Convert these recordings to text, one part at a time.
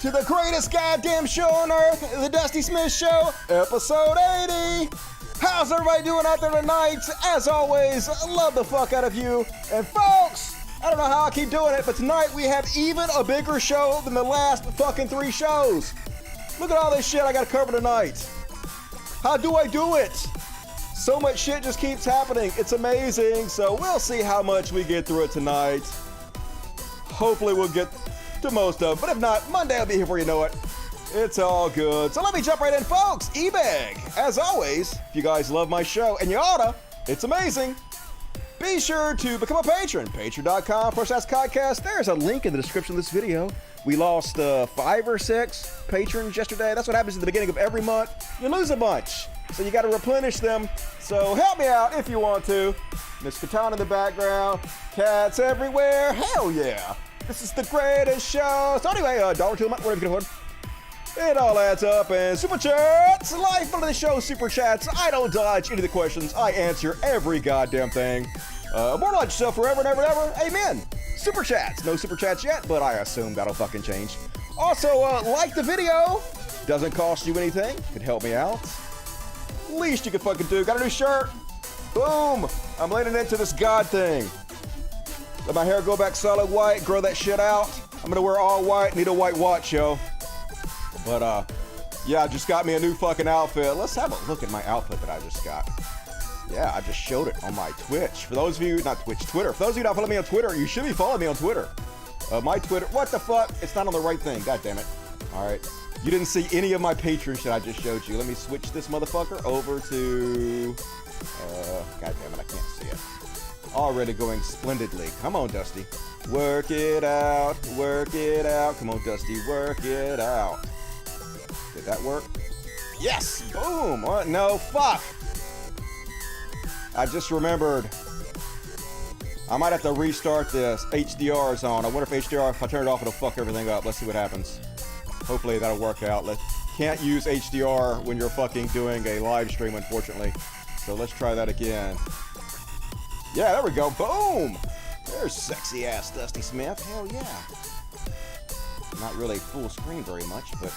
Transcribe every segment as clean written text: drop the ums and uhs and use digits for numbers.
to the greatest goddamn show on earth, The Dusty Smith Show, episode 80. How's everybody doing out there tonight? As always, I love the fuck out of you. And folks, I don't know how I keep doing it, but tonight we have even a bigger show than the last fucking 3 shows. Look at all this shit I gotta cover tonight. How do I do it? So much shit just keeps happening. It's amazing. So we'll see how much we get through it tonight. Hopefully we'll get to most of it, but if not, Monday will be here before you know it. It's all good. So let me jump right in, folks. E-bag. As always, if you guys love my show, and you oughta, it's amazing, be sure to become a patron. Patreon.com/podcast. There's a link in the description of this video. We lost 5 or 6 patrons yesterday. That's what happens at the beginning of every month. You lose a bunch, so you got to replenish them. So help me out if you want to. Miss Katana in the background. Cats everywhere. Hell yeah. This is the greatest show. So anyway, $1 or $2 a month, whatever you can afford. It all adds up. And Super Chats. Life under the show, Super Chats. I don't dodge any of the questions. I answer every goddamn thing. Immortalize yourself forever and ever and ever. Amen. Super Chats. No Super Chats yet, but I assume that'll fucking change. Also, like the video. Doesn't cost you anything. Could help me out. Least you can fucking do. Got a new shirt. Boom. I'm leaning into this God thing. Let my hair go back solid white. Grow that shit out. I'm gonna wear all white. Need a white watch, yo. But, yeah, I just got me a new fucking outfit. Let's have a look at my outfit that I just got. Yeah, I just showed it on my Twitch. For those of you, not Twitch, Twitter. For those of you not following me on Twitter, you should be following me on Twitter. My Twitter, what the fuck? It's not on the right thing, god damn it. All right, you didn't see any of my Patreon shit I just showed you. Let me switch this motherfucker over to, god damn it, I can't see it. Already going splendidly. Come on, Dusty. Work it out, work it out. Come on, Dusty, work it out. Did that work? Yes, boom. What? No, fuck. I just remembered. I might have to restart this. HDR's on. I wonder if HDR, if I turn it off, it'll fuck everything up. Let's see what happens. Hopefully that'll work out. Can't use HDR when you're fucking doing a live stream, unfortunately. So let's try that again. Yeah, there we go. Boom. There's sexy ass Dusty Smith. Hell yeah. Not really full screen very much, but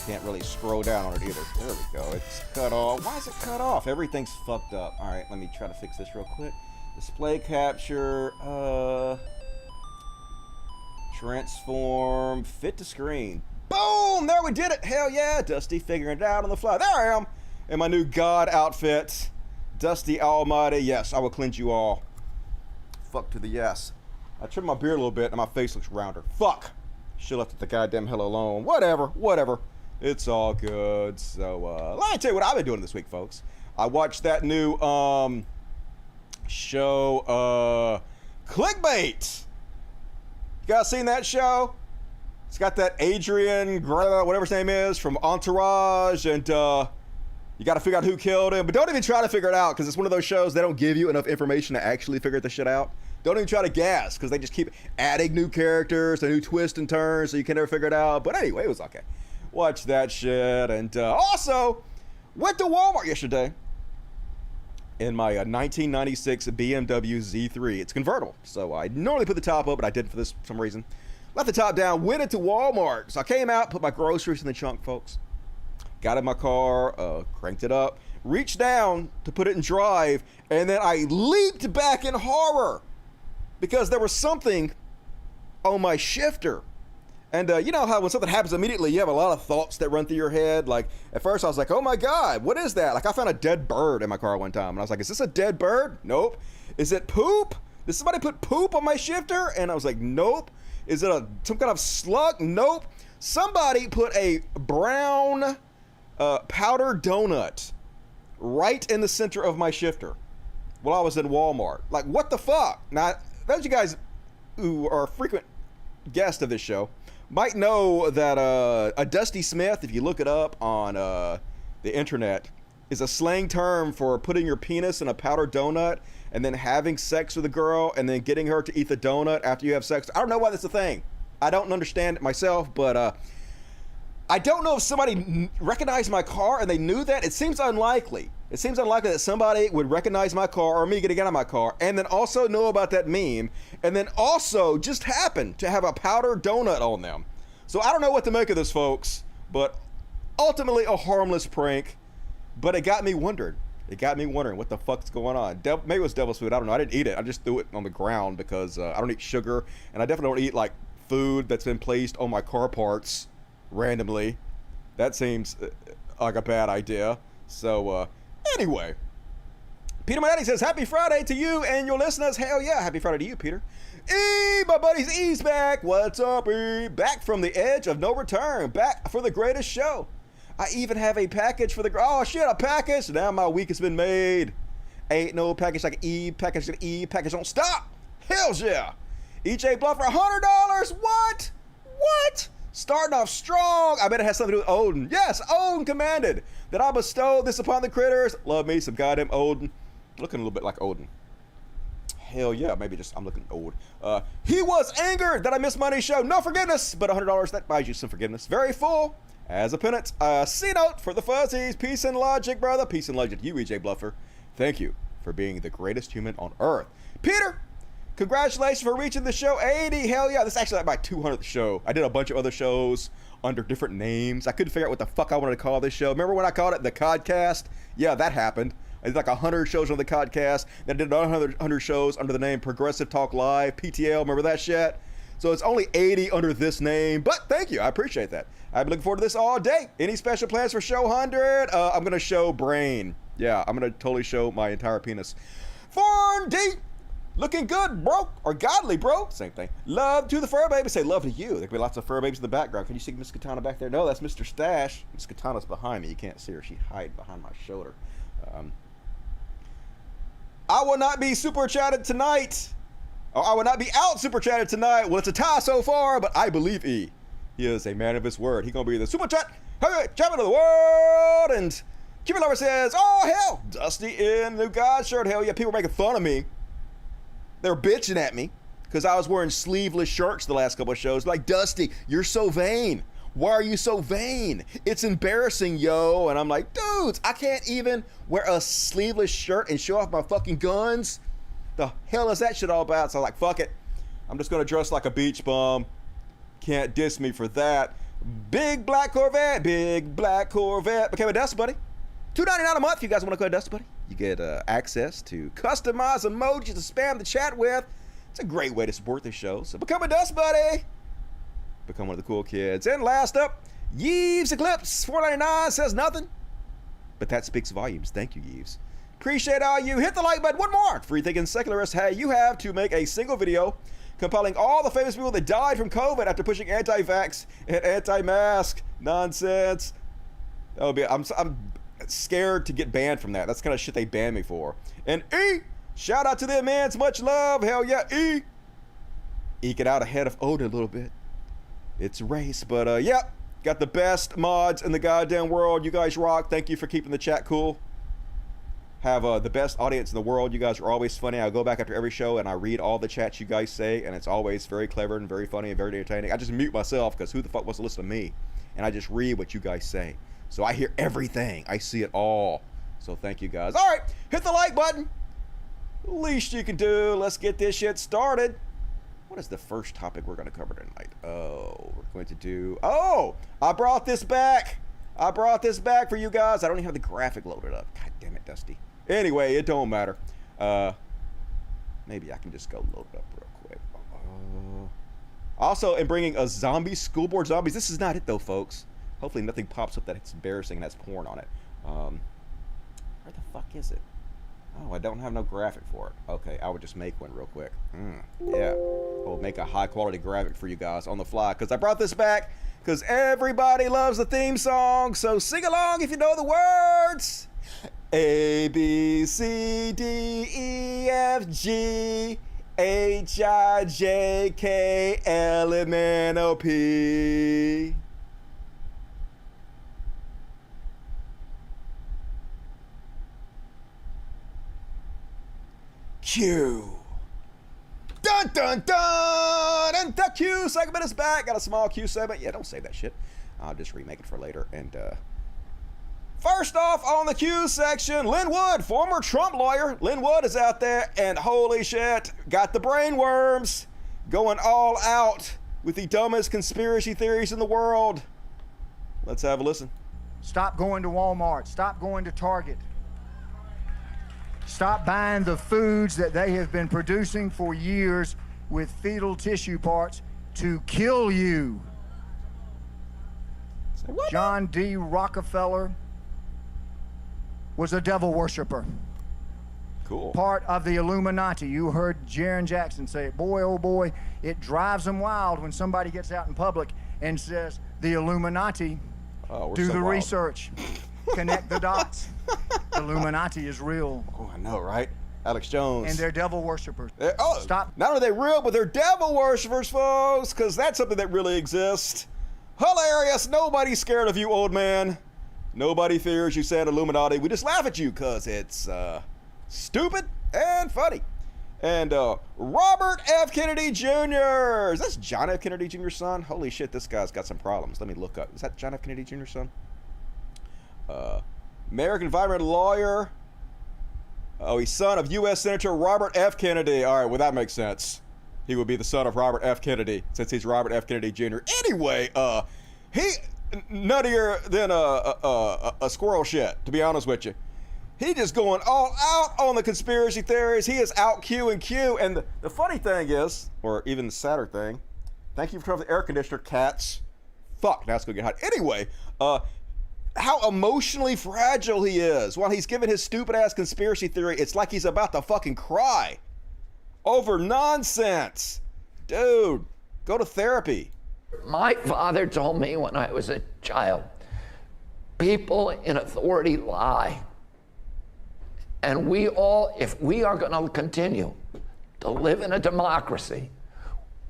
can't really scroll down on it either. There we go. It's cut off. Why is it cut off? Everything's fucked up. All right, let me try to fix this real quick. Display capture. Transform. Fit to screen. Boom! There we did it. Hell yeah. Dusty figuring it out on the fly. There I am in my new God outfit. Dusty Almighty. Yes, I will cleanse you all. Fuck to the yes. I trimmed my beard a little bit and my face looks rounder. Fuck. Should have left the goddamn hell alone. Whatever. Whatever. It's all good. So, let me tell you what I've been doing this week, folks. I watched that new, show, Clickbait. You guys seen that show? It's got that Adrian, whatever his name is, from Entourage, and, you gotta figure out who killed him. But don't even try to figure it out, because it's one of those shows they don't give you enough information to actually figure the shit out. Don't even try to guess, because they just keep adding new characters, a new twist and turns, so you can never figure it out. But anyway, it was okay. Watch that shit. And also, went to Walmart yesterday in my 1996 BMW Z3. It's convertible, so I normally put the top up, but I didn't for this for some reason. Left the top down, went into Walmart. So I came out, put my groceries in the trunk, folks. Got in my car, cranked it up, reached down to put it in drive, and then I leaped back in horror because there was something on my shifter. And you know how when something happens immediately, you have a lot of thoughts that run through your head. Like, at first I was like, oh my God, what is that? Like, I found a dead bird in my car one time. And I was like, is this a dead bird? Nope. Is it poop? Did somebody put poop on my shifter? And I was like, nope. Is it some kind of slug? Nope. Somebody put a brown powder donut right in the center of my shifter while I was in Walmart. Like, what the fuck? Now, those of you guys who are frequent guests of this show might know that a Dusty Smith, if you look it up on the internet, is a slang term for putting your penis in a powdered donut and then having sex with a girl and then getting her to eat the donut after you have sex. I don't know why that's a thing. I don't understand it myself, but I don't know if somebody recognized my car and they knew that. It seems unlikely. It seems unlikely that somebody would recognize my car or me getting out of my car and then also know about that meme and then also just happen to have a powdered donut on them. So I don't know what to make of this, folks, but ultimately a harmless prank, but it got me wondering. It got me wondering what the fuck's going on. Maybe it was devil's food. I don't know. I didn't eat it. I just threw it on the ground because I don't eat sugar, and I definitely don't eat like food that's been placed on my car parts randomly. That seems like a bad idea. So anyway, Peter Daddy says, happy Friday to you and your listeners. Hell yeah, happy Friday to you, Peter. E, my buddies, E's back. What's up, E? Back from the edge of no return. Back for the greatest show. I even have a package for the... Oh, shit, a package. Now my week has been made. Ain't no package like E. Package like E. Package don't stop. Hells yeah. EJ Bluffer, $100. What? What? Starting off strong. I bet it has something to do with Odin. Yes, Odin commanded that I bestow this upon the critters. Love me some goddamn Odin. Looking a little bit like Odin. Hell yeah, maybe just I'm looking old. He was angered that I missed Monday's show. No forgiveness, but $100, that buys you some forgiveness. Very full. As a penance, C-note for the fuzzies. Peace and logic, brother. Peace and logic. You, EJ Bluffer. Thank you for being the greatest human on earth. Peter, congratulations for reaching the show 80. Hell yeah. This is actually like my 200th show. I did a bunch of other shows under different names. I couldn't figure out what the fuck I wanted to call this show. Remember when I called it the Codcast? Yeah, that happened. I did like 100 shows on the Codcast. Then I did 100 shows under the name Progressive Talk Live, PTL. Remember that shit? So it's only 80 under this name, but thank you. I appreciate that. I've been looking forward to this all day. Any special plans for show 100? I'm going to show brain. Yeah, I'm going to totally show my entire penis. Foreign D, looking good, bro, or godly, bro. Same thing. Love to the fur baby. Say love to you. There could be lots of fur babies in the background. Can you see Miss Katana back there? No, that's Mr. Stash. Miss Katana's behind me. You can't see her. She hid behind my shoulder. I will not be super chatted tonight. Or I will not be out super chatted tonight. Well, it's a tie so far, but I believe E. He is a man of his word. He's going to be the super chat champion of the world. And Cuban Lover says, oh, hell, Dusty in the God shirt. Hell yeah, people making fun of me. They're bitching at me because I was wearing sleeveless shirts the last couple of shows. Like, Dusty, you're so vain. Why are you so vain? It's embarrassing, yo. And I'm like, dudes, I can't even wear a sleeveless shirt and show off my fucking guns. The hell is that shit all about? So I'm like, fuck it. I'm just going to dress like a beach bum. Can't diss me for that. Big black Corvette. Big black Corvette. Became a Dusty Buddy. $2.99 a month if you guys want to go to Dusty Buddy. You get access to customized emojis to spam the chat with. It's a great way to support this show. So become a Dusty Buddy. Become one of the cool kids. And last up, Yeeves Eclipse, $4.99, says nothing, but that speaks volumes. Thank you, Yeeves. Appreciate all you. Hit the like button. One more. Free thinking secularists. Hey, you have to make a single video compiling all the famous people that died from COVID after pushing anti-vax and anti-mask nonsense. That would be. I'm scared to get banned from that. That's the kind of shit they banned me for. And E, shout out to them, man. It's much love. Hell yeah, E. Eke it out ahead of Oda a little bit. It's a race, but yep, got the best mods in the goddamn world. You guys rock. Thank you for keeping the chat cool. Have the best audience in the world. You guys are always funny. I go back after every show and I read all the chats you guys say, and it's always very clever and very funny and very entertaining. I just mute myself because who the fuck wants to listen to me? And I just read what you guys say. So I hear everything. I see it all. So thank you guys. All right, hit the like button. Least you can do. Let's get this shit started. What is the first topic we're going to cover tonight? Oh, we're going to do... Oh, I brought this back. I brought this back for you guys. I don't even have the graphic loaded up. God damn it, Dusty. Anyway, it don't matter. Maybe I can just go load it up real quick. Also, in bringing a zombie, school board zombies. This is not it, though, folks. Hopefully nothing pops up that's embarrassing and that's porn on it. Where the fuck is it? Oh, I don't have no graphic for it. Okay, I would just make one real quick. Yeah, I'll make a high quality graphic for you guys on the fly because I brought this back because everybody loves the theme song. So sing along if you know the words. A, B, C, D, E, F, G, H, I, J, K, L, M, N, O, P. Q. Dun dun dun! And the Q segment is back. Got a small Q segment. Yeah, don't say that shit. I'll just remake it for later. And First off, on the Q section, Lin Wood, former Trump lawyer. Lin Wood is out there, and holy shit, got the brainworms, going all out with the dumbest conspiracy theories in the world. Let's have a listen. Stop going to Walmart. Stop going to Target. Stop buying the foods that they have been producing for years with fetal tissue parts to kill you. What? John D. Rockefeller was a devil worshiper. Cool. Part of the Illuminati. You heard Jaron Jackson say it. Boy, oh boy, it drives them wild when somebody gets out in public and says, the Illuminati, do the research, connect the dots. Illuminati is real. Oh, I know, right? Alex Jones. And they're devil worshippers. Stop. Not only are they real, but they're devil worshippers, folks, because that's something that really exists. Hilarious. Nobody's scared of you, old man. Nobody fears you said Illuminati. We just laugh at you because it's stupid and funny. And Robert F. Kennedy Jr. Is that John F. Kennedy Jr.'s son? Holy shit, this guy's got some problems. Let me look up. Is that John F. Kennedy Jr.'s son? American environmental lawyer. Oh, he's son of U.S. Senator Robert F. Kennedy. All right, well, that makes sense. He would be the son of Robert F. Kennedy, since he's Robert F. Kennedy Jr. Anyway, he nuttier than a squirrel shit, to be honest with you. He just going all out on the conspiracy theories. He is out Q&Q. And the funny thing is, or even the sadder thing, thank you for turning off the air conditioner, cats. Fuck, now it's gonna get hot. Anyway, how emotionally fragile he is. While he's giving his stupid ass conspiracy theory, it's like he's about to fucking cry over nonsense. Dude, go to therapy. My father told me when I was a child, people in authority lie. And we all, if we are going to continue to live in a democracy,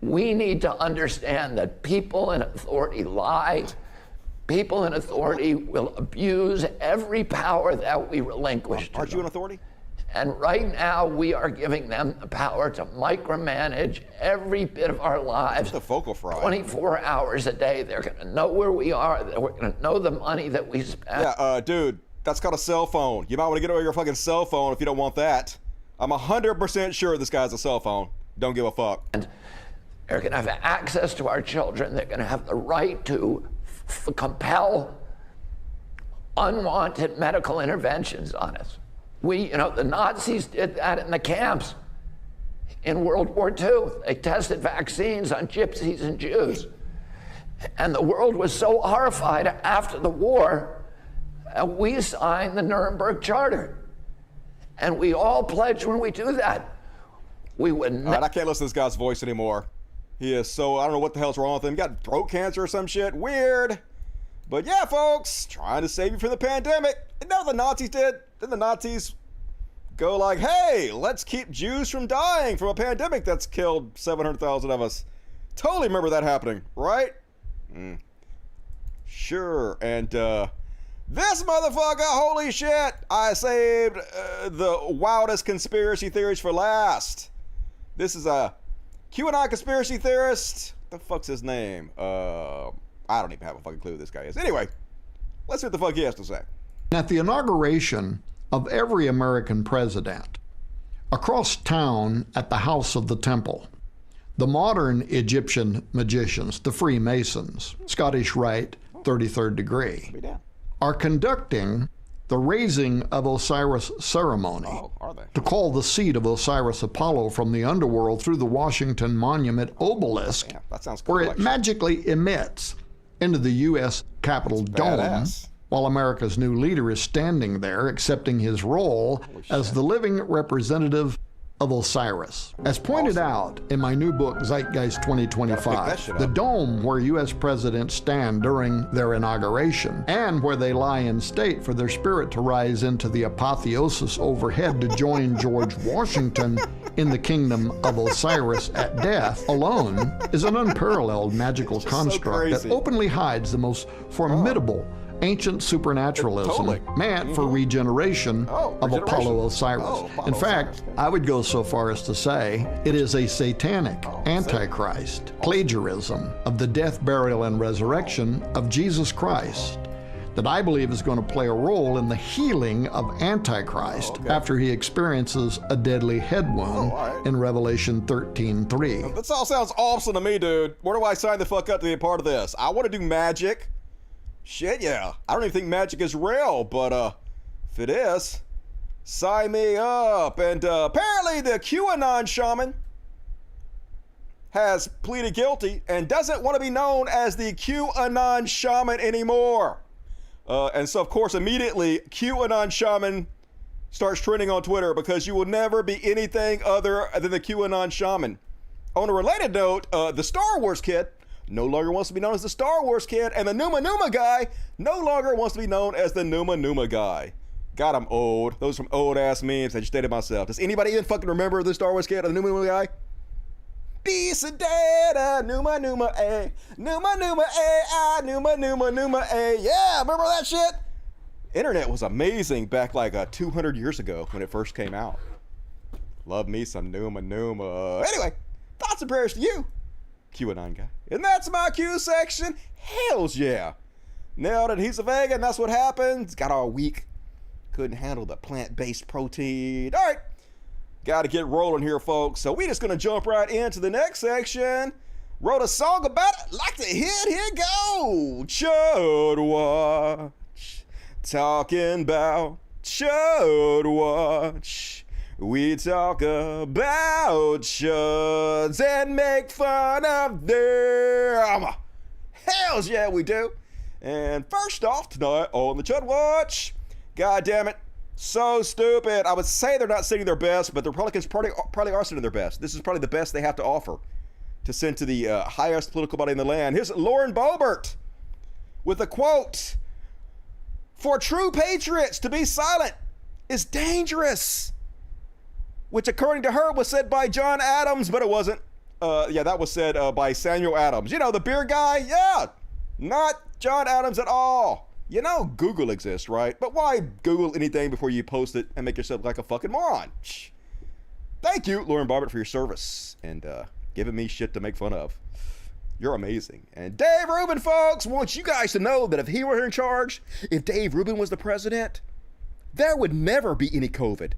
we need to understand that people in authority lie. People in authority will abuse every power that we relinquish to them. Aren't you in authority? And right now, we are giving them the power to micromanage every bit of our lives. The focal fry. 24 hours a day. They're going to know where we are. We're going to know the money that we spend. Yeah, dude, that's called a cell phone. You might want to get over your fucking cell phone if you don't want that. I'm 100% sure this guy's a cell phone. Don't give a fuck. And they're going to have access to our children. They're going to have the right to compel unwanted medical interventions on us. The Nazis did that in the camps in World War II. They tested vaccines on gypsies and Jews. And the world was so horrified after the war, we signed the Nuremberg Charter. And we all pledge when we do that, we would never. All right, I can't listen to this guy's voice anymore. He is so, I don't know what the hell's wrong with him. He got throat cancer or some shit. Weird. But yeah, folks, trying to save you from the pandemic. And now the Nazis did. Then the Nazis go like, hey, let's keep Jews from dying from a pandemic that's killed 700,000 of us. Totally remember that happening, right? Sure. And this motherfucker, holy shit, I saved the wildest conspiracy theories for last. This is a QAnon conspiracy theorist. What the fuck's his name? I don't even have a fucking clue who this guy is. Anyway, let's see what the fuck he has to say. At the inauguration of every American president, across town at the House of the Temple, the modern Egyptian magicians, the Freemasons, Scottish Rite, 33rd degree, are conducting the raising of Osiris ceremony to call the seat of Osiris Apollo from the underworld through the Washington Monument obelisk, where it magically emits into the U.S. Capitol dome, while America's new leader is standing there accepting his role as the living representative of Osiris. As pointed out in my new book, Zeitgeist 2025, the dome where U.S. presidents stand during their inauguration and where they lie in state for their spirit to rise into the apotheosis overhead to join George Washington in the kingdom of Osiris at death alone is an unparalleled magical construct that openly hides the most formidable ancient supernaturalism meant for regeneration of Apollo Osiris. In fact, I would go so far as to say it is a satanic antichrist plagiarism of the death, burial, and resurrection of Jesus Christ. that I believe is going to play a role in the healing of Antichrist after he experiences a deadly head wound in Revelation 13:3. This all sounds awesome to me, dude. Where do I sign the fuck up to be a part of this? I want to do magic. Shit, yeah. I don't even think magic is real, but if it is, sign me up. And apparently the QAnon shaman has pleaded guilty and doesn't want to be known as the QAnon shaman anymore. And so, of course, immediately QAnon shaman starts trending on Twitter because you will never be anything other than the QAnon shaman. On a related note, the Star Wars kid no longer wants to be known as the Star Wars kid, and the Numa Numa guy no longer wants to be known as the Numa Numa guy. God, I'm old. Those are some old-ass memes. I just dated myself. Does anybody even fucking remember the Star Wars kid or the Numa Numa guy? Peace and data, Numa Numa A, Numa Numa A, I, Numa Numa Numa A. Yeah, remember that shit? Internet was amazing back like 200 years ago when it first came out. Love me some Numa Numa. Anyway, thoughts and prayers to you, QAnon guy. And that's my Q section. Hells yeah. Nailed it. He's a vegan. That's what happens. Got all weak. Couldn't handle the plant-based protein. All right. Got to get rolling here, folks. So we just going to jump right into the next section. Wrote a song about it. Like to hit, here go. Should watch. Talking about should watch. We talk about shoulds and make fun of them. Hells yeah, we do. And first off tonight on the Chud Watch, God damn it, so stupid. I would say they're not singing their best, but the Republicans probably are singing their best. This is probably the best they have to offer to send to the highest political body in the land. Here's Lauren Boebert with a quote: "For true patriots to be silent is dangerous," which according to her was said by John Adams, but it wasn't. Yeah, that was said by Samuel Adams. You know, the beer guy? Yeah, not John Adams at all. You know Google exists, right? But why Google anything before you post it and make yourself like a fucking moron? Shh. Thank you, Lauren Boebert, for your service and giving me shit to make fun of. You're amazing. And Dave Rubin, folks, wants you guys to know that if he were in charge, if Dave Rubin was the president, there would never be any COVID.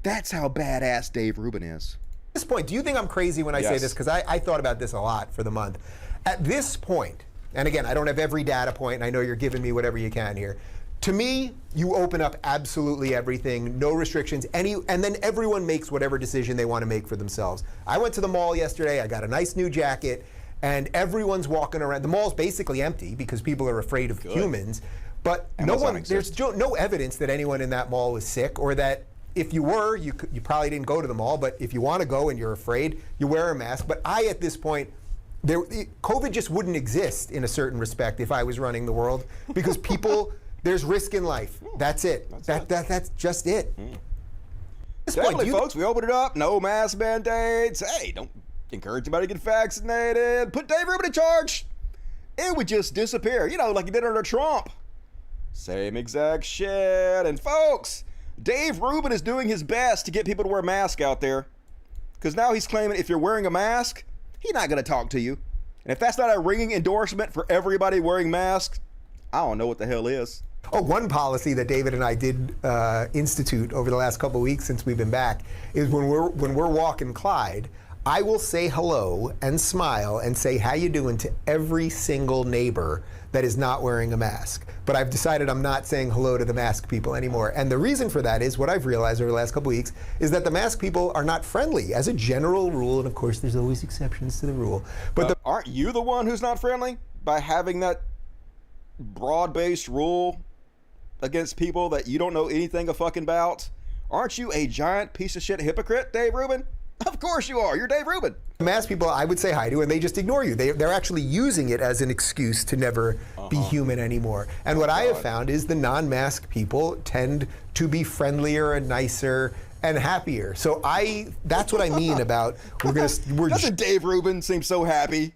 That's how badass Dave Rubin is. At this point, do you think I'm crazy when I say this? Because I thought about this a lot for the month. At this point, and again, I don't have every data point, and I know you're giving me whatever you can here. To me, you open up absolutely everything, no restrictions, and then everyone makes whatever decision they want to make for themselves. I went to the mall yesterday, I got a nice new jacket, and everyone's walking around. The mall's basically empty because people are afraid of humans, but there's no evidence that anyone in that mall was sick, or that if you were, you probably didn't go to the mall, but if you want to go and you're afraid, you wear a mask. But at this point, COVID just wouldn't exist in a certain respect if I was running the world, because people, there's risk in life. That's it. That's just it. Definitely, folks, we opened it up. No mask mandates. Hey, don't encourage anybody to get vaccinated. Put Dave Rubin in charge. It would just disappear. You know, like you did under Trump. Same exact shit. And folks, Dave Rubin is doing his best to get people to wear masks out there. Because now he's claiming if you're wearing a mask, he's not going to talk to you. And if that's not a ringing endorsement for everybody wearing masks, I don't know what the hell is. Oh, one policy that David and I did institute over the last couple of weeks since we've been back is when we're walking Clyde, I will say hello and smile and say how you doing to every single neighbor that is not wearing a mask. But I've decided I'm not saying hello to the mask people anymore. And the reason for that is what I've realized over the last couple of weeks is that the mask people are not friendly as a general rule. And of course, there's always exceptions to the rule. But aren't you the one who's not friendly by having that broad-based rule against people that you don't know anything about? Aren't you a giant piece of shit hypocrite, Dave Rubin? Of course you are. You're Dave Rubin. Mask people I would say hi to, and they just ignore you. They're actually using it as an excuse to never be human anymore. And what I have found is the non-mask people tend to be friendlier and nicer and happier. So that's what I mean about Doesn't Dave Rubin seem so happy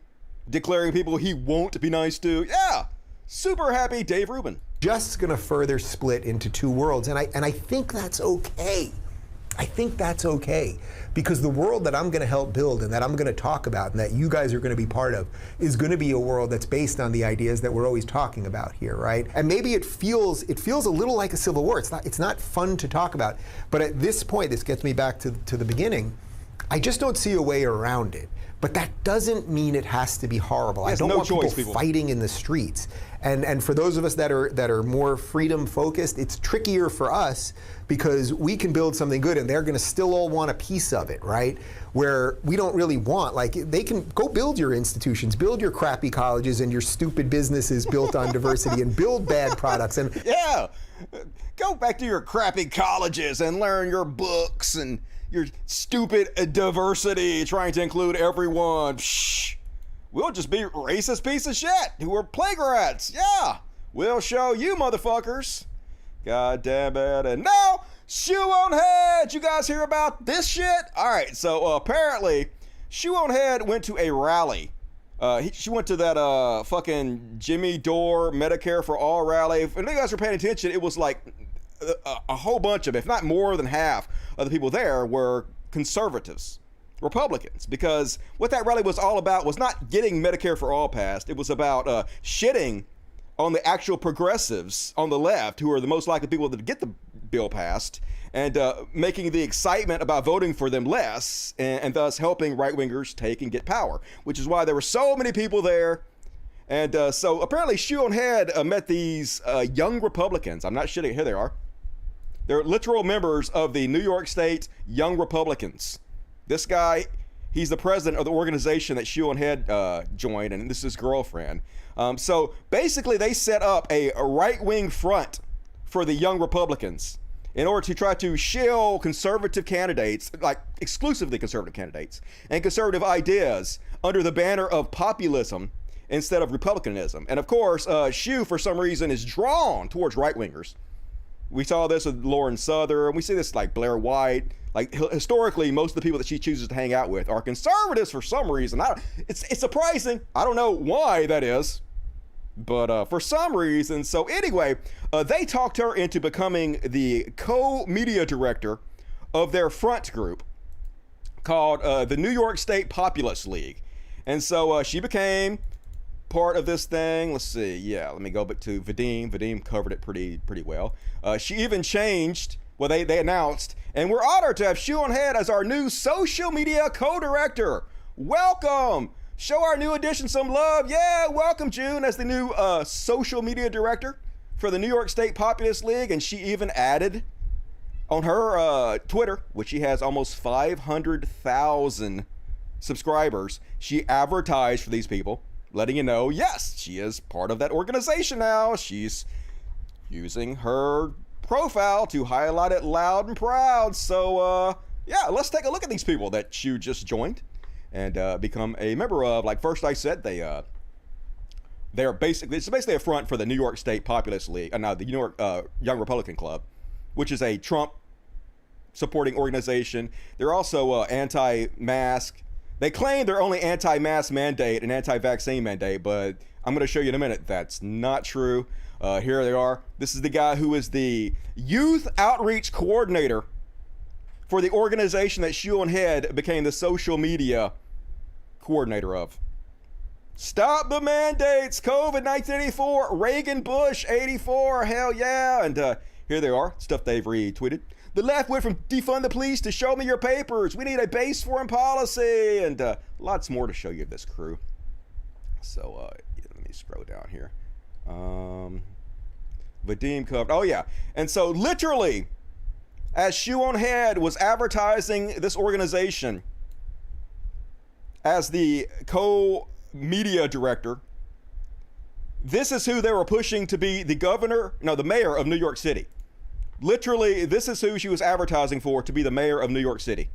declaring people he won't be nice to? Yeah, super happy Dave Rubin. Just gonna further split into two worlds, and I think that's okay. I think that's okay, because the world that I'm going to help build and that I'm going to talk about and that you guys are going to be part of is going to be a world that's based on the ideas that we're always talking about here, right? And maybe it feels a little like a civil war. It's not fun to talk about, but at this point, this gets me back to the beginning. I just don't see a way around it. But that doesn't mean it has to be horrible. I don't want people fighting in the streets. And for those of us that are more freedom focused, it's trickier for us because we can build something good and they're going to still all want a piece of it, right? Where we don't really want, like, they can go build your institutions, build your crappy colleges and your stupid businesses built on diversity and build bad products. And yeah, go back to your crappy colleges and learn your books and your stupid diversity trying to include everyone. Psh, we'll just be racist piece of shit who are plague rats. Yeah, we'll show you motherfuckers. God damn it. And now, Shoe0nHead. You guys hear about this shit? All right, so apparently, Shoe0nHead went to a rally. She went to that fucking Jimmy Dore Medicare for All rally. If you guys were paying attention, it was like a whole bunch of, if not more than half of the people there were conservatives, Republicans, because what that rally was all about was not getting Medicare for All passed. It was about shitting on the actual progressives on the left, who are the most likely people to get the bill passed, and making the excitement about voting for them less, and thus helping right-wingers take and get power, which is why there were so many people there. And so apparently Shoe0nHead met these young Republicans. I'm not shitting, here they are. They're literal members of the New York State Young Republicans. This guy, he's the president of the organization that Shoe0nHead joined, and this is his girlfriend. So basically they set up a right-wing front for the Young Republicans in order to try to shill conservative candidates, like exclusively conservative candidates, and conservative ideas under the banner of populism instead of republicanism. And of course, Shoe, for some reason, is drawn towards right-wingers. We saw this with Lauren Southern. We see this like Blair White. Like historically, most of the people that she chooses to hang out with are conservatives for some reason. It's surprising. I don't know why that is, but for some reason. So anyway, they talked her into becoming the co-media director of their front group called the New York State Populist League. And so she became part of this thing. Let's see. Yeah, let me go back to Vadim. Vadim covered it pretty well. She even changed, well, they announced, and we're honored to have Shoe0nHead as our new social media co-director. Welcome. Show our new addition some love. Yeah, welcome, June, as the new social media director for the New York State Populist League. And she even added on her Twitter, which she has almost 500,000 subscribers, she advertised for these people, letting you know, yes, she is part of that organization now. She's using her profile to highlight it loud and proud. So, yeah, let's take a look at these people that Shoe just joined and become a member of. Like first I said, they're basically, it's basically a front for the New York State Populist League, the New York Young Republican Club, which is a Trump supporting organization. They're also anti-mask. They claim they're only anti-mask mandate and anti-vaccine mandate, but I'm going to show you in a minute that's not true. Here they are. This is the guy who is the youth outreach coordinator for the organization that Shoe0nHead became the social media coordinator of. Stop the mandates, COVID 1984, Reagan, Bush, 84, hell yeah. And here they are, stuff they've retweeted. The left went from defund the police to show me your papers. We need a base foreign policy. And lots more to show you of this crew. So let me scroll down here. Vadim covered. Oh, yeah. And so literally, as Shoe0nHead was advertising this organization as the co-media director, this is who they were pushing to be the mayor of New York City. Literally, this is who she was advertising for to be the mayor of New York City.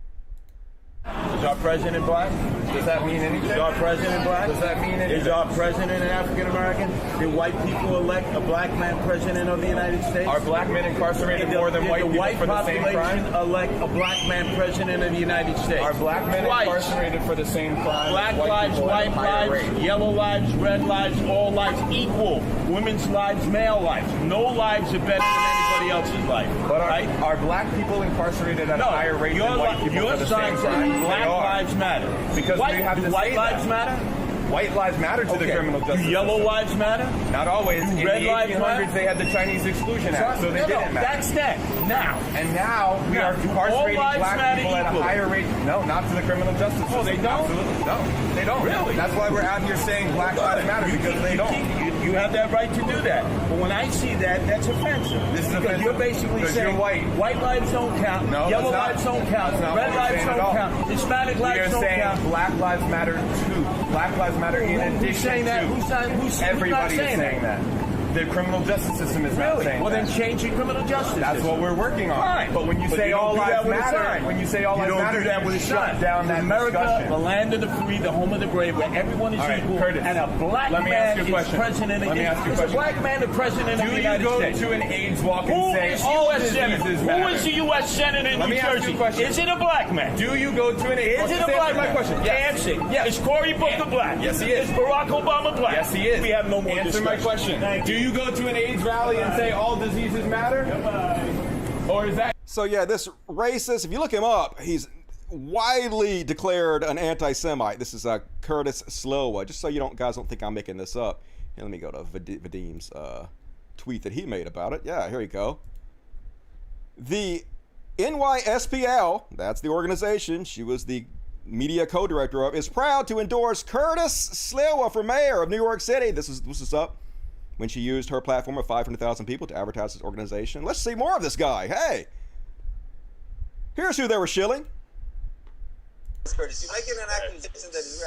Is our president black? Does that mean anything? Is our president black? Does that mean anything? Is our president an African American? Do white people elect a black man president of the United States? Are black men incarcerated more than white people for the same crime? Did the white population elect a black man president of the United States? Are black men incarcerated for the same crime? Black lives, white lives, yellow lives, red lives, all lives equal. Women's lives, male lives. No lives are better than anybody somebody else's life. But right? Are black people incarcerated at a higher rate than white people for the same crime? Black lives matter. Because we have to white say lives that. matter? White lives matter to the criminal justice system. Yellow lives matter? Not always. In the Red lives 1800s, matter? they had the Chinese Exclusion Act, so they didn't matter. That's that. Now. And now we are incarcerating black people at a higher rate. No, not to the criminal justice system. Oh, they don't? Absolutely. No, they don't. Really? That's why we're out here saying black lives matter, because they don't. You have that right to do that. But when I see that, that's offensive. This is because offensive. You're basically Because saying you're white. White lives don't count. No, Yellow that's lives don't count. That's not Red what we're lives saying don't at all. count. Hispanic We lives are don't saying count. black lives matter too. Black lives matter in addition Who's saying that? to. Who's Everybody not is saying that. The criminal justice system is not Really? saying Well, that. then change your criminal justice That's system. what we're working on. Fine. But when you say don't all do that lives with a matter, sign. when you say all You lives don't matter, do that with a shut sign. down that America, discussion. the land of the free, the home of the brave, where everyone is All right, equal, Curtis, and a black let me man ask you a is question. president. Let me ask you a Is a question. black man the president of Do the you United go States? to an AIDS walk and Who say is all U.S. Senator? diseases Who matter? is the U.S. Senator in Let New me ask you a Jersey? question. Is it a black man? Do you go to an AIDS walk? Is it a Just black answer my man? question. Yes. Answer. Yes. Is Cory Booker black? Yes, he is. Is Barack Obama black? Yes, he is. We have no more Answer my discussion. question. Thank Do you go to an AIDS rally and say all diseases matter? Or is that... So yeah, this racist, if you look him up, he's widely declared an anti-Semite. This is Curtis Slowa. Just so you guys don't think I'm making this up. Here, let me go to Vadim's tweet that he made about it. Yeah, here you go. The NYSPL, that's the organization she was the media co-director of, is proud to endorse Curtis Slowa for mayor of New York City. This is up when she used her platform of 500,000 people to advertise this organization. Let's see more of this guy. Hey, here's who they were shilling. Curtis, you're making an accusation that is,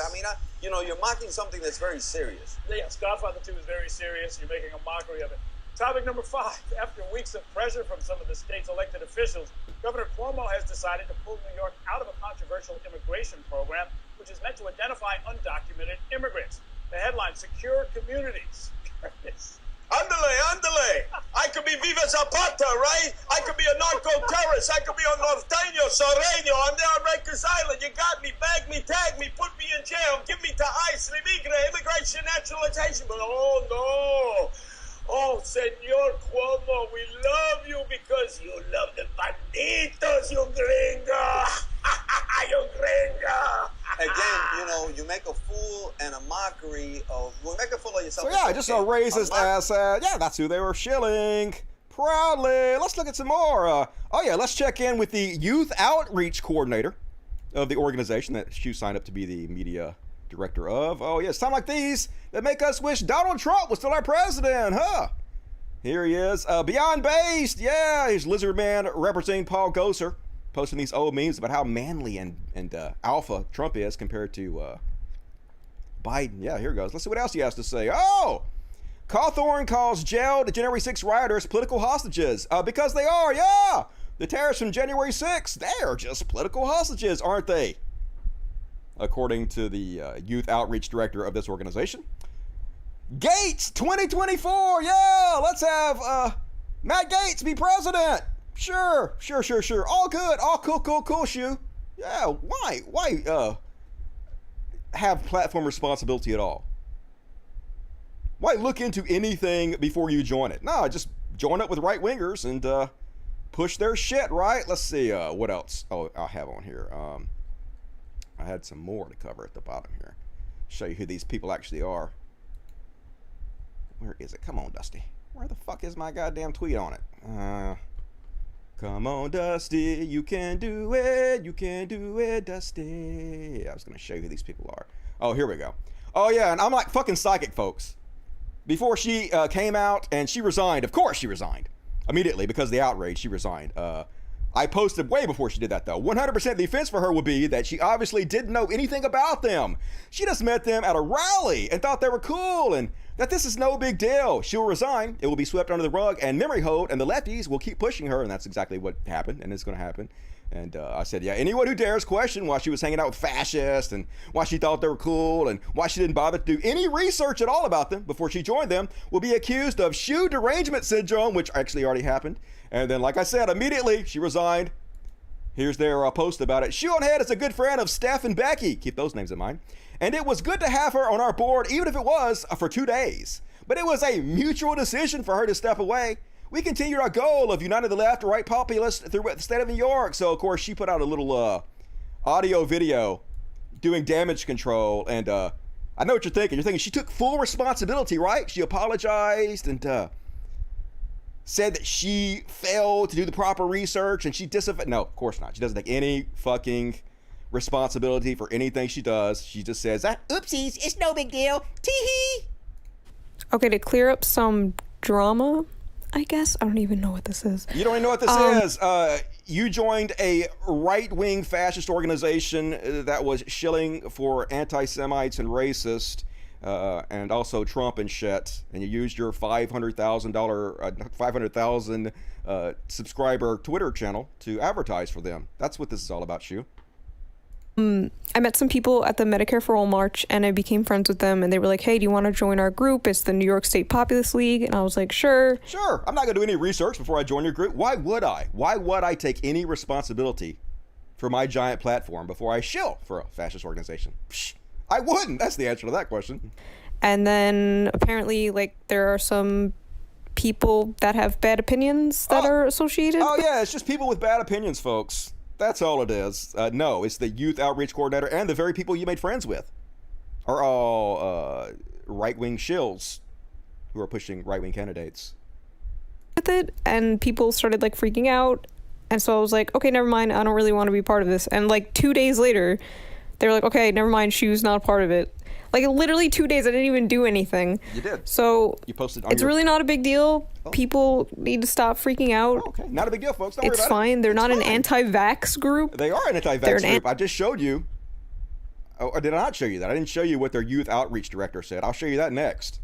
you're mocking something that's very serious. Yes, Godfather 2 is very serious. You're making a mockery of it. Topic number 5. After weeks of pressure from some of the state's elected officials, Governor Cuomo has decided to pull New York out of a controversial immigration program, which is meant to identify undocumented immigrants. The headline, Secure Communities. Curtis. Andale. I could be Viva Zapata, right? I could be a narco-terrorist. I could be a norteño, soreño. I'm there on Rikers Island. You got me, bag me, tag me, put me in jail, give me to ICE, immigration, naturalization. But oh no. Oh, Senor Cuomo, we love you because you love the banditos, you gringo. You gringo. Again, you make a fool and a mockery of, make a fool of yourself. So yeah, just a racist ass. Yeah, that's who they were shilling proudly. Let's look at some more. Let's check in with the youth outreach coordinator of the organization that Shoe signed up to be the media director of. Oh yeah, it's time like these that make us wish Donald Trump was still our president, huh? Here he is, Beyond Based. Yeah, he's Lizard Man representing Paul Gosar, posting these old memes about how manly and alpha Trump is compared to Biden. Yeah, here it goes. Let's see what else he has to say. Oh, Cawthorn calls jailed January 6 rioters political hostages because they are. Yeah, the terrorists from January 6, they are just political hostages, aren't they? According to the youth outreach director of this organization. Gates 2024. Yeah, let's have Matt Gates be president. Sure. All good. All cool, Shoe. Yeah, why have platform responsibility at all? Why look into anything before you join it? No, just join up with right-wingers and push their shit, right? Let's see, what else? Oh, I have on here. I had some more to cover at the bottom here. Show you who these people actually are. Where is it? Come on, Dusty. Where the fuck is my goddamn tweet on it? Come on, Dusty. You can do it. You can do it, Dusty. I was going to show you who these people are. Oh, here we go. Oh, yeah, and I'm like fucking psychic, folks. Before she came out and she resigned, of course she resigned. Immediately, because of the outrage, she resigned. I posted way before she did that, though. 100% the offense for her would be that she obviously didn't know anything about them. She just met them at a rally and thought they were cool and that this is no big deal. She'll resign. It will be swept under the rug and memory hold, and the lefties will keep pushing her, and that's exactly what happened, and it's going to happen. And I said, yeah, anyone who dares question why she was hanging out with fascists and why she thought they were cool and why she didn't bother to do any research at all about them before she joined them will be accused of shoe derangement syndrome, which actually already happened. And then, like I said, immediately she resigned. Here's their post about it. Shoe0nHead is a good friend of Steph and Becky. Keep those names in mind. And it was good to have her on our board, even if it was for 2 days. But it was a mutual decision for her to step away. We continued our goal of uniting the left and right populace through the state of New York. So, of course, she put out a little audio video doing damage control. And I know what you're thinking. You're thinking she took full responsibility, right? She apologized and said that she failed to do the proper research and she No, of course not. She doesn't take any fucking responsibility for anything she does. She just says, oopsies, it's no big deal. Tee-hee. Okay, to clear up some drama, I guess. I don't even know what this is. You don't even know what this is. You joined a right-wing fascist organization that was shilling for anti-Semites and racist, and also Trump and shit. And you used your $500,000 subscriber Twitter channel to advertise for them. That's what this is all about, Shoe. I met some people at the Medicare for All March, and I became friends with them, and they were like, hey, do you want to join our group? It's the New York State Populist League. And I was like, sure. Sure. I'm not going to do any research before I join your group. Why would I? Why would I take any responsibility for my giant platform before I shill for a fascist organization? Psh, I wouldn't. That's the answer to that question. And then apparently, like, there are some people that have bad opinions that are associated. Oh, yeah. It's just people with bad opinions, folks. That's all it is. No, it's the youth outreach coordinator and the very people you made friends with are all right-wing shills who are pushing right-wing candidates. With it, and people started like freaking out, and so I was like, okay, never mind. I don't really want to be part of this. And like 2 days later, they were like, okay, never mind. Shoe's not a part of it. Like literally 2 days, I didn't even do anything. You did. So you posted on it's really not a big deal. Oh. People need to stop freaking out. Oh, okay, not a big deal, folks. Don't worry about it. It's fine. They're not an anti-vax group. They are an anti-vax group. I just showed you. Oh, or did I not show you that? I didn't show you what their youth outreach director said. I'll show you that next.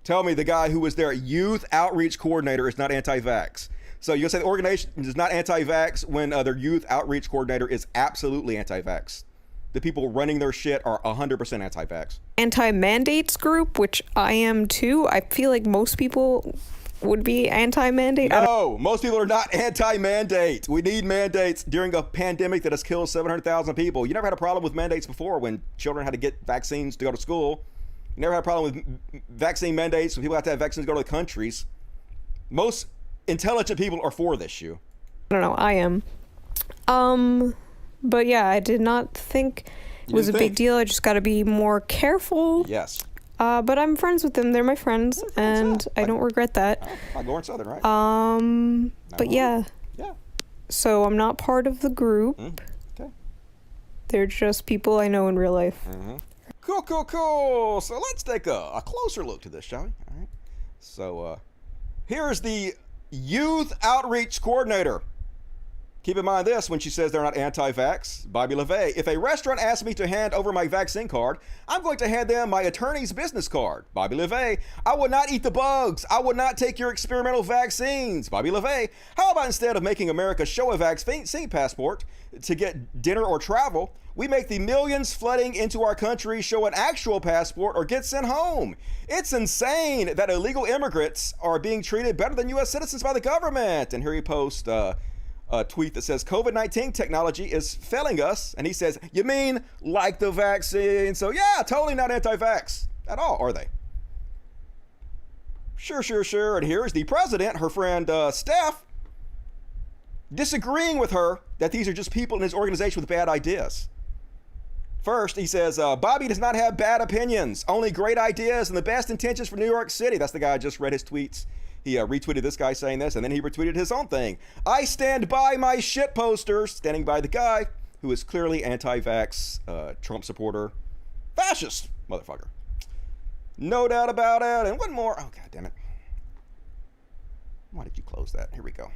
Tell me the guy who was their youth outreach coordinator is not anti-vax. So you'll say the organization is not anti-vax when their youth outreach coordinator is absolutely anti-vax. The people running their shit are 100% anti-vax. Anti-mandates group, which I am too. I feel like most people would be anti-mandate. No, most people are not anti-mandate. We need mandates during a pandemic that has killed 700,000 people. You never had a problem with mandates before when children had to get vaccines to go to school. You never had a problem with vaccine mandates when people have to have vaccines to go to the countries. Most intelligent people are for this, Shoe. I don't know. I am. But yeah, I did not think it was a big deal. I just got to be more careful. Yes. But I'm friends with them. They're my friends, and I don't regret that. Like Lawrence Southern, right? But yeah. Yeah. So I'm not part of the group. Okay. They're just people I know in real life. Mm-hmm. Cool. So let's take a closer look to this, shall we? All right. So here's the youth outreach coordinator. Keep in mind this when she says they're not anti-vax. Bobby LeVay. If a restaurant asks me to hand over my vaccine card, I'm going to hand them my attorney's business card. Bobby LeVay. I will not eat the bugs. I will not take your experimental vaccines. Bobby LeVay. How about instead of making America show a vaccine passport to get dinner or travel, we make the millions flooding into our country show an actual passport or get sent home. It's insane that illegal immigrants are being treated better than U.S. citizens by the government. And here he posts a tweet that says COVID-19 technology is failing us. And he says, you mean like the vaccine? So yeah, totally not anti-vax at all, are they? Sure. And here's the president, her friend Steph, disagreeing with her that these are just people in his organization with bad ideas. First, he says, Bobby does not have bad opinions, only great ideas and the best intentions for New York City. That's the guy I just read his tweets. He retweeted this guy saying this, and then he retweeted his own thing. I stand by my shit posters, standing by the guy who is clearly anti-vax, Trump supporter, fascist motherfucker. No doubt about it. And one more. Oh, God damn it. Why did you close that? Here we go.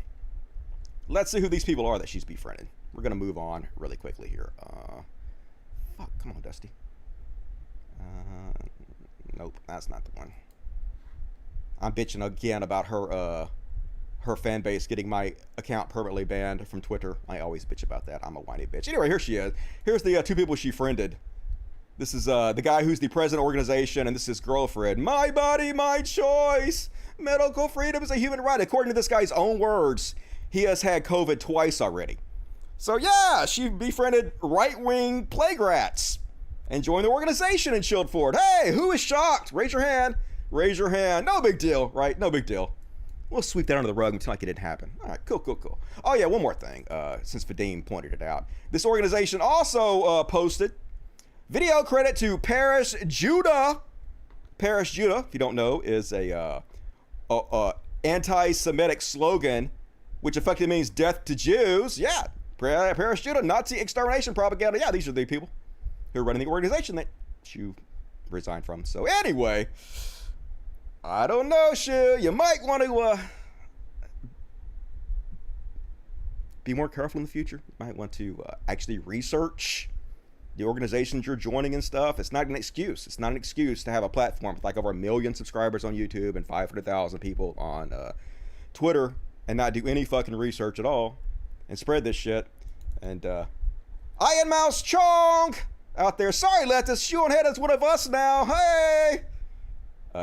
Let's see who these people are that she's befriended. We're going to move on really quickly here. Fuck, come on, Dusty. Nope, that's not the one. I'm bitching again about her fan base getting my account permanently banned from Twitter. I always bitch about that. I'm a whiny bitch. Anyway, here she is. Here's the two people she friended. This is the guy who's the president of the organization, and this is his girlfriend. My body, my choice. Medical freedom is a human right. According to this guy's own words, he has had COVID twice already. So yeah, she befriended right-wing plague rats and joined the organization and chilled for it. Hey, who is shocked? Raise your hand. Raise your hand. No big deal, right? No big deal. We'll sweep that under the rug and pretend like it didn't happen. All right, cool. Oh yeah, one more thing, since Vadim pointed it out. This organization also posted video credit to Paris Judah. Paris Judah, if you don't know, is a anti-Semitic slogan, which effectively means death to Jews. Yeah, Paris Judah, Nazi extermination propaganda. Yeah, these are the people who are running the organization that Shoe resigned from. So anyway, I don't know, Shoe. You might want to be more careful in the future. You might want to actually research the organizations you're joining and stuff. It's not an excuse. It's not an excuse to have a platform with like over 1 million subscribers on YouTube and 500,000 people on Twitter and not do any fucking research at all and spread this shit. And Iron Mouse Chong out there. Sorry, Letus. Shoe0nHead is one of us now. Hey!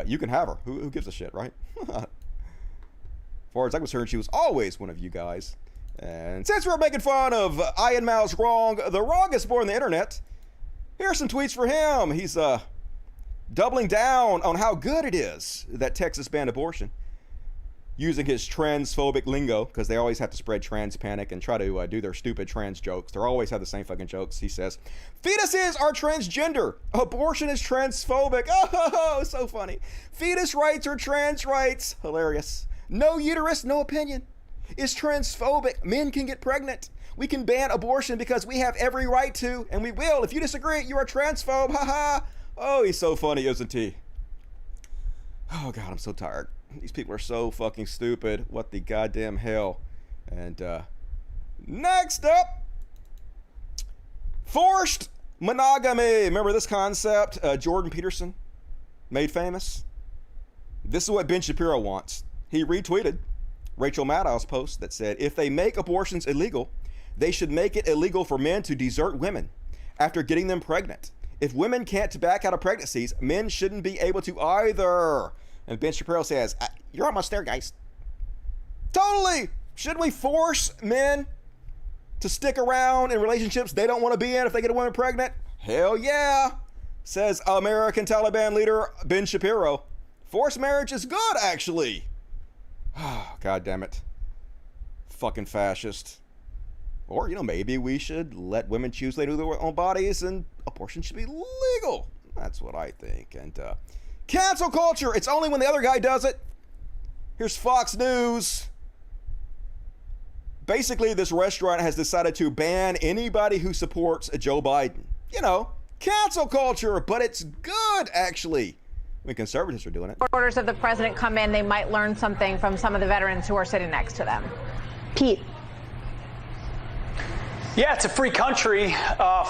You can have her. Who gives a shit, right? As far as I'm concerned, she was always one of you guys. And since we're making fun of Iron Mouse Wrong, the wrongest boy on the internet, here's some tweets for him. He's doubling down on how good it is that Texas banned abortion, using his transphobic lingo, because they always have to spread trans panic and try to do their stupid trans jokes. They always have the same fucking jokes. He says, fetuses are transgender. Abortion is transphobic. Oh, so funny. Fetus rights are trans rights. Hilarious. No uterus, no opinion. Is transphobic. Men can get pregnant. We can ban abortion because we have every right to, and we will. If you disagree, you are transphobe. Haha. Oh, he's so funny, isn't he? Oh, God, I'm so tired. These people are so fucking stupid. What the goddamn hell? And next up, forced monogamy. Remember this concept Jordan Peterson made famous? This is what Ben Shapiro wants. He retweeted Rachel Maddow's post that said, if they make abortions illegal, they should make it illegal for men to desert women after getting them pregnant. If women can't back out of pregnancies, men shouldn't be able to either. And Ben Shapiro says, you're almost there, guys. Totally. Shouldn't we force men to stick around in relationships they don't want to be in if they get a woman pregnant? Hell yeah, says American Taliban leader Ben Shapiro. Forced marriage is good, actually. God damn it. Fucking fascist. Or, maybe we should let women choose they do their own bodies and abortion should be legal. That's what I think. And cancel culture. It's only when the other guy does it. Here's Fox News. Basically, this restaurant has decided to ban anybody who supports Joe Biden. Cancel culture, but it's good, actually. When conservatives are doing it. Orders of the president come in, they might learn something from some of the veterans who are sitting next to them. Pete. Yeah, it's a free country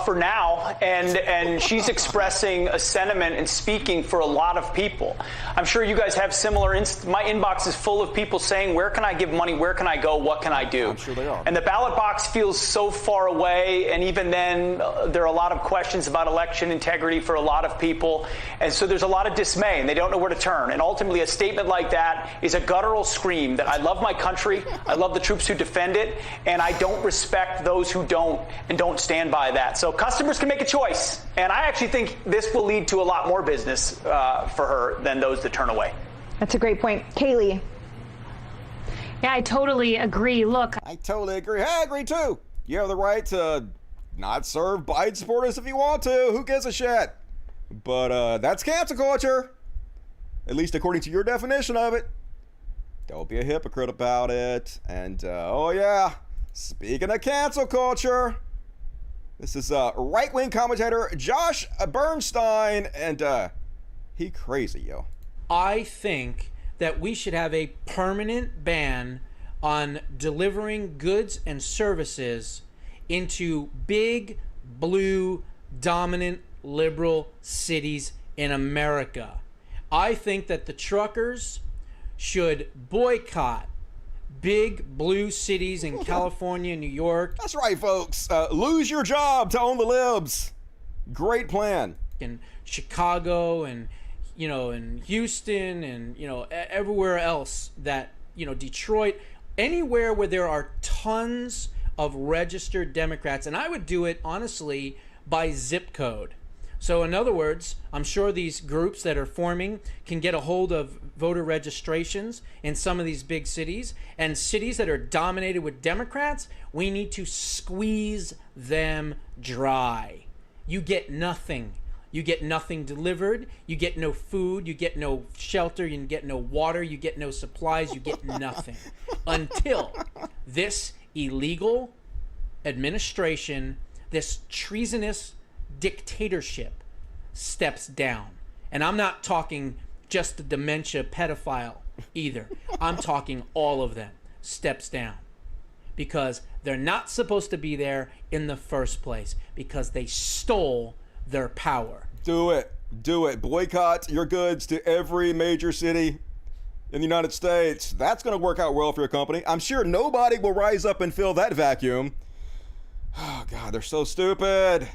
for now, and she's expressing a sentiment and speaking for a lot of people. I'm sure you guys have similar. My inbox is full of people saying, where can I give money? Where can I go? What can I do? I'm sure they are. And the ballot box feels so far away, and even then, there are a lot of questions about election integrity for a lot of people, and so there's a lot of dismay, and they don't know where to turn. And ultimately, a statement like that is a guttural scream that I love my country, I love the troops who defend it, and I don't respect those who don't and don't stand by that. So customers can make a choice. And I actually think this will lead to a lot more business for her than those that turn away. That's a great point. Kaylee. Yeah, I totally agree. Look. I totally agree. I agree too. You have the right to not serve Biden supporters if you want to. Who gives a shit? But that's cancel culture. At least according to your definition of it. Don't be a hypocrite about it. And oh yeah, speaking of cancel culture, this is right-wing commentator Josh Bernstein, and he crazy, yo. I think that we should have a permanent ban on delivering goods and services into big, blue, dominant, liberal cities in America. I think that the truckers should boycott big blue cities in California, New York. That's right, folks. Lose your job to own the libs. Great plan. In Chicago and, in Houston and, everywhere else that, Detroit, anywhere where there are tons of registered Democrats. And I would do it, honestly, by zip code. So in other words, I'm sure these groups that are forming can get a hold of voter registrations in some of these big cities, and cities that are dominated with Democrats, we need to squeeze them dry. You get nothing. You get nothing delivered. You get no food. You get no shelter. You get no water. You get no supplies. You get nothing until this illegal administration, this treasonous dictatorship steps down. And I'm not talking just the dementia pedophile either. I'm talking all of them steps down, because they're not supposed to be there in the first place, because they stole their power. Do it. Do it. Boycott your goods to every major city in the United States. That's going to work out well for your company. I'm sure nobody will rise up and fill that vacuum. Oh, God, they're so stupid.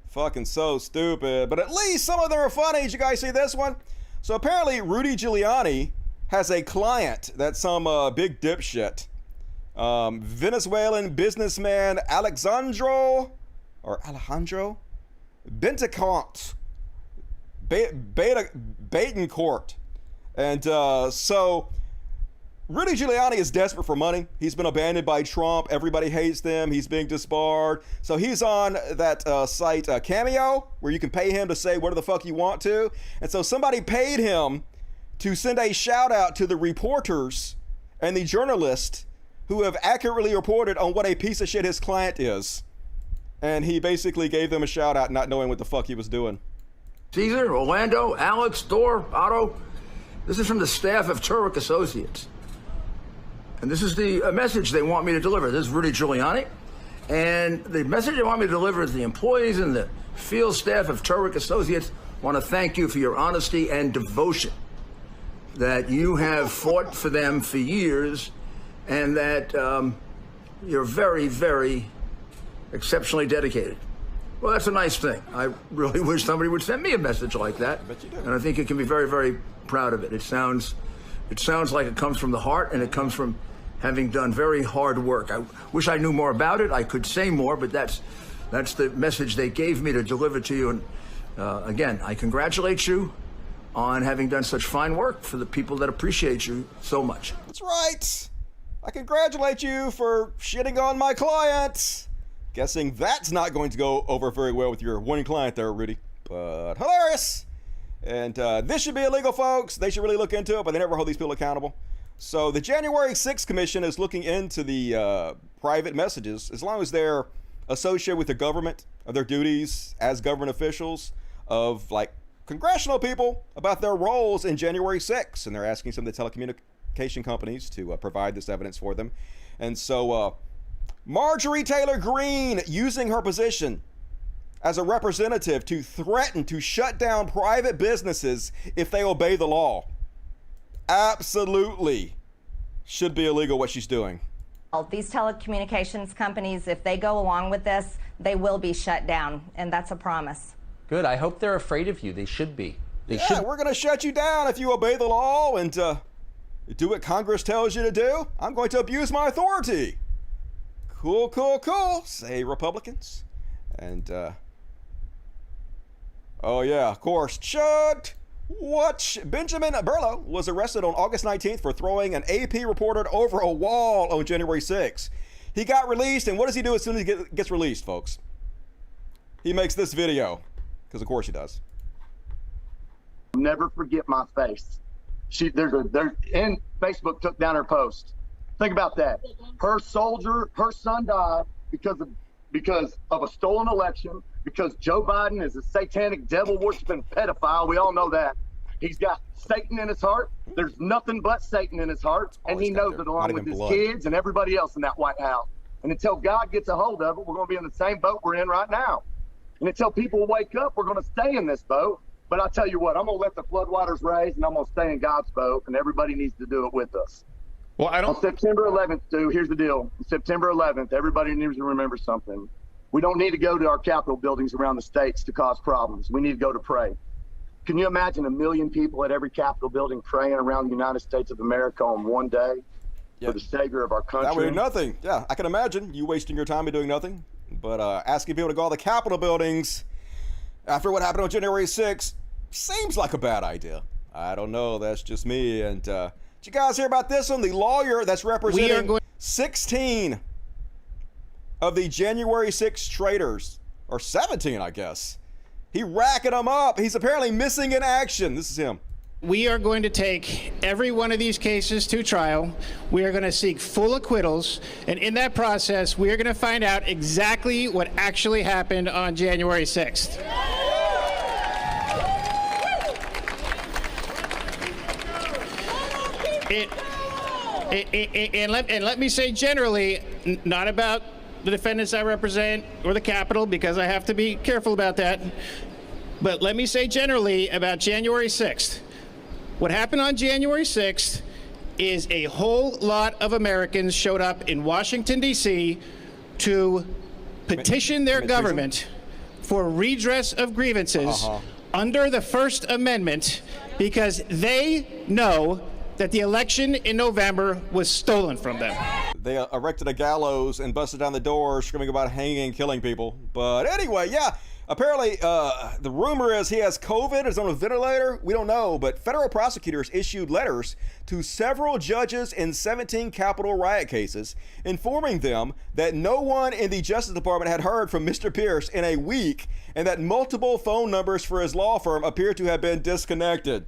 Fucking so stupid. But at least some of them are funny. Did you guys see this one? So apparently Rudy Giuliani has a client that's some big dipshit. Venezuelan businessman Alejandro Betancourt. Betancourt. And so Rudy Giuliani is desperate for money. He's been abandoned by Trump. Everybody hates them. He's being disbarred. So he's on that site Cameo, where you can pay him to say whatever the fuck you want to. And so somebody paid him to send a shout out to the reporters and the journalists who have accurately reported on what a piece of shit his client is. And he basically gave them a shout out, not knowing what the fuck he was doing. Caesar, Orlando, Alex, Thor, Otto. This is from the staff of Turek Associates. And this is the message they want me to deliver. This is Rudy Giuliani. And the message they want me to deliver is the employees and the field staff of Turek Associates want to thank you for your honesty and devotion, that you have fought for them for years, and that you're very, very exceptionally dedicated. Well, that's a nice thing. I really wish somebody would send me a message like that. I bet you do. And I think you can be very, very proud of it. It sounds like it comes from the heart, and it comes from having done very hard work. I wish I knew more about it. I could say more, but that's the message they gave me to deliver to you. And again, I congratulate you on having done such fine work for the people that appreciate you so much. That's right. I congratulate you for shitting on my client. Guessing that's not going to go over very well with your winning client there, Rudy. But hilarious. And this should be illegal, folks. They should really look into it, but they never hold these people accountable. So the January 6th Commission is looking into the private messages, as long as they're associated with the government, of their duties as government officials, of like congressional people, about their roles in January 6th. And they're asking some of the telecommunication companies to provide this evidence for them. And so Marjorie Taylor Greene, using her position as a representative to threaten to shut down private businesses if they obey the law. Absolutely should be illegal what she's doing. These telecommunications companies, if they go along with this, they will be shut down, and that's a promise. Good. I hope they're afraid of you. They should be. We're going to shut you down if you obey the law and do what Congress tells you to do. I'm going to abuse my authority. Cool, cool, cool, say Republicans. And, oh yeah, of course, Benjamin Berlo was arrested on August 19th for throwing an AP reporter over a wall on January 6th. He got released, and what does he do as soon as he gets released, folks? He makes this video, because of course he does. Never forget my face. And Facebook took down her post. Think about that. Her son died because of a stolen election, because Joe Biden is a satanic devil-worshiping pedophile. We all know that. He's got Satan in his heart. There's nothing but Satan in his heart, and he knows it, along with his kids and everybody else in that White House. And until God gets a hold of it, we're going to be in the same boat we're in right now. And until people wake up, we're going to stay in this boat. But I'll tell you what, I'm going to let the floodwaters raise, and I'm going to stay in God's boat, and everybody needs to do it with us. Well, On September 11th, Stu, here's the deal. On September 11th, everybody needs to remember something. We don't need to go to our Capitol buildings around the states to cause problems. We need to go to pray. Can you imagine 1 million people at every Capitol building praying around the United States of America on one day for the savior of our country? That would do nothing. Yeah, I can imagine you wasting your time and doing nothing. But asking people to go to the Capitol buildings, after what happened on January 6th, seems like a bad idea. I don't know. That's just me. And did you guys hear about this one? The lawyer that's representing 16 of the January 6th traitors, or 17, I guess. He racking them up. He's apparently missing in action. This is him. We are going to take every one of these cases to trial. We are going to seek full acquittals. And in that process, we are going to find out exactly what actually happened on January 6th. And let me say generally, not about the defendants I represent or the Capitol, because I have to be careful about that. But let me say generally about January 6th. What happened on January 6th is a whole lot of Americans showed up in Washington, D.C. to petition their government for redress of grievances under the First Amendment because they know that the election in November was stolen from them. They erected a gallows and busted down the door screaming about hanging and killing people. But anyway, yeah, apparently the rumor is he has COVID, is on a ventilator. We don't know, but federal prosecutors issued letters to several judges in 17 Capitol riot cases, informing them that no one in the Justice Department had heard from Mr. Pierce in a week and that multiple phone numbers for his law firm appear to have been disconnected.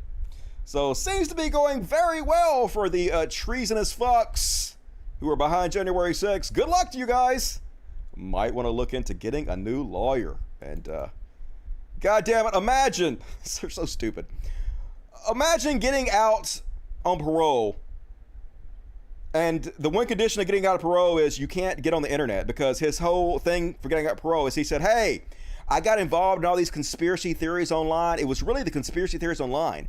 So seems to be going very well for the treasonous fucks who are behind January 6th. Good luck to you guys. Might want to look into getting a new lawyer. And God damn it, imagine, they're so stupid. Imagine getting out on parole. And the one condition of getting out of parole is you can't get on the internet, because his whole thing for getting out of parole is he said, hey, I got involved in all these conspiracy theories online. It was really the conspiracy theories online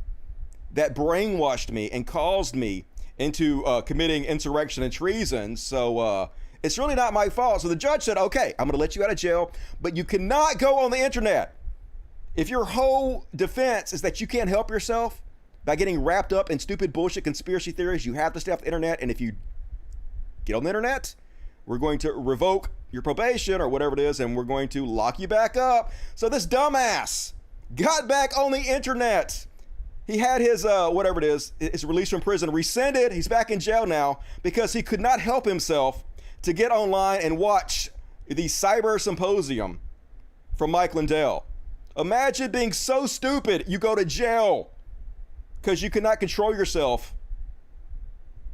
that brainwashed me and caused me into committing insurrection and treason. So it's really not my fault. So the judge said, okay, I'm going to let you out of jail, but you cannot go on the internet. If your whole defense is that you can't help yourself by getting wrapped up in stupid bullshit conspiracy theories, you have to stay off the internet. And if you get on the internet, we're going to revoke your probation or whatever it is, and we're going to lock you back up. So this dumbass got back on the internet. He had his, whatever it is, his release from prison rescinded. He's back in jail now because he could not help himself to get online and watch the Cyber Symposium from Mike Lindell. Imagine being so stupid you go to jail because you cannot control yourself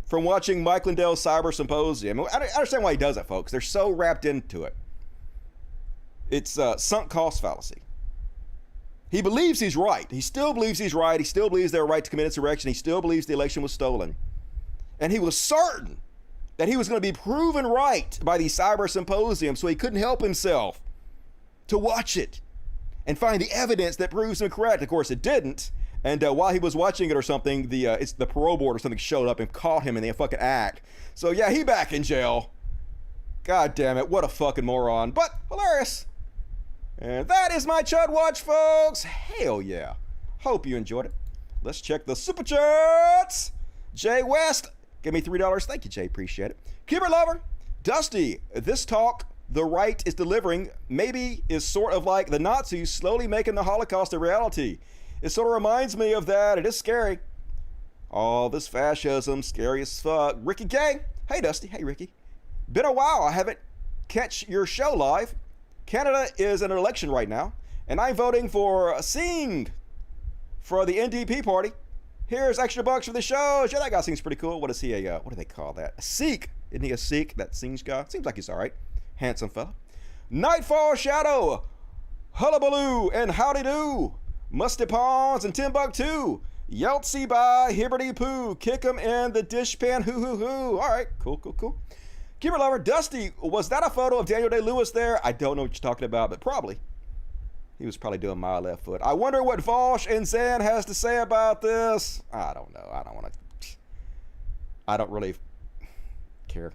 from watching Mike Lindell's Cyber Symposium. I understand why he does that, folks. They're so wrapped into it. It's sunk cost fallacy. He believes he's right. He still believes he's right. He still believes they're right to commit insurrection. He still believes the election was stolen. And he was certain that he was going to be proven right by the Cyber Symposium, so he couldn't help himself to watch it and find the evidence that proves him correct. Of course, it didn't. And while he was watching it or something, it's the parole board or something showed up and caught him in the fucking act. So yeah, he back in jail. God damn it, what a fucking moron. But hilarious. And that is my Chud Watch, folks. Hell yeah. Hope you enjoyed it. Let's check the super chats. Jay West, give me $3. Thank you, Jay. Appreciate it. Keeper Lover, Dusty, this talk the right is delivering maybe is sort of like the Nazis slowly making the Holocaust a reality. It sort of reminds me of that. It is scary. All this fascism, scary as fuck. Ricky K, hey Dusty, hey Ricky. Been a while, I haven't catch your show live. Canada is in an election right now, and I'm voting for Singh for the NDP party. Here's extra bucks for the show. Yeah, that guy seems pretty cool. What is he, what do they call that? A Sikh. Isn't he a Sikh, that Singh guy? Seems like he's all right. Handsome fella. Nightfall Shadow, Hullabaloo, and Howdy Do. Musty Pawns and Timbuktu. Yeltsy by Hibberty Poo. Kick 'em in the dishpan. Hoo hoo hoo. All right, cool, cool, cool. Keeper Lover, Dusty, was that a photo of Daniel Day-Lewis there? I don't know what you're talking about, but probably. He was probably doing my left foot. I wonder what Vosh and Zan has to say about this. I don't know. I don't really care.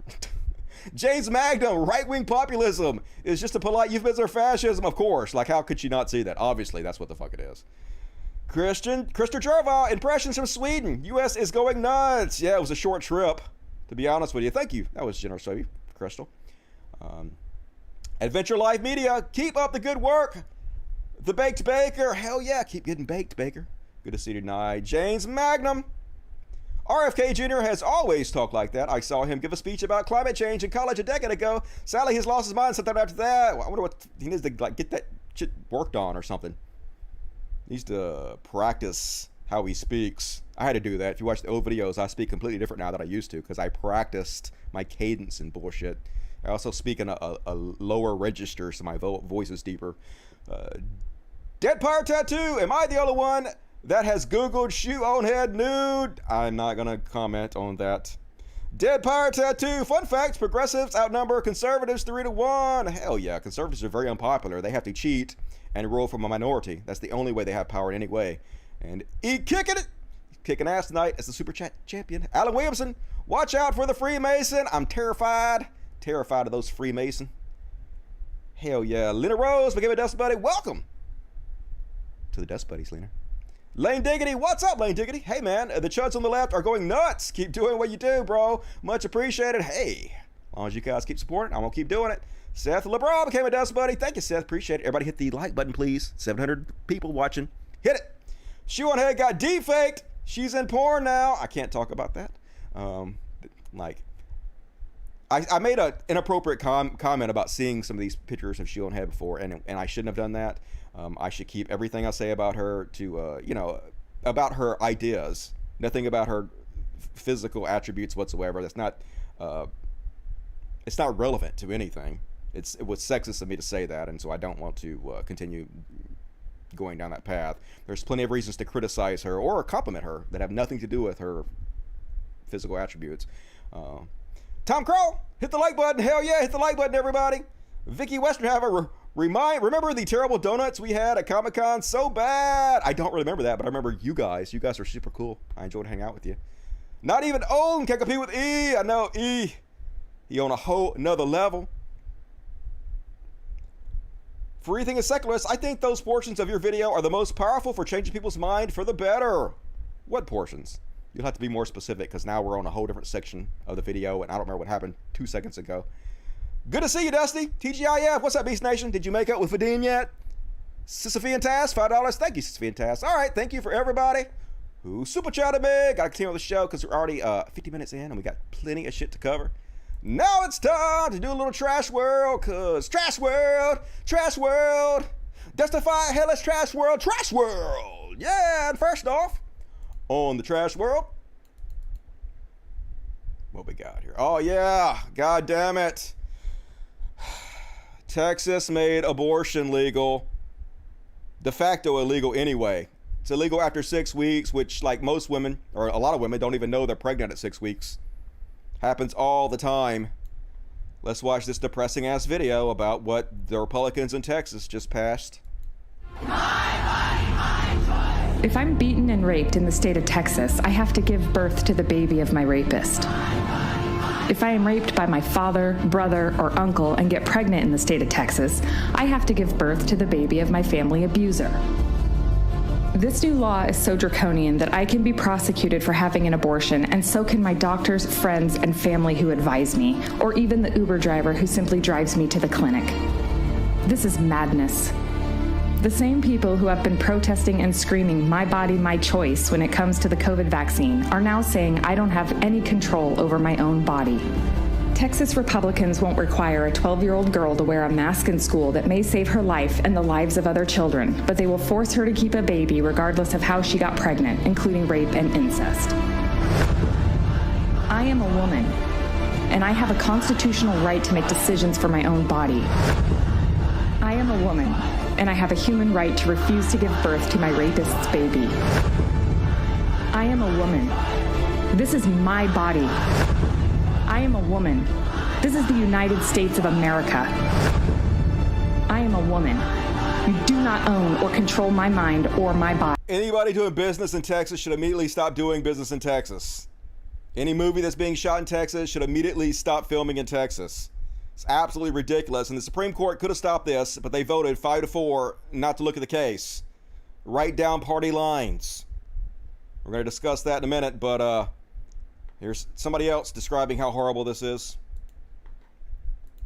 James Magnum, right-wing populism is just a polite euphemism for fascism. Of course. Like, how could you not see that? Obviously, that's what the fuck it is. Christian Jerva, impressions from Sweden. U.S. is going nuts. Yeah, it was a short trip, to be honest with you. Thank you. That was generous of you, Crystal. Adventure Life Media, keep up the good work. The Baked Baker. Hell yeah, keep getting baked, Baker. Good to see you tonight. James Magnum. RFK Jr. has always talked like that. I saw him give a speech about climate change in college a decade ago. Sadly, he's lost his mind sometime after that. I wonder what he needs to like get that shit worked on or something. He needs to practice how he speaks. I had to do that. If you watch the old videos, I speak completely different now than I used to because I practiced my cadence and bullshit. I also speak in a lower register, so my voice is deeper. Dead Pirate Tattoo. Am I the only one that has Googled Shoe0nHead nude? I'm not going to comment on that. Dead Pirate Tattoo. Fun fact, progressives outnumber conservatives 3-1. Hell yeah, conservatives are very unpopular. They have to cheat and roll from a minority. That's the only way they have power in any way. And kicking it. Kicking ass tonight as the Super Chat champion. Alan Williamson. Watch out for the Freemason. I'm terrified. Terrified of those Freemason. Hell yeah. Lena Rose, McGill Dust Buddy. Welcome to the Dust Buddies, Lena. Lane Diggity, what's up, Lane Diggity? Hey, man, the chuds on the left are going nuts. Keep doing what you do, bro. Much appreciated. Hey, as long as you guys keep supporting, I'm going to keep doing it. Seth LeBron became a Dust Buddy. Thank you, Seth. Appreciate it. Everybody hit the like button, please. 700 people watching. Hit it. Shoe0nHead got defaked. She's in porn now. I can't talk about that. I made an inappropriate comment about seeing some of these pictures of Shoe0nHead before, and I shouldn't have done that. I should keep everything I say about her to, about her ideas. Nothing about her physical attributes whatsoever. That's not, it's not relevant to anything. It was sexist of me to say that, and so I don't want to continue going down that path. There's plenty of reasons to criticize her or compliment her that have nothing to do with her physical attributes. Tom Crow, hit the like button. Hell yeah, hit the like button, everybody. Vicky Westerhaver, remember the terrible donuts we had at Comic-Con? So bad. I don't remember that, but I remember you guys. You guys were super cool. I enjoyed hanging out with you. Not even Owen can compete with E. I know E. He on a whole another level. For anything is secularist, I think those portions of your video are the most powerful for changing people's mind for the better. What portions? You'll have to be more specific because now we're on a whole different section of the video and I don't remember what happened 2 seconds ago. Good to see you, Dusty. TGIF, what's up, Beast Nation? Did you make up with Vadim yet? Sisyphean Task, $5. Thank you, Sisyphean Task. All right, thank you for everybody who super chatted me. Got to continue with the show because we're already 50 minutes in and we got plenty of shit to cover. Now it's time to do a little Trash World because Trash World, Justify Hellish Trash World, Trash World. Yeah, and first off, on the Trash World, what we got here? Oh yeah, god damn it. Texas made abortion legal, de facto illegal anyway. It's illegal after 6 weeks, which like most women, or a lot of women, don't even know they're pregnant at 6 weeks. Happens all the time. Let's watch this depressing ass video about what the Republicans in Texas just passed. If I'm beaten and raped in the state of Texas, I have to give birth to the baby of my rapist. If I am raped by my father, brother, or uncle and get pregnant in the state of Texas, I have to give birth to the baby of my family abuser. This new law is so draconian that I can be prosecuted for having an abortion, and so can my doctors, friends, and family who advise me, or even the Uber driver who simply drives me to the clinic. This is madness. The same people who have been protesting and screaming, "My body, my choice," when it comes to the COVID vaccine, are now saying I don't have any control over my own body. Texas Republicans won't require a 12-year-old girl to wear a mask in school that may save her life and the lives of other children, but they will force her to keep a baby regardless of how she got pregnant, including rape and incest. I am a woman, and I have a constitutional right to make decisions for my own body. I am a woman, and I have a human right to refuse to give birth to my rapist's baby. I am a woman. This is my body. I am a woman. This is the United States of America. I am a woman. You do not own or control my mind or my body. Anybody doing business in Texas should immediately stop doing business in Texas. Any movie that's being shot in Texas should immediately stop filming in Texas. It's absolutely ridiculous, and the Supreme Court could have stopped this, but they voted 5-4 not to look at the case. Write down party lines. We're going to discuss that in a minute, but here's somebody else describing how horrible this is.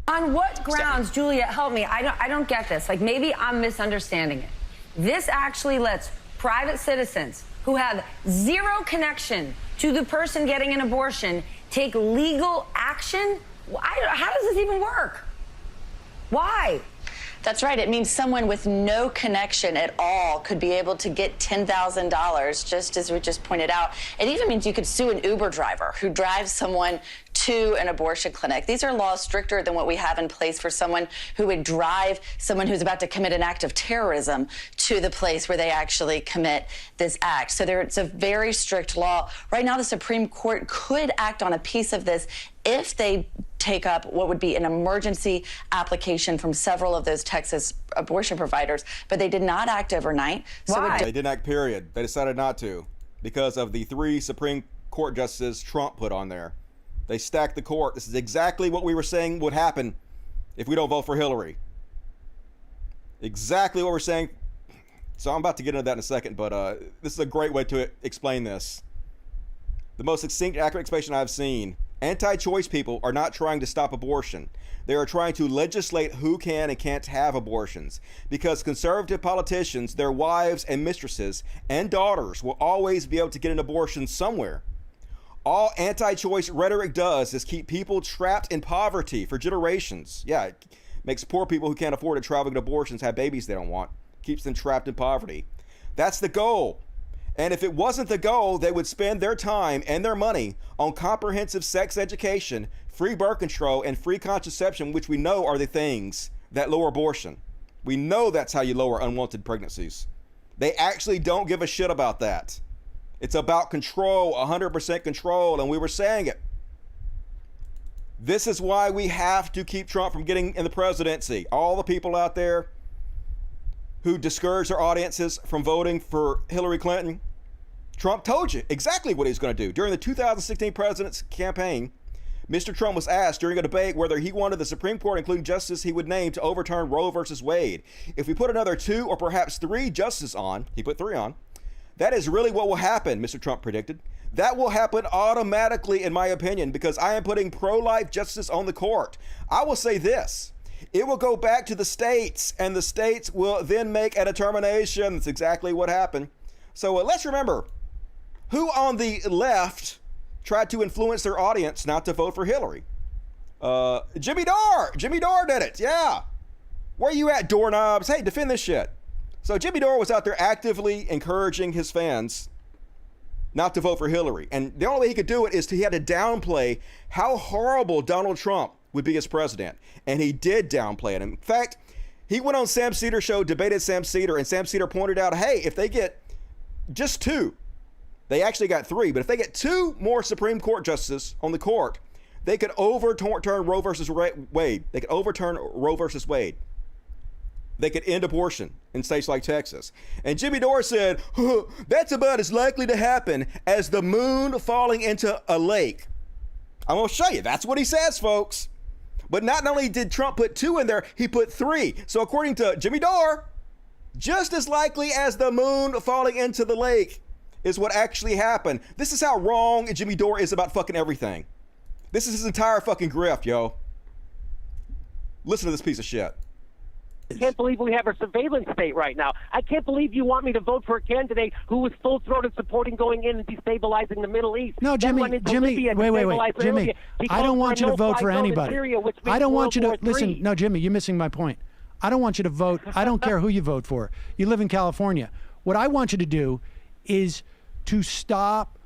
On what grounds, Julia, help me, I don't get this. Like, maybe I'm misunderstanding it. This actually lets private citizens who have zero connection to the person getting an abortion take legal action. How does this even work? Why? That's right. It means someone with no connection at all could be able to get $10,000, just as we just pointed out. It even means you could sue an Uber driver who drives someone to an abortion clinic. These are laws stricter than what we have in place for someone who would drive someone who's about to commit an act of terrorism to the place where they actually commit this act. So it's a very strict law. Right now, the Supreme Court could act on a piece of this if they take up what would be an emergency application from several of those Texas abortion providers, but they did not act overnight. Why? They didn't act, period. They decided not to because of the 3 Supreme Court justices Trump put on there. They stacked the court. This is exactly what we were saying would happen if we don't vote for Hillary. Exactly what we're saying. So I'm about to get into that in a second, but this is a great way to explain this. The most succinct, accurate explanation I've seen. Anti-choice people are not trying to stop abortion. They are trying to legislate who can and can't have abortions. Because conservative politicians, their wives and mistresses and daughters will always be able to get an abortion somewhere. All anti-choice rhetoric does is keep people trapped in poverty for generations. Yeah, it makes poor people who can't afford to travel and get abortions have babies they don't want. Keeps them trapped in poverty. That's the goal. And if it wasn't the goal, they would spend their time and their money on comprehensive sex education, free birth control, and free contraception, which we know are the things that lower abortion. We know that's how you lower unwanted pregnancies. They actually don't give a shit about that. It's about control, 100% control, and we were saying it. This is why we have to keep Trump from getting in the presidency. All the people out there who discourage their audiences from voting for Hillary Clinton, Trump told you exactly what he's going to do. During the 2016 president's campaign, Mr. Trump was asked during a debate whether he wanted the Supreme Court, including justice he would name, to overturn Roe versus Wade. If we put another 2 or perhaps 3 justices on, he put 3 on, that is really what will happen, Mr. Trump predicted. That will happen automatically, in my opinion, because I am putting pro-life justice on the court. I will say this. It will go back to the states, and the states will then make a determination. That's exactly what happened. So let's remember, who on the left tried to influence their audience not to vote for Hillary? Jimmy Dore. Jimmy Dore did it, yeah. Where you at, doorknobs? Hey, defend this shit. So Jimmy Dore was out there actively encouraging his fans not to vote for Hillary. And the only way he could do it is he had to downplay how horrible Donald Trump would be as president. And he did downplay it. In fact, he went on Sam Cedar's show, debated Sam Cedar, and Sam Cedar pointed out, hey, if they get just 2, they actually got 3, but if they get 2 more Supreme Court justices on the court, they could overturn Roe versus Wade. They could overturn Roe versus Wade. They could end abortion in states like Texas. And Jimmy Dore said, that's about as likely to happen as the moon falling into a lake. I'm going to show you. That's what he says, folks. But not only did Trump put 2 in there, he put 3. So according to Jimmy Dore, just as likely as the moon falling into the lake is what actually happened. This is how wrong Jimmy Dore is about fucking everything. This is his entire fucking grift, yo. Listen to this piece of shit. I can't believe we have a surveillance state right now. I can't believe you want me to vote for a candidate who was full-throated supporting going in and destabilizing the Middle East. No, Jimmy, wait, Jimmy, I don't want you to vote for anybody. I don't want you to, listen, no, Jimmy, you're missing my point. I don't want you to vote. I don't care who you vote for. You live in California. What I want you to do is to stop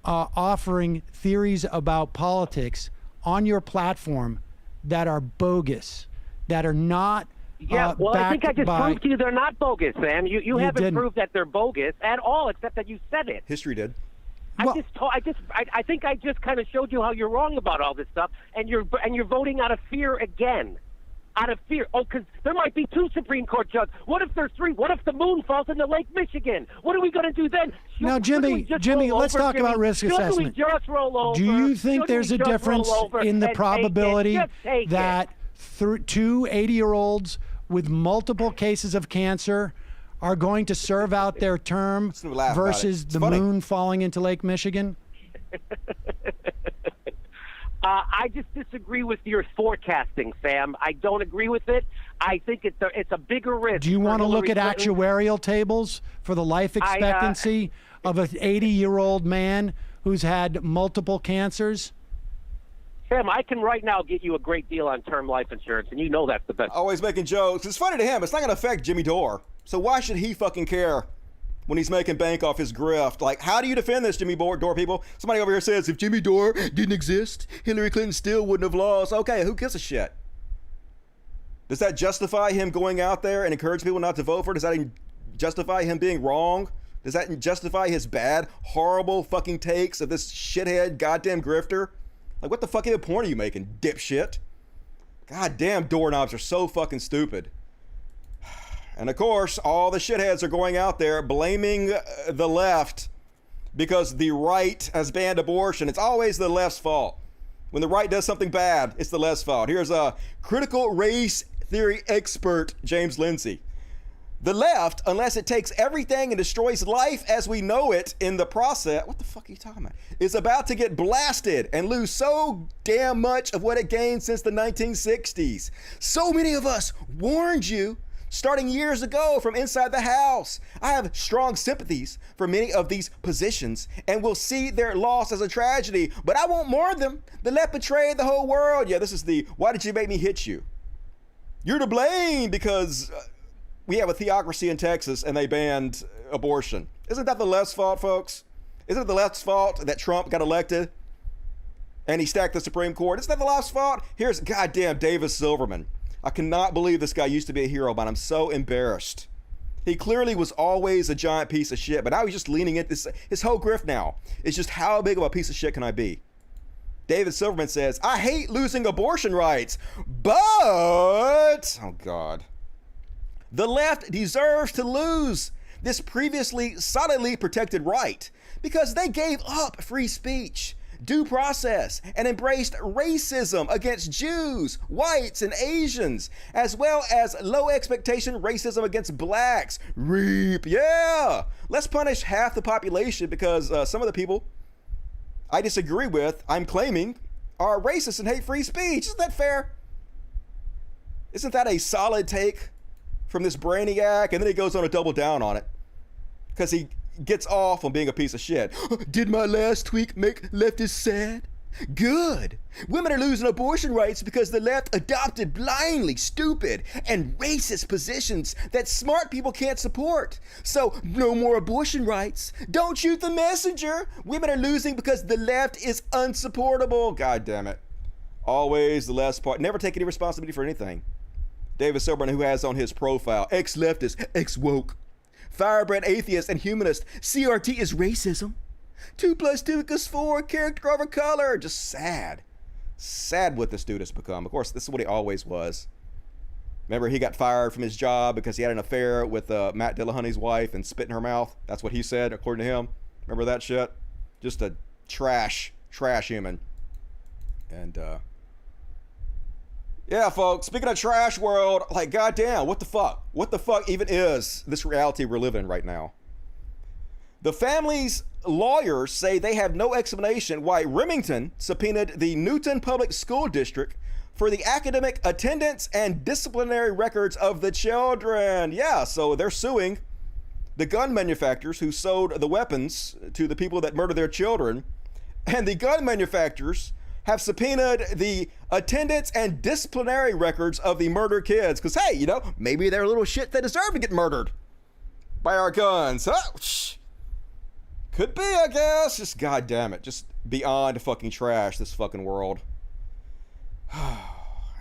offering theories about politics on your platform that are bogus, that are not Yeah, well, I think I just proved to you they're not bogus, Sam. You haven't didn't. proved that they're bogus at all, except that you said it. History did. I think I just kind of showed you how you're wrong about all this stuff, and you're voting out of fear again. Out of fear. Oh, because there might be 2 Supreme Court judges. What if there's 3? What if the moon falls into Lake Michigan? What are we going to do then? Now, Jimmy, let's talk about risk assessment. Just roll over? Do you think there's a difference in the probability that 2 80-year-olds with multiple cases of cancer are going to serve out their term versus the moon falling into Lake Michigan? I just disagree with your forecasting, Sam. I don't agree with it. I think it's a bigger risk. Do you want to look at actuarial tables for the life expectancy of an 80-year-old man who's had multiple cancers? Sam, I can right now get you a great deal on term life insurance, and you know that's the best. Always making jokes. It's funny to him. It's not going to affect Jimmy Dore. So why should he fucking care when he's making bank off his grift? Like, how do you defend this, Jimmy Dore people? Somebody over here says, if Jimmy Dore didn't exist, Hillary Clinton still wouldn't have lost. Okay, who gives a shit? Does that justify him going out there and encourage people not to vote for it? Does that justify him being wrong? Does that justify his bad, horrible fucking takes of this shithead goddamn grifter? Like, what the fucking point are you making, dipshit? Goddamn doorknobs are so fucking stupid. And of course, all the shitheads are going out there blaming the left because the right has banned abortion. It's always the left's fault. When the right does something bad, it's the left's fault. Here's a critical race theory expert, James Lindsay. The left, unless it takes everything and destroys life as we know it in the process, what the fuck are you talking about? Is about to get blasted and lose so damn much of what it gained since the 1960s. So many of us warned you starting years ago from inside the house. I have strong sympathies for many of these positions and will see their loss as a tragedy, but I won't mourn them. The left betrayed the whole world. Yeah, this is the, why did you make me hit you? You're to blame because we have a theocracy in Texas and they banned abortion. Isn't that the left's fault, folks? Isn't it the left's fault that Trump got elected and he stacked the Supreme Court? Isn't that the left's fault? Here's goddamn Davis Silverman. I cannot believe this guy used to be a hero, but I'm so embarrassed. He clearly was always a giant piece of shit, but now he's just leaning into this. His whole grift now is just how big of a piece of shit can I be? David Silverman says, I hate losing abortion rights, but, oh God, the left deserves to lose this previously solidly protected right because they gave up free speech, due process, and embraced racism against Jews, whites, and Asians, as well as low expectation racism against blacks. Reap, yeah! Let's punish half the population because some of the people I disagree with, I'm claiming, are racist and hate free speech. Isn't that fair? Isn't that a solid take from this brainiac? And then he goes on to double down on it because he gets off on being a piece of shit. Did my last tweet make leftists sad? Good. Women are losing abortion rights because the left adopted blindly stupid and racist positions that smart people can't support. So no more abortion rights. Don't shoot the messenger. Women are losing because the left is unsupportable. God damn it. Always the left's part. Never take any responsibility for anything. David Silverman, who has on his profile, ex-leftist, ex-woke, firebrand atheist and humanist. CRT is racism. 2 + 2 = 4. Character over color. Just sad. Sad what this dude has become. Of course, this is what he always was. Remember, he got fired from his job because he had an affair with Matt Dillahunty's wife and spit in her mouth. That's what he said, according to him. Remember that shit? Just a trash human. And, yeah, folks, speaking of trash world, like, goddamn, what the fuck? What the fuck even is this reality we're living in right now? The family's lawyers say they have no explanation why Remington subpoenaed the Newton Public School District for the academic attendance and disciplinary records of the children. Yeah, so they're suing the gun manufacturers who sold the weapons to the people that murdered their children. And the gun manufacturers have subpoenaed the attendance and disciplinary records of the murdered kids. Because, hey, you know, maybe they're a little shit that deserve to get murdered by our guns. Huh? Could be, I guess. Just goddamn it. Just beyond fucking trash, this fucking world.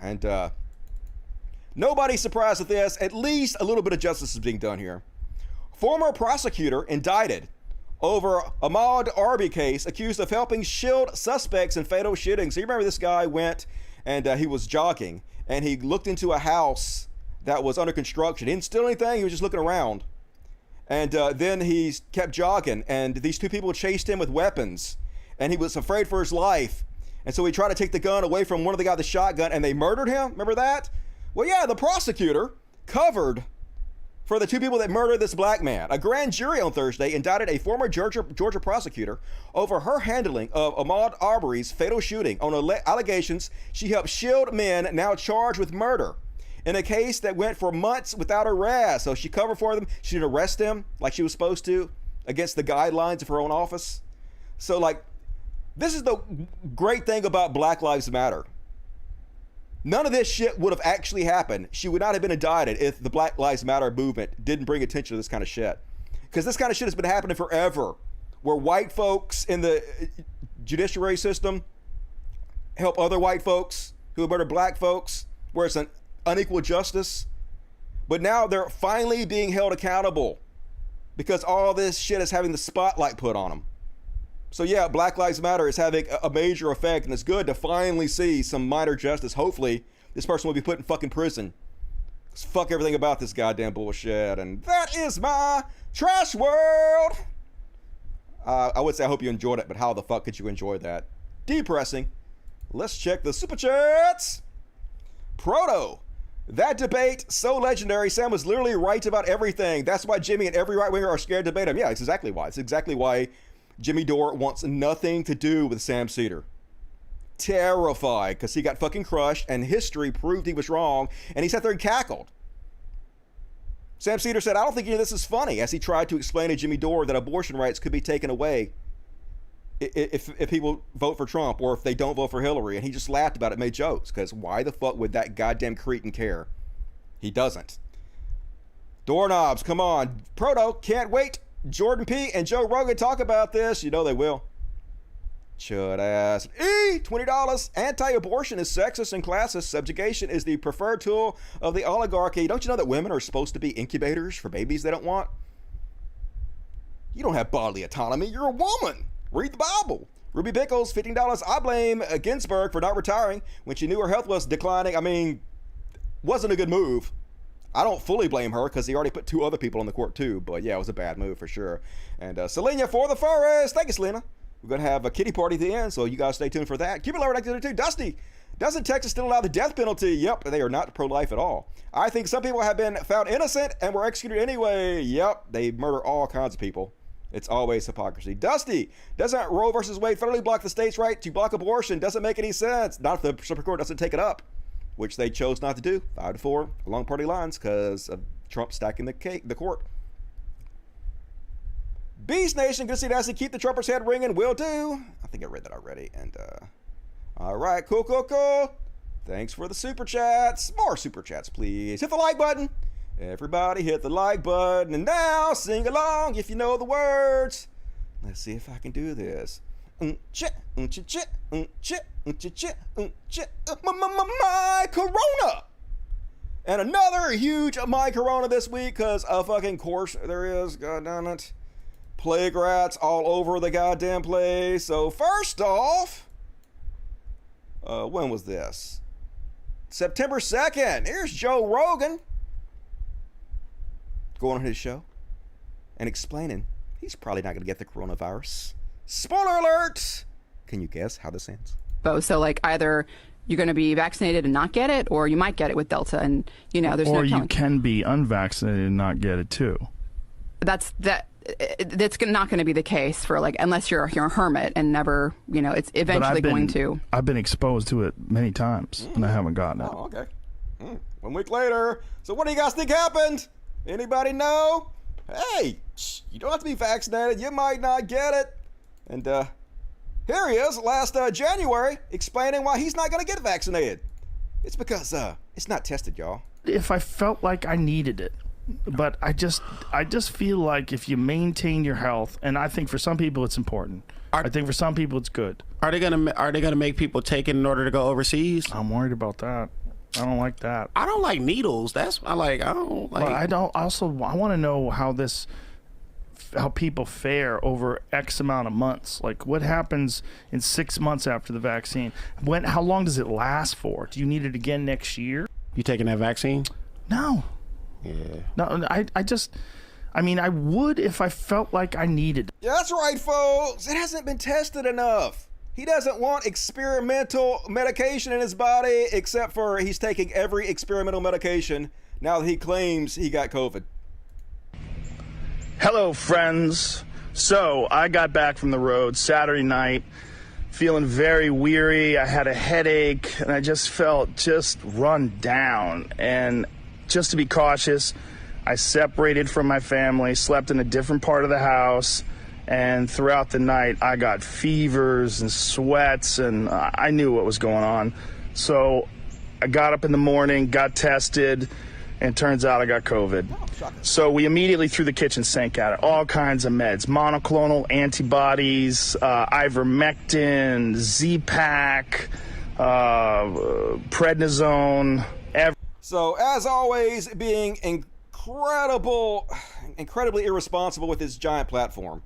And nobody's surprised at this. At least a little bit of justice is being done here. Former prosecutor indicted over Ahmaud Arbery case, accused of helping shield suspects in fatal shooting. So you remember this guy went and he was jogging and he looked into a house that was under construction. He didn't steal anything. He was just looking around. And then he kept jogging and these two people chased him with weapons and he was afraid for his life. And so he tried to take the gun away from one of the guys with the shotgun and they murdered him. Remember that? Well, yeah, the prosecutor covered for the two people that murdered this black man. A grand jury on Thursday indicted a former Georgia prosecutor over her handling of Ahmaud Arbery's fatal shooting on allegations she helped shield men now charged with murder in a case that went for months without arrest. So she covered for them. She didn't arrest them like she was supposed to against the guidelines of her own office. So, like, this is the great thing about Black Lives Matter. None of this shit would have actually happened. She would not have been indicted if the Black Lives Matter movement didn't bring attention to this kind of shit. Because this kind of shit has been happening forever, where white folks in the judiciary system help other white folks who murder black folks, where it's an unequal justice. But now they're finally being held accountable because all this shit is having the spotlight put on them. So yeah, Black Lives Matter is having a major effect, and it's good to finally see some minor justice. Hopefully, this person will be put in fucking prison. Because fuck everything about this goddamn bullshit. And that is my trash world. I would say I hope you enjoyed it, but how the fuck could you enjoy that? Depressing. Let's check the super chats. Proto. That debate, so legendary. Sam was literally right about everything. That's why Jimmy and every right-winger are scared to debate him. Yeah, it's exactly why. It's exactly why Jimmy Dore wants nothing to do with Sam Seder. Terrified because he got fucking crushed and history proved he was wrong, and he sat there and cackled. Sam Seder said, I don't think any of this is funny, as he tried to explain to Jimmy Dore that abortion rights could be taken away if people vote for Trump or if they don't vote for Hillary. And he just laughed about it, made jokes, because why the fuck would that goddamn cretin care? He doesn't. Doorknobs, come on. Proto, can't wait. Jordan P. and Joe Rogan talk about this. You know they will. Chud ass. $20. Anti-abortion is sexist and classist. Subjugation is the preferred tool of the oligarchy. Don't you know that women are supposed to be incubators for babies they don't want? You don't have bodily autonomy. You're a woman. Read the Bible. Ruby Pickles, $15. I blame Ginsburg for not retiring when she knew her health was declining. I mean, wasn't a good move. I don't fully blame her because he already put 2 other people on the court too. But yeah, it was a bad move for sure. And Selena for the forest. Thank you, Selena. We're going to have a kitty party at the end, so you guys stay tuned for that. Cuban Lover 1992. Dusty. Doesn't Texas still allow the death penalty? Yep, they are not pro-life at all. I think some people have been found innocent and were executed anyway. Yep, they murder all kinds of people. It's always hypocrisy. Dusty, doesn't Roe versus Wade federally block the state's right to block abortion? Doesn't make any sense. Not if the Supreme Court doesn't take it up, which they chose not to do. 5-4 along party lines because of Trump stacking the court. Beast Nation, good to see Nasty. Keep the Trumper's head ringing. Will do. I think I read that already. And all right, cool. Thanks for the super chats. More super chats, please. Hit the like button. Everybody hit the like button. And now sing along if you know the words. Let's see if I can do this. My Corona. And another huge My Corona this week because of fucking course there is. God damn it. Plague rats all over the goddamn place. So first off, when was this? September 2nd. Here's Joe Rogan going on his show and explaining he's probably not going to get the coronavirus. Spoiler alert! Can you guess how this ends? Both. So, like, either you're going to be vaccinated and not get it, or you might get it with Delta, and, you know, there's no telling. Or you can be unvaccinated and not get it, too. That's not going to be the case for, like, unless you're a hermit and never, you know, it's eventually going to. I've been exposed to it many times, and I haven't gotten it. Oh, okay. 1 week later. So what do you guys think happened? Anybody know? Hey, you don't have to be vaccinated. You might not get it. And here he is last January explaining why he's not going to get vaccinated. It's because it's not tested, y'all. If I felt like I needed it. But I just feel like if you maintain your health, and I think for some people it's important. I think for some people it's good. Are they gonna make people take it in order to go overseas? I'm worried about that. I don't like that. I don't like needles. I don't like. Well, I want to know how people fare over X amount of months. Like, what happens in 6 months after the vaccine? How long does it last for? Do you need it again next year? You taking that vaccine? No. Yeah. No, I would if I felt like I needed it. Yeah, that's right, folks. It hasn't been tested enough. He doesn't want experimental medication in his body, except for he's taking every experimental medication now that he claims he got COVID. Hello, friends. So I got back from the road Saturday night, feeling very weary. I had a headache, and I just felt just run down. And just to be cautious, I separated from my family, slept in a different part of the house, and throughout the night I got fevers and sweats, and I knew what was going on. So I got up in the morning, got tested, and turns out I got COVID. So we immediately threw the kitchen sink at it. All kinds of meds, monoclonal antibodies, ivermectin, Z-Pak, prednisone. So as always, being incredibly irresponsible with his giant platform.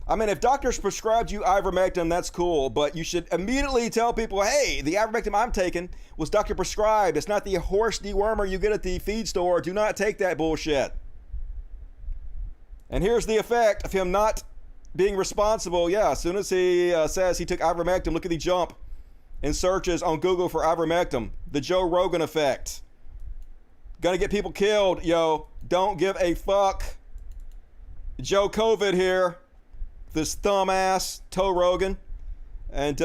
I mean, if doctors prescribed you ivermectin, that's cool, but you should immediately tell people, hey, the ivermectin I'm taking was doctor prescribed. It's not the horse dewormer you get at the feed store. Do not take that bullshit. And here's the effect of him not being responsible. Yeah, as soon as he says he took ivermectin, look at the jump in searches on Google for ivermectin. The Joe Rogan effect. Gonna get people killed, yo. Don't give a fuck. Joe COVID here. This thumb ass Toe Rogan. And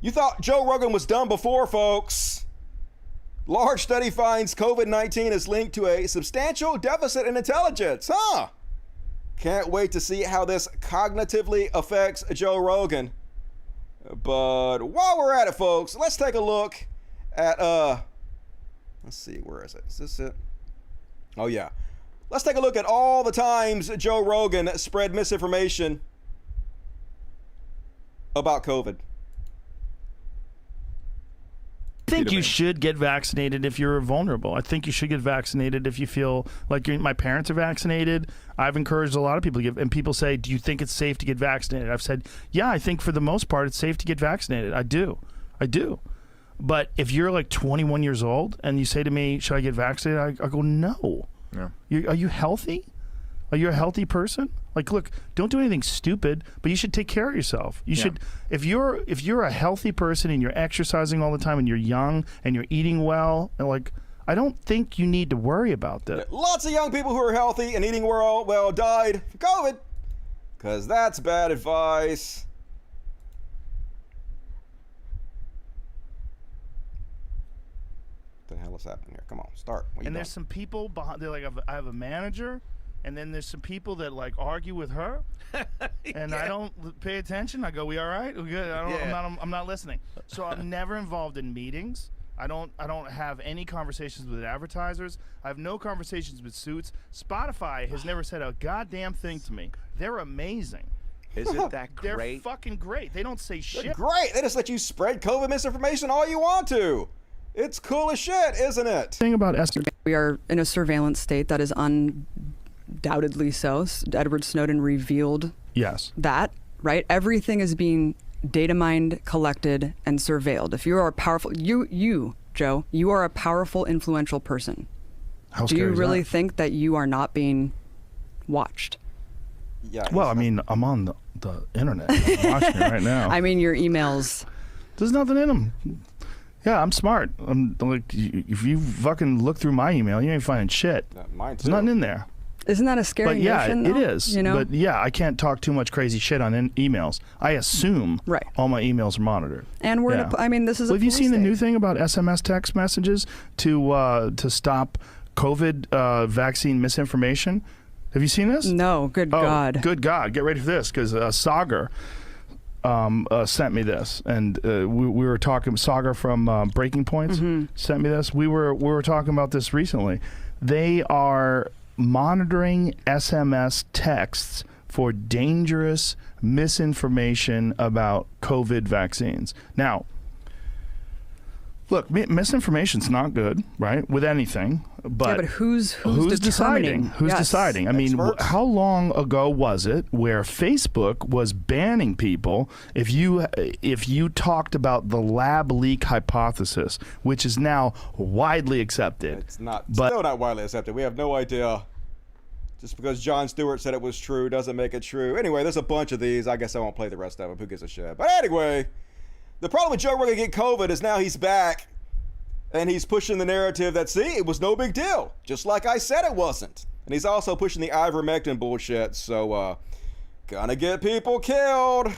you thought Joe Rogan was done before, folks. Large study finds COVID-19 is linked to a substantial deficit in intelligence. Huh? Can't wait to see how this cognitively affects Joe Rogan. But while we're at it, folks, let's take a look at let's see, where is it? Is this it? Oh yeah. Let's take a look at all the times Joe Rogan spread misinformation about COVID. I think you should get vaccinated if you're vulnerable. I think you should get vaccinated if you feel like my parents are vaccinated. I've encouraged a lot of people to get, and people say, do you think it's safe to get vaccinated? I've said, yeah, I think for the most part it's safe to get vaccinated. I do. But if you're like 21 years old and you say to me, should I get vaccinated? I go, no. Yeah. Are you healthy? Are you a healthy person? Like, look, don't do anything stupid, but you should take care of yourself. You should, if you're a healthy person and you're exercising all the time and you're young and you're eating well, and like, I don't think you need to worry about that. Lots of young people who are healthy and eating well died from COVID, because that's bad advice. What the hell is happening here? Come on, start. And there's some people behind. They're like, I have a manager, and then there's some people that like argue with her, and I don't pay attention. I go, "We all right? We good?" I'm not listening. So I'm never involved in meetings. I don't have any conversations with advertisers. I have no conversations with suits. Spotify has never said a goddamn thing to me. They're amazing. Isn't that great? They're fucking great. They don't say shit. They're great. They just let you spread COVID misinformation all you want to. It's cool as shit, isn't it? Thing about we are in a surveillance state that is undoubtedly so. Edward Snowden revealed that, right? Everything is being data mined, collected, and surveilled. If you are a powerful, you, Joe, you are a powerful, influential person. How Do you really think that you are not being watched? Yeah. Well, I mean, I'm on the internet. I'm watching it right now. I mean, your emails. There's nothing in them. Yeah, I'm smart. I'm like, if you fucking look through my email, you ain't finding shit. Mine too. There's nothing in there. Isn't that a scary notion, it though? is. You know? But yeah, I can't talk too much crazy shit on emails. I assume all my emails are monitored. And we're, I mean, this is a Have you seen the police new thing about SMS text messages to stop COVID vaccine misinformation? Have you seen this? No. Good God. Good God. Get ready for this, because Sagar sent me this, and we were talking. Sagar from Breaking Points sent me this. We were talking about this recently. They are monitoring SMS texts for dangerous misinformation about COVID vaccines. Now, look, misinformation's not good, right? With anything, but who's deciding? Who's deciding? I mean, how long ago was it where Facebook was banning people if you talked about the lab leak hypothesis, which is now widely accepted? It's still not widely accepted. We have no idea. Just because Jon Stewart said it was true doesn't make it true. Anyway, there's a bunch of these. I guess I won't play the rest of them. Who gives a shit? But anyway, the problem with Joe Rogan getting COVID is now he's back. And he's pushing the narrative that, see, it was no big deal. Just like I said it wasn't. And he's also pushing the ivermectin bullshit. So, gonna get people killed.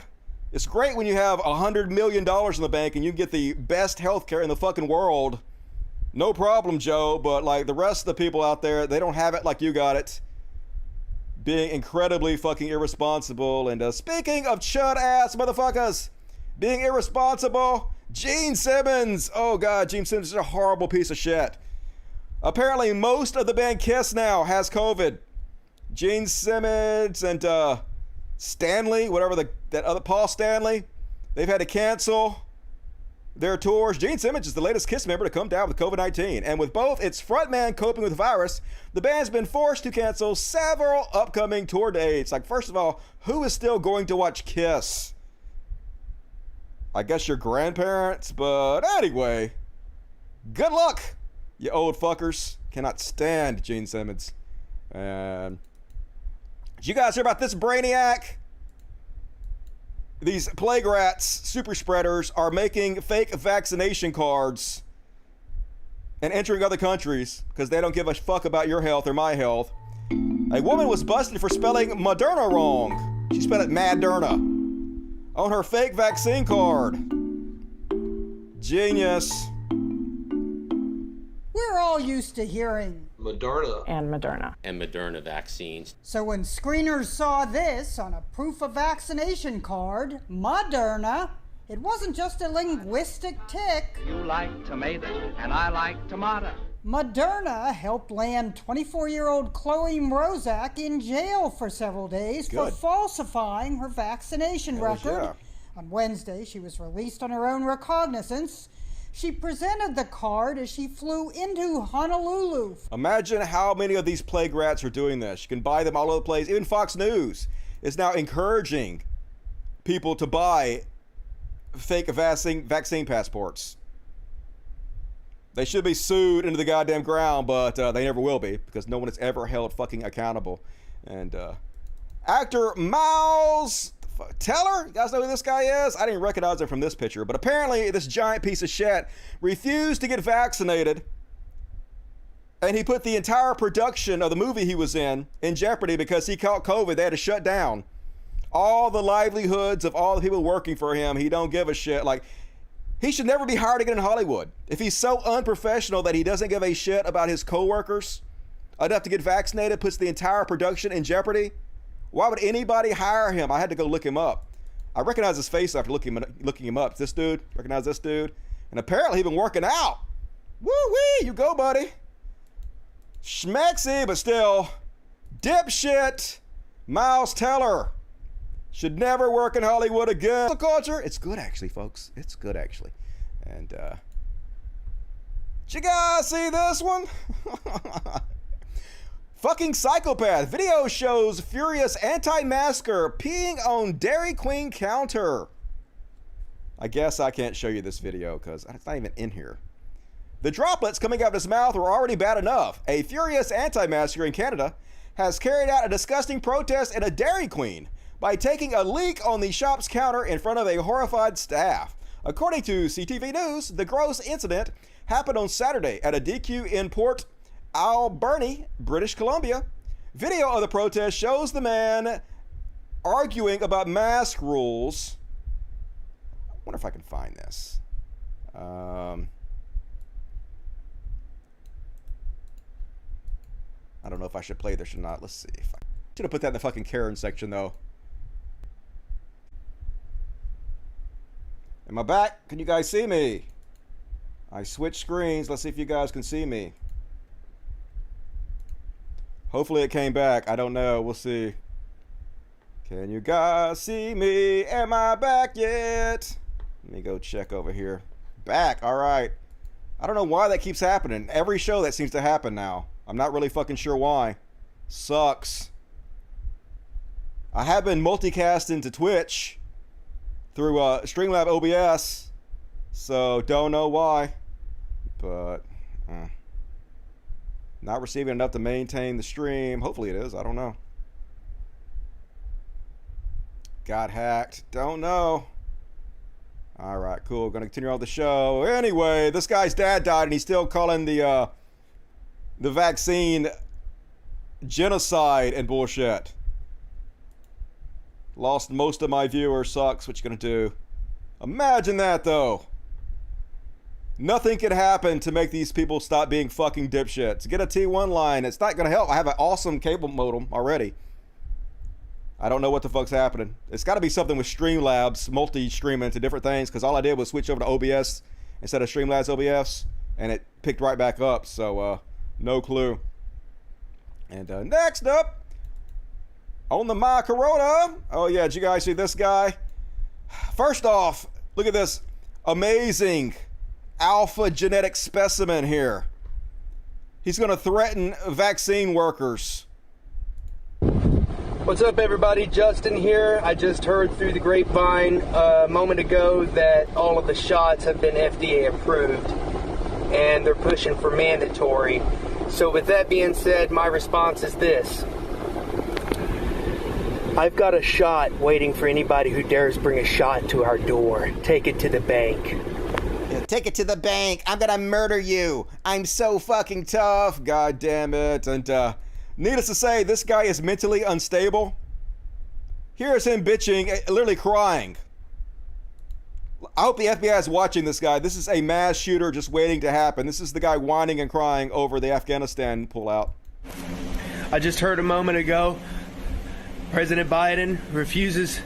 It's great when you have $100 million in the bank and you get the best healthcare in the fucking world. No problem, Joe. But like the rest of the people out there, they don't have it like you got it. Being incredibly fucking irresponsible. And speaking of chud ass motherfuckers, being irresponsible, Gene Simmons. Oh God, Gene Simmons is a horrible piece of shit. Apparently most of the band Kiss now has COVID. Gene Simmons and Stanley, whatever that other Paul Stanley, they've had to cancel their tours. Gene Simmons is the latest Kiss member to come down with COVID-19. And with both its frontman coping with the virus, the band's been forced to cancel several upcoming tour dates. Like, first of all, who is still going to watch Kiss? I guess your grandparents, but anyway, good luck, you old fuckers. Cannot stand Gene Simmons. And did you guys hear about this brainiac? These plague rats, super spreaders, are making fake vaccination cards and entering other countries because they don't give a fuck about your health or my health. A woman was busted for spelling Moderna wrong. She spelled it Maderna on her fake vaccine card. Genius. We're all used to hearing Moderna and Moderna and Moderna vaccines. So when screeners saw this on a proof of vaccination card, Moderna, it wasn't just a linguistic tick. You like tomato and I like tomato. Moderna helped land 24-year-old Chloe Mrozak in jail for several days for falsifying her vaccination record. Yeah. On Wednesday, she was released on her own recognizance. She presented the card as she flew into Honolulu. Imagine how many of these plague rats are doing this. You can buy them all over the place. Even Fox News is now encouraging people to buy fake vaccine passports. They should be sued into the goddamn ground, but they never will be because no one is ever held fucking accountable. And actor Miles Teller, you guys know who this guy is? I didn't recognize him from this picture, but apparently this giant piece of shit refused to get vaccinated, and he put the entire production of the movie he was in jeopardy because he caught COVID. They had to shut down all the livelihoods of all the people working for him. He don't give a shit. Like, he should never be hired again in Hollywood. If he's so unprofessional that he doesn't give a shit about his coworkers enough to get vaccinated, puts the entire production in jeopardy, why would anybody hire him? I had to go look him up. I recognize his face after looking him up. This dude, recognize this dude? And apparently he's been working out. Woo-wee, you go, buddy. Schmexy, but still, dipshit Miles Teller should never work in Hollywood again. The culture, it's good actually, folks. It's good actually. And did you guys see this one? Fucking psychopath. Video shows furious anti-masker peeing on Dairy Queen counter. I guess I can't show you this video because it's not even in here. The droplets coming out of his mouth were already bad enough. A furious anti-masker in Canada has carried out a disgusting protest at a Dairy Queen by taking a leak on the shop's counter in front of a horrified staff. According to CTV News, the gross incident happened on Saturday at a DQ in Port Alberni, British Columbia. Video of the protest shows the man arguing about mask rules. I wonder if I can find this. I don't know if I should play this or not. Let's see. If I should have put that in the fucking Karen section though. Am I back? Can you guys see me? I switched screens. Let's see if you guys can see me. Hopefully it came back. I don't know. We'll see. Can you guys see me? Am I back yet? Let me go check over here. Back. All right. I don't know why that keeps happening. Every show that seems to happen now. I'm not really fucking sure why. Sucks. I have been multicasting to Twitch through Streamlab OBS. So don't know why. But not receiving enough to maintain the stream. Hopefully it is. I don't know. Got hacked. Don't know. All right, cool. Gonna continue on the show. Anyway, this guy's dad died, and he's still calling the vaccine genocide and bullshit. Lost most of my viewers. Sucks. What you gonna do? Imagine that, though. Nothing can happen to make these people stop being fucking dipshits. Get a T1 line. It's not gonna help. I have an awesome cable modem already. I don't know what the fuck's happening. It's got to be something with Streamlabs, multi-streaming to different things, because all I did was switch over to OBS instead of Streamlabs OBS, and it picked right back up, so no clue. And next up, on the My Corona. Oh yeah, did you guys see this guy? First off, look at this amazing alpha genetic specimen here. He's going to threaten vaccine workers. What's up, everybody? Justin here. I just heard through the grapevine a moment ago that all of the shots have been FDA approved and they're pushing for mandatory. So with that being said, my response is this. I've got a shot waiting for anybody who dares bring a shot to our door. Take it to the bank. Yeah, take it to the bank. I'm gonna murder you. I'm so fucking tough. God damn it. And needless to say, this guy is mentally unstable. Here's him bitching, literally crying. I hope the FBI is watching this guy. This is a mass shooter just waiting to happen. This is the guy whining and crying over the Afghanistan pullout. I just heard a moment ago, President Biden refuses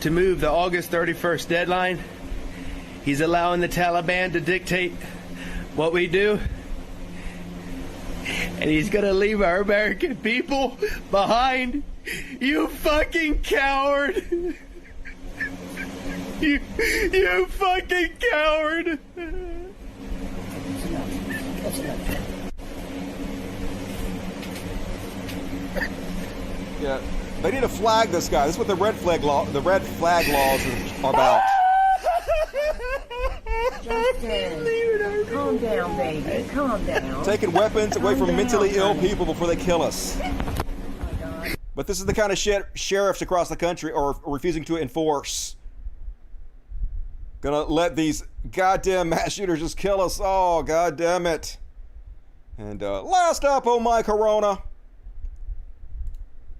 to move the August 31st deadline. He's allowing the Taliban to dictate what we do. And he's gonna leave our American people behind. You fucking coward! You fucking coward! Yeah, they need to flag this guy. This is what the red flag laws are about. Justin, calm down, baby. Calm down. Taking weapons away from mentally ill people before they kill us. But this is the kind of shit sheriffs across the country are refusing to enforce. Gonna let these goddamn mass shooters just kill us all. God damn it. And last up on My Corona.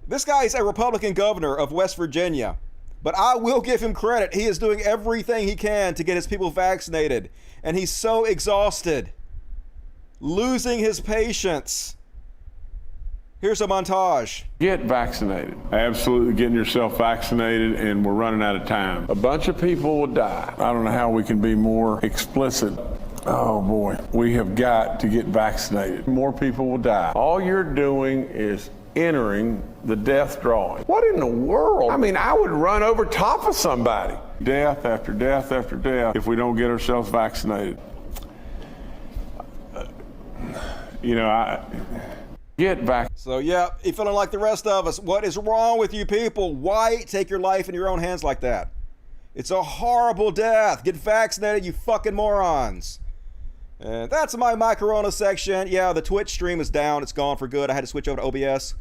This guy is a Republican governor of West Virginia. But I will give him credit. He is doing everything he can to get his people vaccinated. And he's so exhausted. Losing his patience. Here's a montage. Get vaccinated. Absolutely getting yourself vaccinated, and we're running out of time. A bunch of people will die. I don't know how we can be more explicit. Oh boy, we have got to get vaccinated. More people will die. All you're doing is entering the death drawing. What in the world? I mean, I would run over top of somebody. Death after death after death if we don't get ourselves vaccinated. Get back. So yeah, you feeling like the rest of us. What is wrong with you people? Why take your life in your own hands like that? It's a horrible death. Get vaccinated, you fucking morons. And that's my Corona section. Yeah, the Twitch stream is down. It's gone for good. I had to switch over to OBS.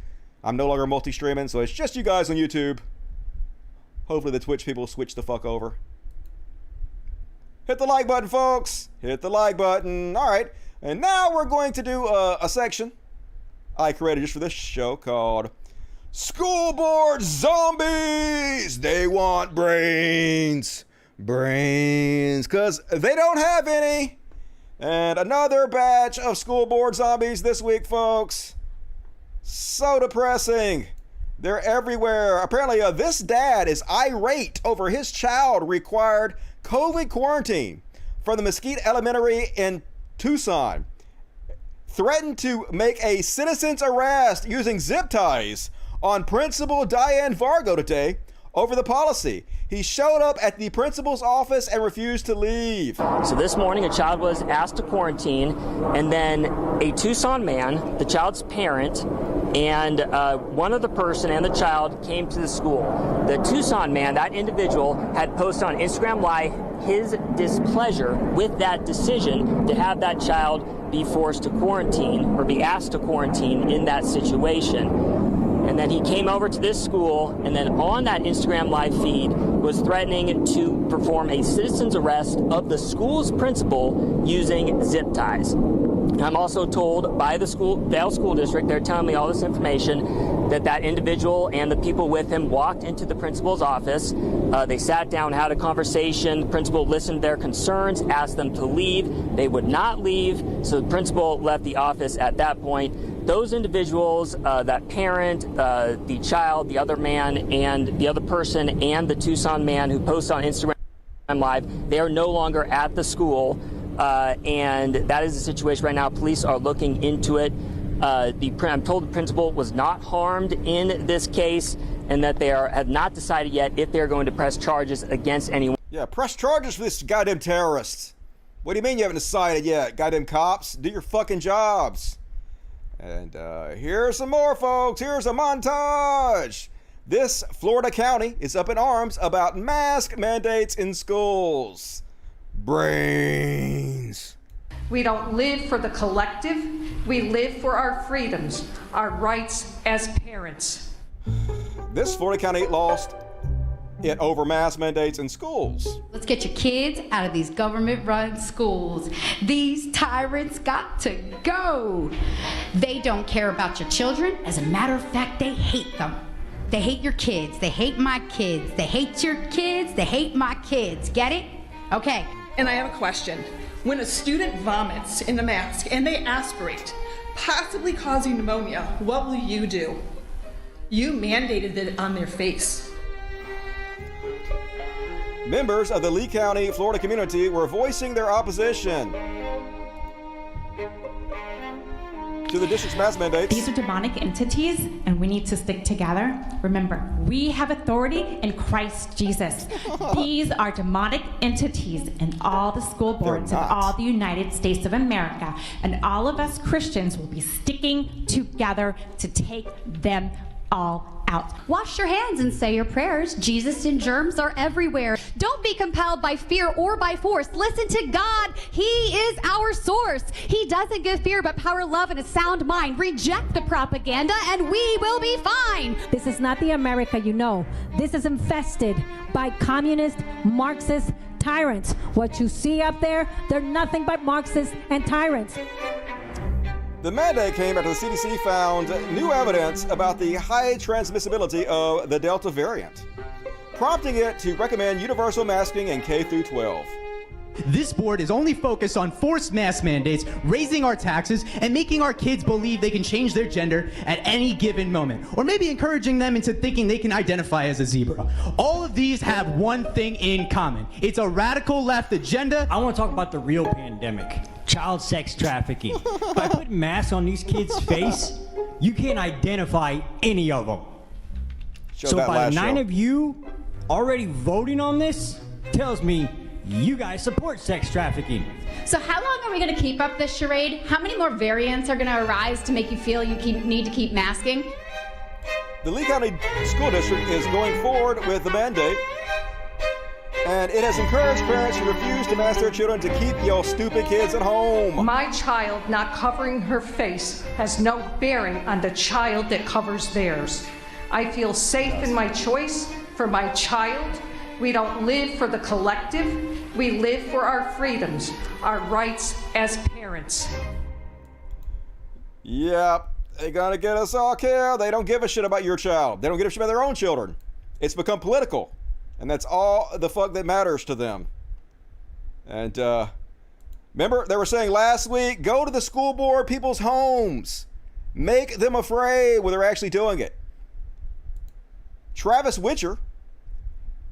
I'm no longer multi-streaming, so it's just you guys on YouTube. Hopefully the Twitch people switch the fuck over. Hit the like button, folks. Hit the like button. All right. And now we're going to do a section I created just for this show called School Board Zombies. They want brains. Brains. Because they don't have any. And another batch of school board zombies this week, folks. So depressing. They're everywhere. Apparently, this dad is irate over his child required COVID quarantine from the Mesquite Elementary in Tucson. Threatened to make a citizen's arrest using zip ties on Principal Diane Vargo today over the policy. He showed up at the principal's office and refused to leave. So this morning, a child was asked to quarantine, and then a Tucson man, the child's parent, and one other person and the child came to the school. The Tucson man, that individual, had posted on Instagram Live his displeasure with that decision to have that child be forced to quarantine or be asked to quarantine in that situation. And then he came over to this school, and then on that Instagram Live feed was threatening to perform a citizen's arrest of the school's principal using zip ties. I'm also told by the Vale School District, they're telling me all this information, that individual and the people with him walked into the principal's office. They sat down, had a conversation. The principal listened to their concerns, asked them to leave. They would not leave, so the principal left the office at that point. Those individuals, that parent, the child, the other man, and the other person, and the Tucson man who posted on Instagram Live, they are no longer at the school. And that is the situation right now. Police are looking into it. I'm told the principal was not harmed in this case, and that they have not decided yet if they're going to press charges against anyone. Yeah, press charges for this goddamn terrorist. What do you mean you haven't decided yet? Goddamn cops, do your fucking jobs. And here's some more, folks. Here's a montage. This Florida county is up in arms about mask mandates in schools. Brains. We don't live for the collective. We live for our freedoms, our rights as parents. This Florida county lost it over mask mandates in schools. Let's get your kids out of these government-run schools. These tyrants got to go. They don't care about your children. As a matter of fact, they hate them. They hate your kids. They hate my kids. They hate your kids. They hate my kids. Get it? Okay. And I have a question. When a student vomits in the mask and they aspirate, possibly causing pneumonia, what will you do? You mandated it on their face. Members of the Lee County, Florida community were voicing their opposition to the district's mask mandates. These are demonic entities, and we need to stick together. Remember, we have authority in Christ Jesus. These are demonic entities in all the school boards of all the United States of America, and all of us Christians will be sticking together to take them all out. Wash your hands and say your prayers. Jesus and germs are everywhere. Don't be compelled by fear or by force. Listen to God. He is our source. He doesn't give fear but power, love, and a sound mind. Reject the propaganda and we will be fine. This is not the America you know. This is infested by communist, Marxist tyrants. What you see up there, they're nothing but Marxists and tyrants. The mandate came after the CDC found new evidence about the high transmissibility of the Delta variant, prompting it to recommend universal masking in K through 12. This board is only focused on forced mask mandates, raising our taxes, and making our kids believe they can change their gender at any given moment, or maybe encouraging them into thinking they can identify as a zebra. All of these have one thing in common. It's a radical left agenda. I want to talk about the real pandemic. Child sex trafficking. By putting masks on these kids' face, you can't identify any of them. So by the 9 of you already voting on this tells me you guys support sex trafficking. So how long are we going to keep up this charade? How many more variants are going to arise to make you feel you need to keep masking? The Lee County School District is going forward with the mandate, and it has encouraged parents who refuse to mask their children to keep your stupid kids at home. My child not covering her face has no bearing on the child that covers theirs. I feel safe in my choice for my child. We don't live for the collective. We live for our freedoms, our rights as parents. Yep, they're gonna get us all killed. They don't give a shit about your child. They don't give a shit about their own children. It's become political, and that's all the fuck that matters to them. And remember, they were saying last week, go to the school board people's homes. Make them afraid when they're actually doing it. Travis Witcher,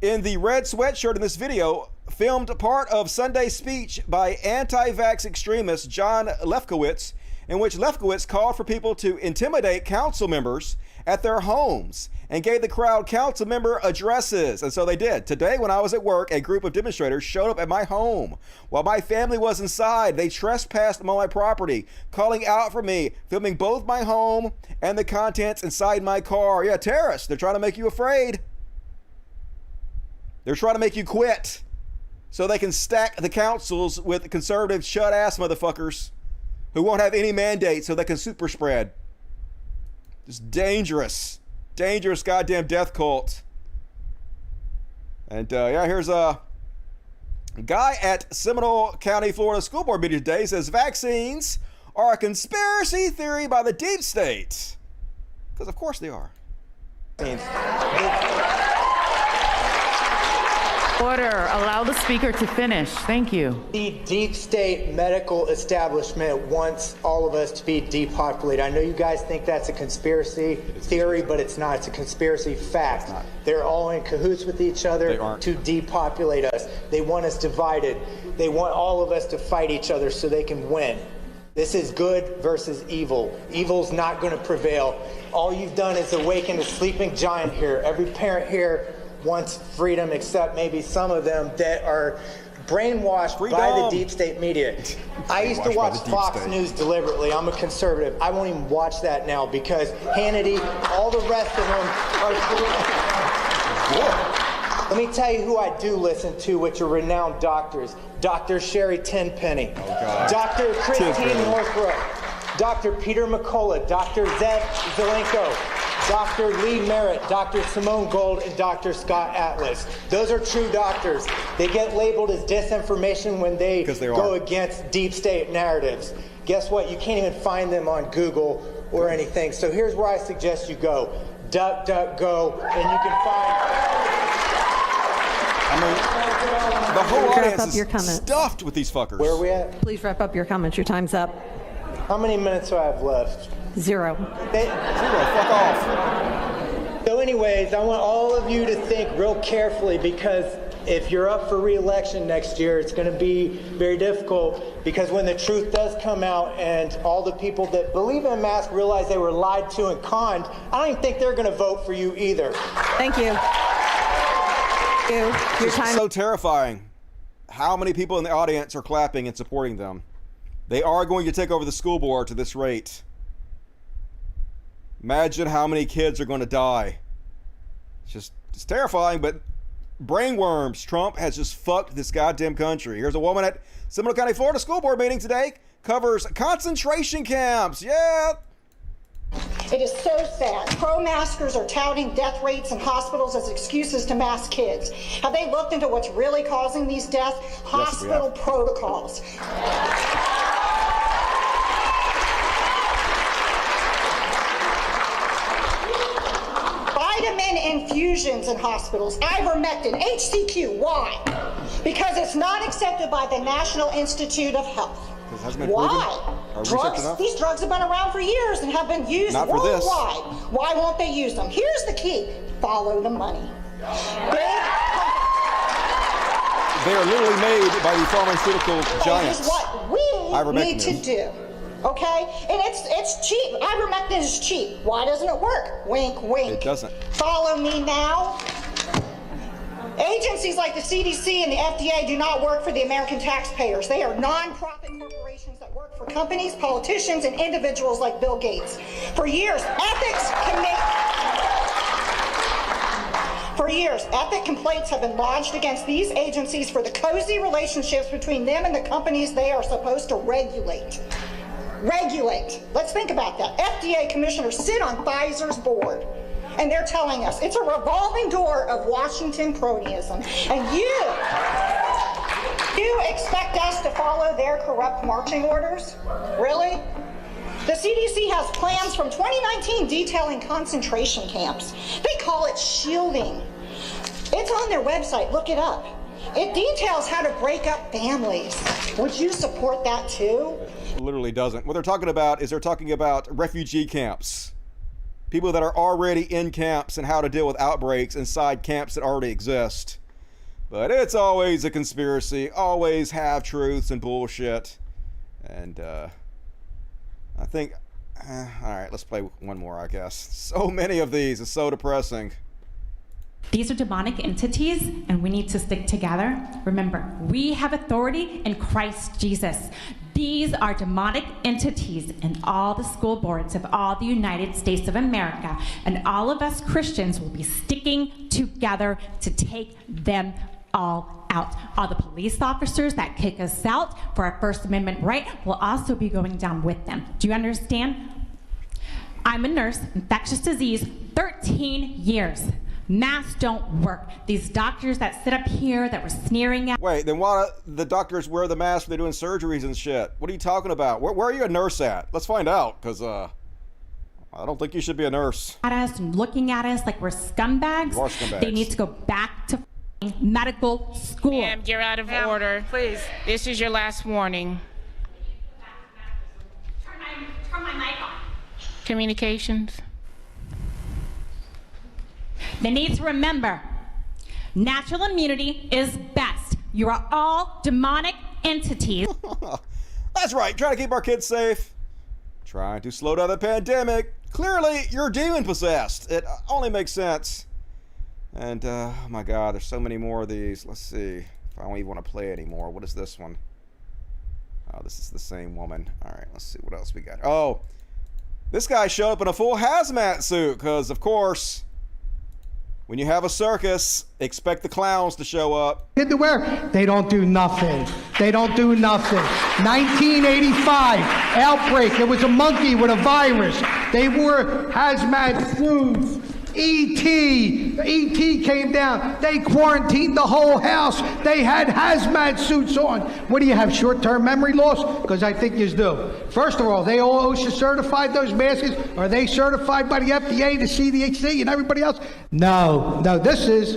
in the red sweatshirt in this video, filmed part of Sunday's speech by anti-vax extremist John Lefkowitz, in which Lefkowitz called for people to intimidate council members at their homes and gave the crowd council member addresses. And so they did. Today, when I was at work, a group of demonstrators showed up at my home. While my family was inside, they trespassed on my property, calling out for me, filming both my home and the contents inside my car. Yeah, terrorists. They're trying to make you afraid. They're trying to make you quit so they can stack the councils with conservative shut-ass motherfuckers who won't have any mandates so they can super spread. Just dangerous goddamn death cult. And yeah, here's a guy at Seminole County, Florida school board meeting today. He says vaccines are a conspiracy theory by the deep state. Because of course they are. Order. Allow the speaker to finish. Thank you. The deep state medical establishment wants all of us to be depopulated. I know you guys think that's a conspiracy theory, but it's not. It's a conspiracy fact. They're all in cahoots with each other to depopulate us. They want us divided. They want all of us to fight each other so they can win. This is good versus evil. Evil's not going to prevail. All you've done is awaken a sleeping giant here. Every parent here wants freedom, except maybe some of them that are brainwashed by the deep state media. I used to watch Fox News deliberately. I'm a conservative. I won't even watch that now because Hannity, all the rest of them are. Let me tell you who I do listen to, which are renowned doctors. Dr. Sherry Tenpenny, Dr. Christine Northrup, Dr. Peter McCullough, Dr. Zev Zelenko, Dr. Lee Merritt, Dr. Simone Gold, and Dr. Scott Atlas. Those are true doctors. They get labeled as disinformation when they go against deep state narratives. Guess what? You can't even find them on Google or anything. So here's where I suggest you go. DuckDuckGo, and you can find... the whole audience Wrap up your is comments. stuffed with these fuckers. Where are we at? Please wrap up your comments. Your time's up. How many minutes do I have left? 0. Fuck off. So anyways, I want all of you to think real carefully, because if you're up for re-election next year, it's going to be very difficult, because when the truth does come out and all the people that believe in masks realize they were lied to and conned, I don't even think they're going to vote for you either. Thank you. Your It's time. so terrifying how many people in the audience are clapping and supporting them. They are going to take over the school board to this rate. Imagine how many kids are going to die. It's terrifying, but brainworms. Trump has just fucked this goddamn country. Here's a woman at Seminole County, Florida school board meeting today. Covers concentration camps. Yeah. It is so sad. Pro-maskers are touting death rates in hospitals as excuses to mask kids. Have they looked into what's really causing these deaths? Hospital protocols. Vitamin infusions in hospitals, ivermectin, HCQ. Why? Because it's not accepted by the National Institute of Health. Why? Drugs, these drugs have been around for years and have been used worldwide. Why won't they use them? Here's the key. Follow the money. They are literally made by the pharmaceutical giants. This is what we need to do. Okay? And it's cheap. Ivermectin is cheap. Why doesn't it work? Wink, wink. It doesn't. Follow me now. Agencies like the CDC and the FDA do not work for the American taxpayers. They are non-profit corporations that work for companies, politicians, and individuals like Bill Gates. For years, ethic complaints have been lodged against these agencies for the cozy relationships between them and the companies they are supposed to regulate. Let's think about that. FDA commissioners sit on Pfizer's board, and they're telling us it's a revolving door of Washington cronyism. And you expect us to follow their corrupt marching orders? Really? The CDC has plans from 2019 detailing concentration camps. They call it shielding. It's on their website. Look it up. It details how to break up families. Would you support that too? It literally doesn't. What they're talking about is refugee camps. People that are already in camps and how to deal with outbreaks inside camps that already exist. But it's always a conspiracy, always half-truths and bullshit. And I think, all right, let's play one more, I guess. So many of these, it's so depressing. These are demonic entities, and we need to stick together. Remember, we have authority in Christ Jesus. These are demonic entities in all the school boards of all the United States of America, and all of us Christians will be sticking together to take them all out. All the police officers that kick us out for our First Amendment right will also be going down with them. Do you understand? I'm a nurse, infectious disease, 13 years. Masks don't work. These doctors that sit up here that were sneering at. Wait, then why the doctors wear the mask when they're doing surgeries and shit? What are you talking about? Where are you a nurse at? Let's find out, because I don't think you should be a nurse. At us and looking at us like we're scumbags. You are scumbags. They need to go back to medical school. Ma'am, you're out of order. Please. This is your last warning. Turn my mic on. Communications. They need to remember, natural immunity is best. You are all demonic entities. That's right, trying to keep our kids safe. Trying to slow down the pandemic. Clearly, you're demon possessed. It only makes sense. And, oh my God, there's so many more of these. Let's see if I don't even want to play anymore. What is this one? Oh, this is the same woman. All right, let's see what else we got. Oh, this guy showed up in a full hazmat suit because, of course, when you have a circus, expect the clowns to show up. Kid to wear, they don't do nothing. They don't do nothing. 1985, outbreak. There was a monkey with a virus. They wore hazmat suits. E.T. came down. They quarantined the whole house. They had hazmat suits on. What do you have, short-term memory loss? Because I think you do. First of all, they all OSHA certified those masks. Are they certified by the FDA, the CDC, and everybody else? No, this is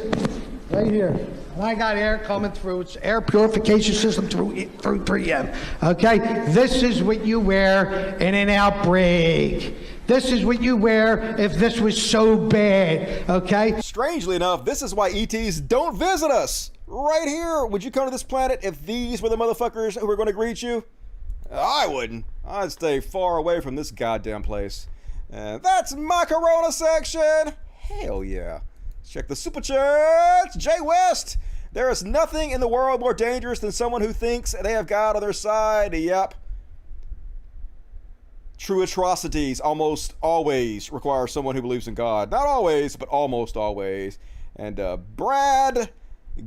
right here. And I got air coming through. It's air purification system through 3M. Okay? This is what you wear in an outbreak. This is what you wear if this was so bad, okay? Strangely enough, this is why ETs don't visit us. Right here. Would you come to this planet if these were the motherfuckers who were going to greet you? I wouldn't. I'd stay far away from this goddamn place. And that's my Corona section. Hell yeah. Let's check the super chats. Jay West. There is nothing in the world more dangerous than someone who thinks they have God on their side. Yep. True atrocities almost always require someone who believes in God. Not always, but almost always. And Brad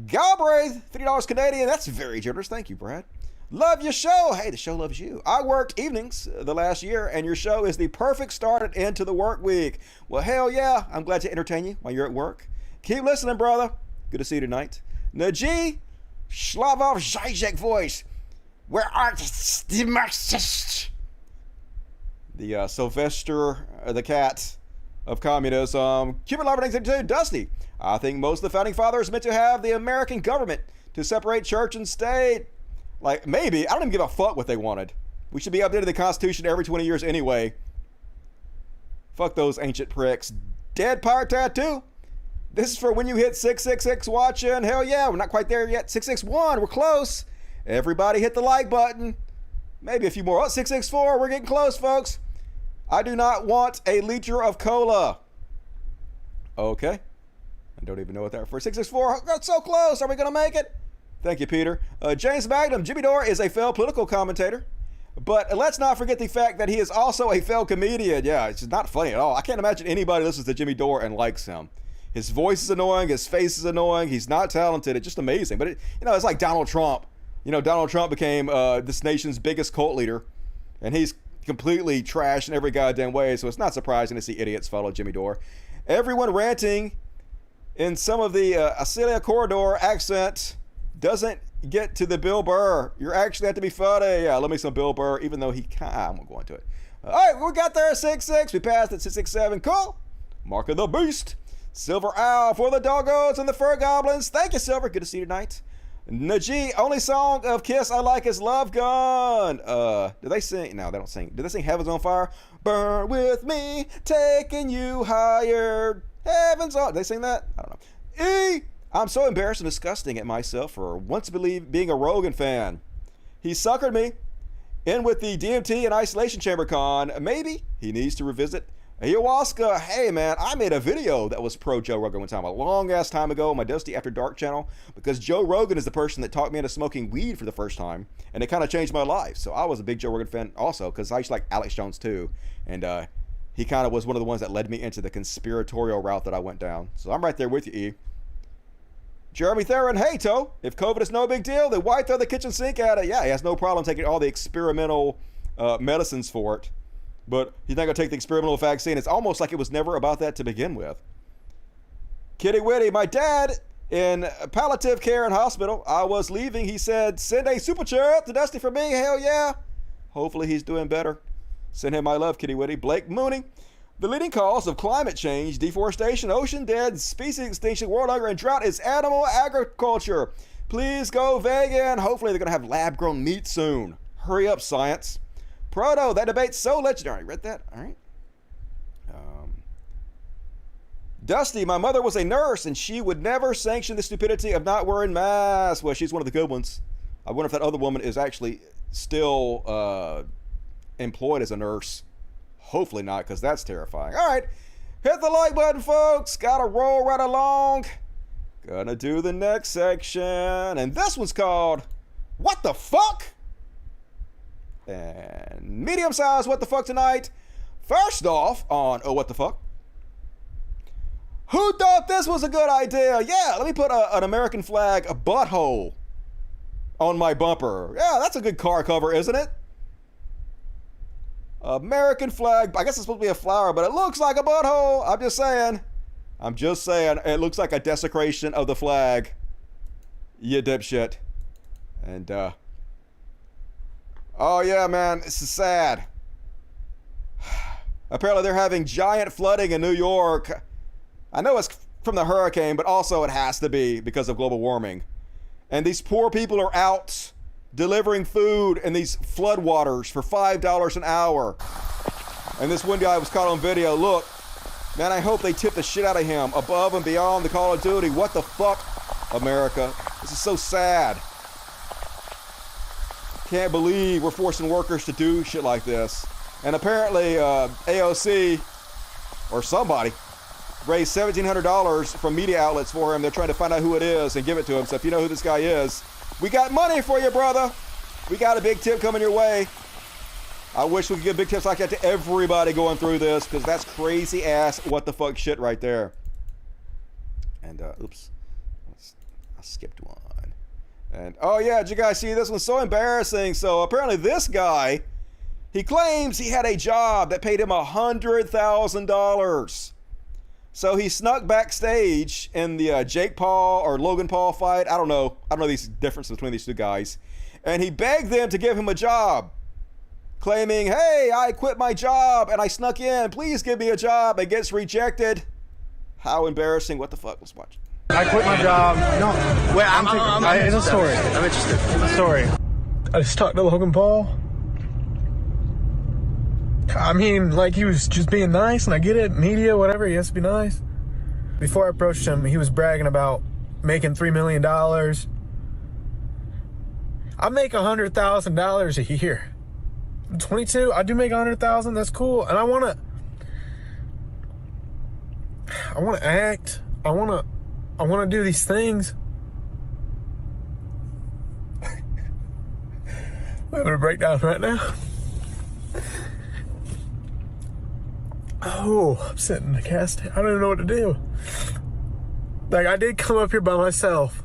Galbraith, $50 Canadian. That's very generous. Thank you, Brad. Love your show. Hey, the show loves you. I worked evenings the last year, and your show is the perfect start and end to the work week. Well, hell yeah. I'm glad to entertain you while you're at work. Keep listening, brother. Good to see you tonight. Najee, Slavov Zizek voice. Where are the Marxists? The Sylvester the cat of communism. Cuban Lover Dusty. I think most of the founding fathers meant to have the American government to separate church and state. Like, maybe. I don't even give a fuck what they wanted. We should be updating the Constitution every 20 years anyway. Fuck those ancient pricks. Dead Pirate Tattoo. This is for when you hit 666 watching. Hell yeah, we're not quite there yet. 661, we're close. Everybody hit the like button. Maybe a few more. Oh, 664, we're getting close, folks. I do not want a liter of cola. Okay. I don't even know what that for. 664, got so close. Are we going to make it? Thank you, Peter. James Magnum, Jimmy Dore is a failed political commentator. But let's not forget the fact that he is also a failed comedian. Yeah, it's just not funny at all. I can't imagine anybody listens to Jimmy Dore and likes him. His voice is annoying. His face is annoying. He's not talented. It's just amazing. But, it's like Donald Trump. Donald Trump became this nation's biggest cult leader. And he's completely trashed in every goddamn way. So it's not surprising to see idiots follow Jimmy Dore. Everyone ranting in some of the Acelia Corridor accent doesn't get to the Bill Burr. You actually have to be funny. Yeah, let me some Bill Burr, even though I won't go into it. All right, we got there at 6-6. We passed at 6-6-7. Cool. Mark of the Beast. Silver Owl for the doggos and the fur goblins. Thank you, Silver. Good to see you tonight. Najee, only song of Kiss I like is Love Gun. Do they sing? No, they don't sing. Do they sing Heaven's on Fire? Burn with me, taking you higher. Heaven's on. Do they sing that? I don't know. I'm so embarrassed and disgusting at myself for once being a Rogan fan. He suckered me in with the DMT and Isolation Chamber Con. Maybe he needs to revisit ayahuasca. Hey man, I made a video that was pro Joe Rogan one time, a long ass time ago on my Dusty After Dark channel, because Joe Rogan is the person that talked me into smoking weed for the first time, and it kind of changed my life. So I was a big Joe Rogan fan also, because I used to like Alex Jones too, and he kind of was one of the ones that led me into the conspiratorial route that I went down. So I'm right there with you, E. Jeremy Theron, hey Toe, if COVID is no big deal, then why throw the kitchen sink at it? Yeah, he has no problem taking all the experimental medicines for it. But he's not going to take the experimental vaccine. It's almost like it was never about that to begin with. Kitty Witty, my dad in palliative care and hospital. I was leaving. He said, send a super chat to Dusty for me. Hell yeah. Hopefully he's doing better. Send him my love, Kitty Witty. Blake Mooney. The leading cause of climate change, deforestation, ocean dead, species extinction, world hunger, and drought is animal agriculture. Please go vegan. Hopefully they're going to have lab-grown meat soon. Hurry up, science. Proto, that debate's so legendary. Read that? All right. Dusty, my mother was a nurse, and she would never sanction the stupidity of not wearing masks. Well, she's one of the good ones. I wonder if that other woman is actually still employed as a nurse. Hopefully not, because that's terrifying. All right. Hit the like button, folks. Gotta roll right along. Gonna do the next section. And this one's called What the Fuck? And medium size What the Fuck tonight. First off, on Oh What the Fuck. Who thought this was a good idea? Yeah, let me put an American flag, a butthole, on my bumper. Yeah, that's a good car cover, isn't it? American flag. I guess it's supposed to be a flower, but it looks like a butthole. I'm just saying. It looks like a desecration of the flag. You dipshit. And, oh yeah, man, this is sad. Apparently they're having giant flooding in New York. I know it's from the hurricane, but also it has to be because of global warming. And these poor people are out delivering food in these floodwaters for $5 an hour. And this one guy was caught on video. Look, man, I hope they tip the shit out of him above and beyond the Call of Duty. What the fuck, America? This is so sad. Can't believe we're forcing workers to do shit like this. And apparently AOC or somebody raised $1,700 from media outlets for him. They're trying to find out who it is and give it to him. So if you know who this guy is, we got money for you, brother. We got a big tip coming your way. I wish we could give big tips like that to everybody going through this, because that's crazy ass what the fuck shit right there. And oops, I skipped one. And oh yeah, did you guys see this one? So embarrassing. So apparently this guy, he claims he had a job that paid him $100,000. So he snuck backstage in the Jake Paul or Logan Paul fight. I don't know these differences between these two guys. And he begged them to give him a job, claiming, hey, I quit my job and I snuck in. Please give me a job. And gets rejected. How embarrassing. What the fuck? Let's watch. I quit my job. No. Wait, it's a story. I'm interested. It's a story. I just talked to Logan Paul. I mean, like, he was just being nice, and I get it, media, whatever, he has to be nice. Before I approached him, he was bragging about making $3 million. I make $100,000 a year. I'm 22, I do make $100,000, that's cool. And I wanna act, I wanna do these things. I'm having a breakdown right now. Oh, I'm sitting in the cast. I don't even know what to do. Like, I did come up here by myself.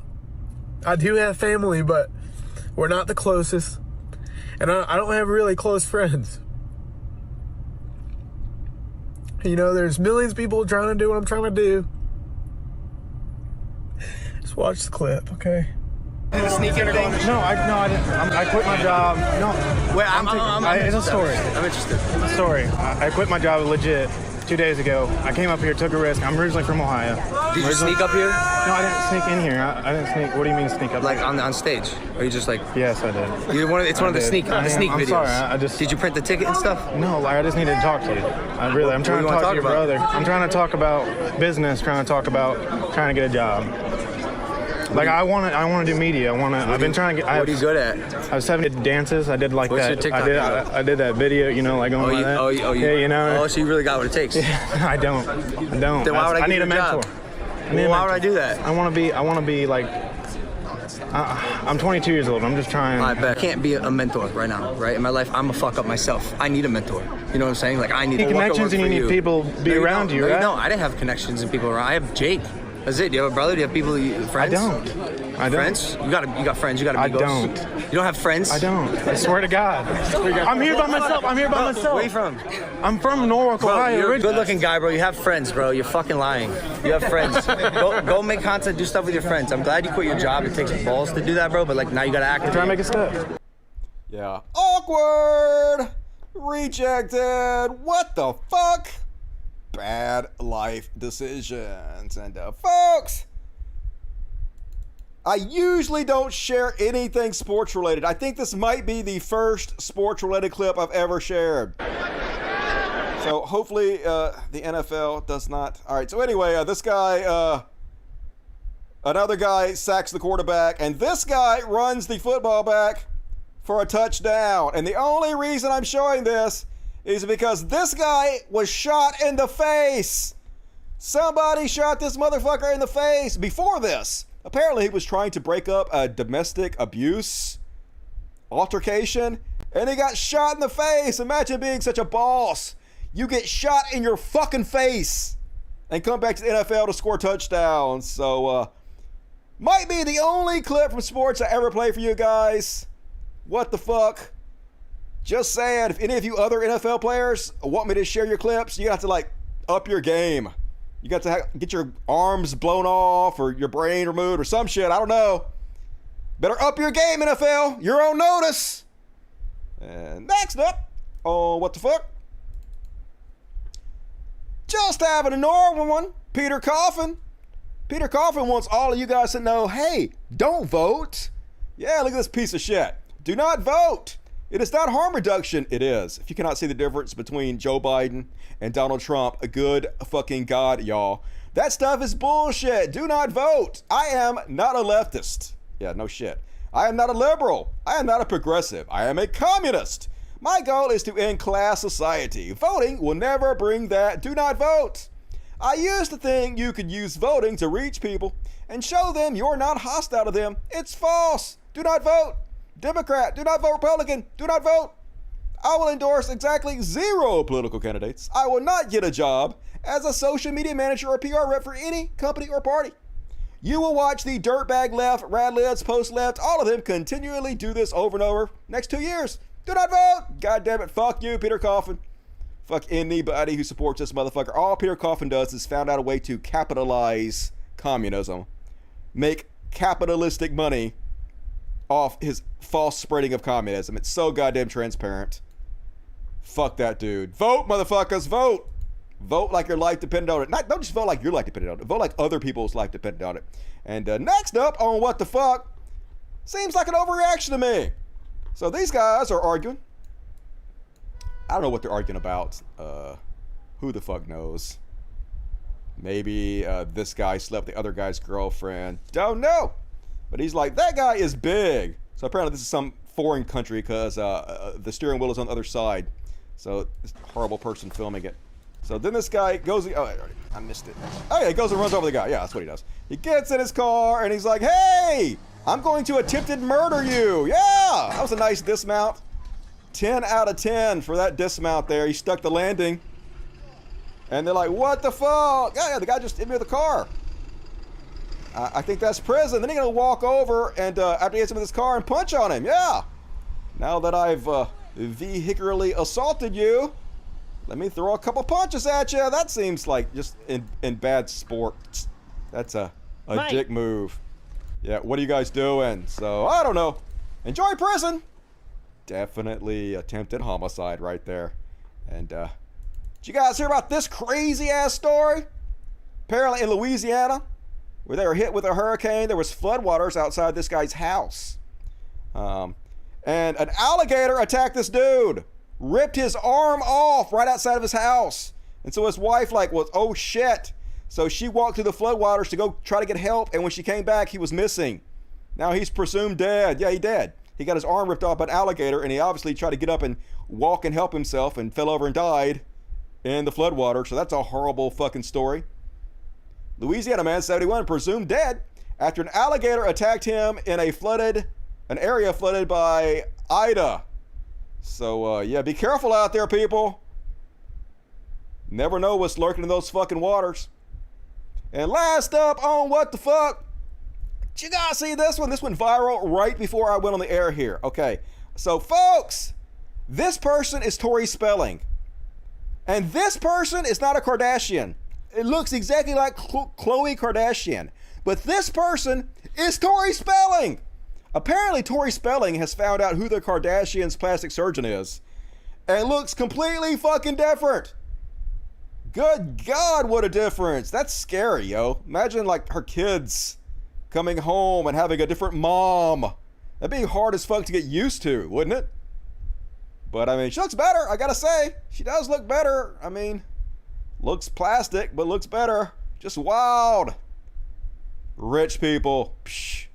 I do have family, but we're not the closest. And I don't have really close friends. You know, there's millions of people trying to do what I'm trying to do. Just watch the clip, okay? Sneak in No, I didn't. I quit my job. No. Wait, it's a story. I'm interested. It's a story. I quit my job legit 2 days ago. I came up here, took a risk. I'm originally from Ohio. Did you sneak up here? No, I didn't sneak in here. I didn't sneak. What do you mean sneak up? Like on stage? Or you just like? Yes, I did. It's one of the sneak videos. I'm sorry. I just. Did you print the ticket and stuff? No, like I just needed to talk to you. I'm trying to talk to your brother. I'm trying to talk about business. Trying to talk about trying to get a job. Like I want to do media. I've been trying to get. What are you good at? I was 7 dances. I did like What's that. Your TikTok I did that video. You know, like going like that. Yeah, you know. Oh, so you really got what it takes? I don't. Then why would I need a mentor. Why would I do that? I want to be like. I'm 22 years old. I'm just trying. I bet. I can't be a mentor right now, right? In my life, I'm a fuck up myself. I need a mentor. You know what I'm saying? Like I need connections and you need people be around you, right? No, I didn't have connections and people around. I have Jake. That's it. Do you have a brother? Do you have people, friends? I don't. Friends? You got friends. You got amigos. I don't. You don't have friends? I don't. I swear to God. I'm here by myself. Where are you from? I'm from Norwalk, Ohio. You're a good-looking guy, bro. You have friends, bro. You're fucking lying. You have friends. Go make content. Do stuff with your friends. I'm glad you quit your job. It takes balls to do that, bro. But like now you gotta act. Try to make a step. Yeah. Awkward. Rejected. What the fuck? Bad life decisions. And folks, I usually don't share anything sports related. I think this might be the first sports related clip I've ever shared. So hopefully the NFL does not. All right. So anyway, this guy, another guy sacks the quarterback, and this guy runs the football back for a touchdown. And the only reason I'm showing this is because this guy was shot in the face. Somebody shot this motherfucker in the face before this. Apparently he was trying to break up a domestic abuse altercation, and he got shot in the face. Imagine being such a boss. You get shot in your fucking face and come back to the NFL to score touchdowns. So, might be the only clip from sports I ever play for you guys. What the fuck? Just saying, if any of you other NFL players want me to share your clips, you have to like up your game. You got to get your arms blown off or your brain removed or some shit. I don't know. Better up your game, NFL. You're on notice. And next up, oh, what the fuck? Just having a normal one. Peter Coffin. Peter Coffin wants all of you guys to know, hey, don't vote. Yeah, look at this piece of shit. Do not vote. It is not harm reduction. It is. If you cannot see the difference between Joe Biden and Donald Trump, a good fucking God, y'all. That stuff is bullshit. Do not vote. I am not a leftist. Yeah, no shit. I am not a liberal. I am not a progressive. I am a communist. My goal is to end class society. Voting will never bring that. Do not vote. I used to think you could use voting to reach people and show them you're not hostile to them. It's false. Do not vote. Democrat, do not vote. Republican, do not vote. I will endorse exactly 0 political candidates. I will not get a job as a social media manager or PR rep for any company or party. You will watch the dirtbag left, rad libs, post left, all of them continually do this over and over next 2 years. Do not vote. God damn it. Fuck you, Peter Coffin. Fuck anybody who supports this motherfucker. All Peter Coffin does is found out a way to capitalize communism, make capitalistic money off his false spreading of communism. It's so goddamn transparent. Fuck that dude. Vote, motherfuckers, vote. Vote like your life depended on it. Don't just vote like your life depended on it. Vote like other people's life depended on it. And next up on what the fuck, seems like an overreaction to me. So these guys are arguing. I don't know what they're arguing about. Who the fuck knows? Maybe this guy slept with the other guy's girlfriend. Don't know. But he's like, that guy is big. So apparently this is some foreign country because the steering wheel is on the other side. So this horrible person filming it. So then this guy goes, oh, I missed it. Oh yeah, he goes and runs over the guy. Yeah, that's what he does. He gets in his car and he's like, hey, I'm going to attempted murder you. Yeah, that was a nice dismount. 10 out of 10 for that dismount there. He stuck the landing. And they're like, what the fuck? Yeah, the guy just hit me with a car. I think that's prison. Then he's gonna walk over and after he hits him with his car and punch on him. Yeah. Now that I've vehicularly assaulted you, let me throw a couple punches at you. That seems like just in bad sport. That's a dick move. Yeah, what are you guys doing? So, I don't know. Enjoy prison. Definitely attempted homicide right there. And, did you guys hear about this crazy ass story? Apparently in Louisiana, where they were hit with a hurricane, there was floodwaters outside this guy's house. And an alligator attacked this dude. Ripped his arm off right outside of his house. And so his wife was, oh shit. So she walked through the floodwaters to go try to get help, and when she came back, he was missing. Now he's presumed dead. Yeah, he dead. He got his arm ripped off by an alligator, and he obviously tried to get up and walk and help himself and fell over and died in the floodwater. So that's a horrible fucking story. Louisiana man, 71, presumed dead after an alligator attacked him in an area flooded by Ida. So, yeah, be careful out there, people. Never know what's lurking in those fucking waters. And last up on What the Fuck, you gotta see this one. This went viral right before I went on the air here. Okay, so folks, this person is Tori Spelling. And this person is not a Kardashian. It looks exactly like Khloe Kardashian. But this person is Tori Spelling. Apparently, Tori Spelling has found out who the Kardashians' plastic surgeon is. And looks completely fucking different. Good God, what a difference. That's scary, yo. Imagine like her kids coming home and having a different mom. That'd be hard as fuck to get used to, wouldn't it? But I mean, she looks better, I gotta say. She does look better. I mean, looks plastic, but looks better. Just wild. Rich people. Psh.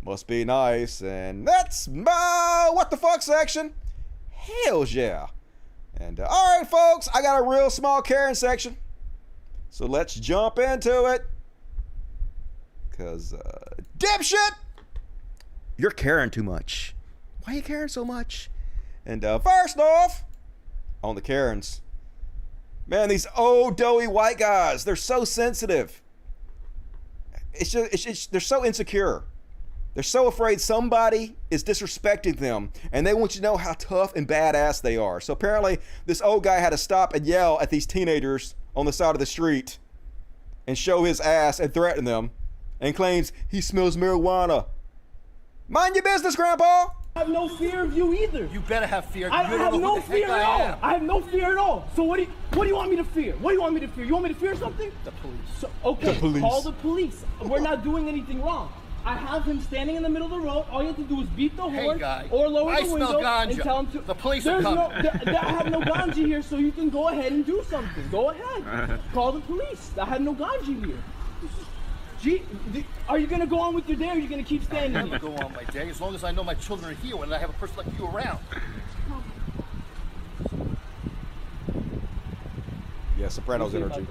Must be nice. And that's my What the Fuck section. Hells yeah. And all right, folks, I got a real small Karen section. So let's jump into it. Because, dipshit, you're caring too much. Why are you caring so much? And first off, on the Karens, man, these old doughy white guys, they're so sensitive. They're so insecure. They're so afraid somebody is disrespecting them, and they want you to know how tough and badass they are. So apparently, this old guy had to stop and yell at these teenagers on the side of the street and show his ass and threaten them, and claims he smells marijuana. Mind your business, Grandpa. I have no fear of you either. You better have fear. I have no fear at all. I have no fear at all. So what do you want me to fear? What do you want me to fear? You want me to fear something? The police. So, okay, the police. Call the police. We're not doing anything wrong. I have him standing in the middle of the road. All you have to do is beat the horn or lower the window and tell him to. The police are coming. I have no ganja here, so you can go ahead and do something. Go ahead. Call the police. I have no ganja here. Gee, are you gonna go on with your day, or are you gonna keep standing here? I'm gonna go on my day as long as I know my children are here and I have a person like you around. Yeah, Sopranos energy.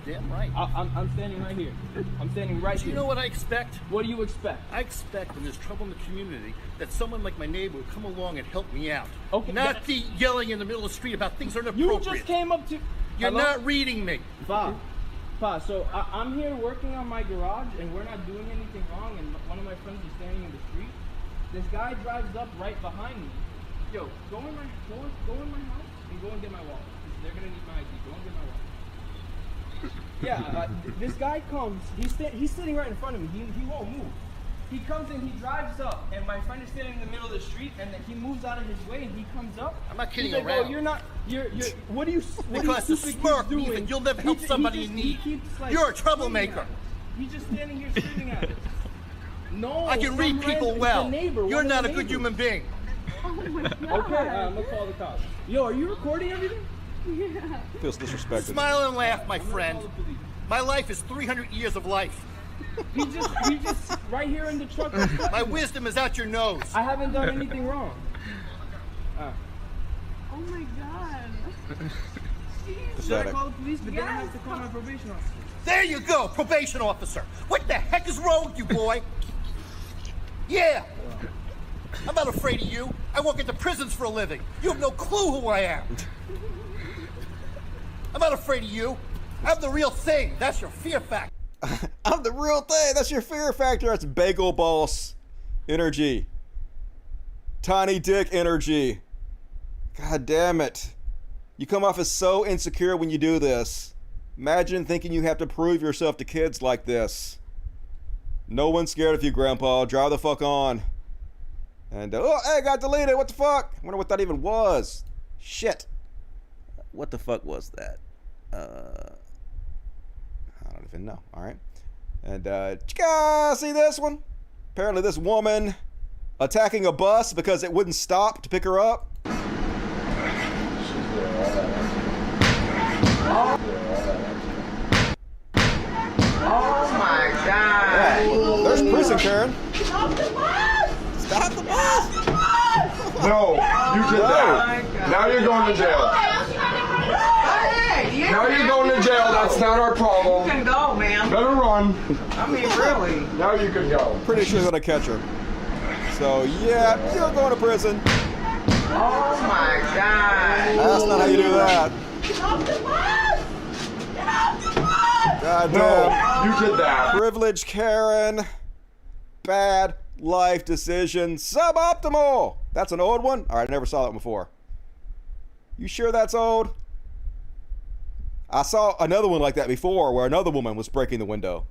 Damn right. I'm standing right here. I'm standing right here. Do you know what I expect? What do you expect? I expect when there's trouble in the community that someone like my neighbor would come along and help me out. Okay. Not the yelling in the middle of the street about things that are inappropriate. You just came up to. You're not reading me. Pa, so I'm here working on my garage, and we're not doing anything wrong, and one of my friends is standing in the street. This guy drives up right behind me. Yo, go in my house and go and get my wallet. They're gonna need my ID. Go and get my wallet. Yeah, this guy comes. He's sitting right in front of me. He won't move. He comes and he drives up, and my friend is standing in the middle of the street, and then he moves out of his way, and he comes up. I'm not kidding around. around. Oh, you're not. What are you? Because the smirk means that you'll never help somebody in need. You're a troublemaker. He's just standing here screaming at us. No, I can read people well. You're not a good human being. Oh my God. Okay, I'm gonna call the cops. Yo, are you recording everything? Yeah. Feels disrespected. Smile and laugh, my friend. My life is 300 years of life. He just right here in the truck. My wisdom is out your nose. I haven't done anything wrong. Oh my God. Should I call the police? But then I have to call my probation officer. There you go, probation officer. What the heck is wrong with you, boy? Yeah. I'm not afraid of you. I work at the prisons for a living. You have no clue who I am. I'm not afraid of you. I'm the real thing. That's your fear factor. I'm the real thing. That's your fear factor. That's bagel boss energy. Tiny dick energy. God damn it. You come off as so insecure when you do this. Imagine thinking you have to prove yourself to kids like this. No one's scared of you, Grandpa. Drive the fuck on. And, oh, hey, got deleted. What the fuck? I wonder what that even was. Shit. What the fuck was that? I don't even know. All right. And, you guys see this one? Apparently this woman attacking a bus because it wouldn't stop to pick her up. Oh my God. Yeah, there's prison, Karen. Stop the bus! Stop the bus! No, you did that. Now you're going to jail. Hey, now you're going to jail. That's not our problem. You can go, man. Better run. I mean, really. Now you can go. Pretty sure they're gonna catch her. So yeah, you're going to prison. Oh my God. That's not how you do that. Get off the bus! Get off the bus! God No, damn. you did that. Privileged Karen. Bad life decision. Suboptimal. That's an old one? All right, I never saw that one before. You sure that's old? I saw another one like that before where another woman was breaking the window.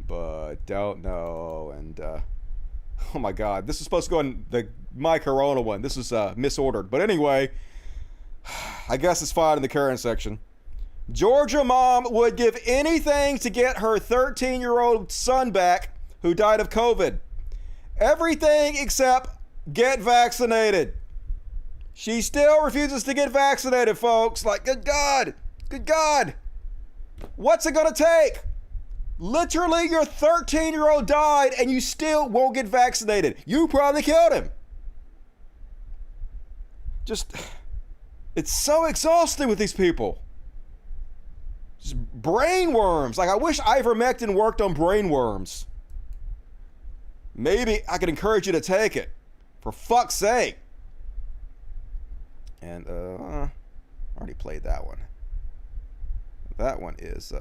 But don't know. And, oh my God. This is supposed to go in my Corona one. This is misordered. But anyway, I guess it's fine in the Karen section. Georgia mom would give anything to get her 13-year-old son back who died of COVID. Everything except get vaccinated. She still refuses to get vaccinated, folks. Like, good God. Good God. What's it gonna take? Literally, your 13-year-old died and you still won't get vaccinated. You probably killed him. Just, it's so exhausting with these people. Just brain worms. Like, I wish ivermectin worked on brain worms. Maybe I could encourage you to take it. For fuck's sake. And, I already played that one. That one is,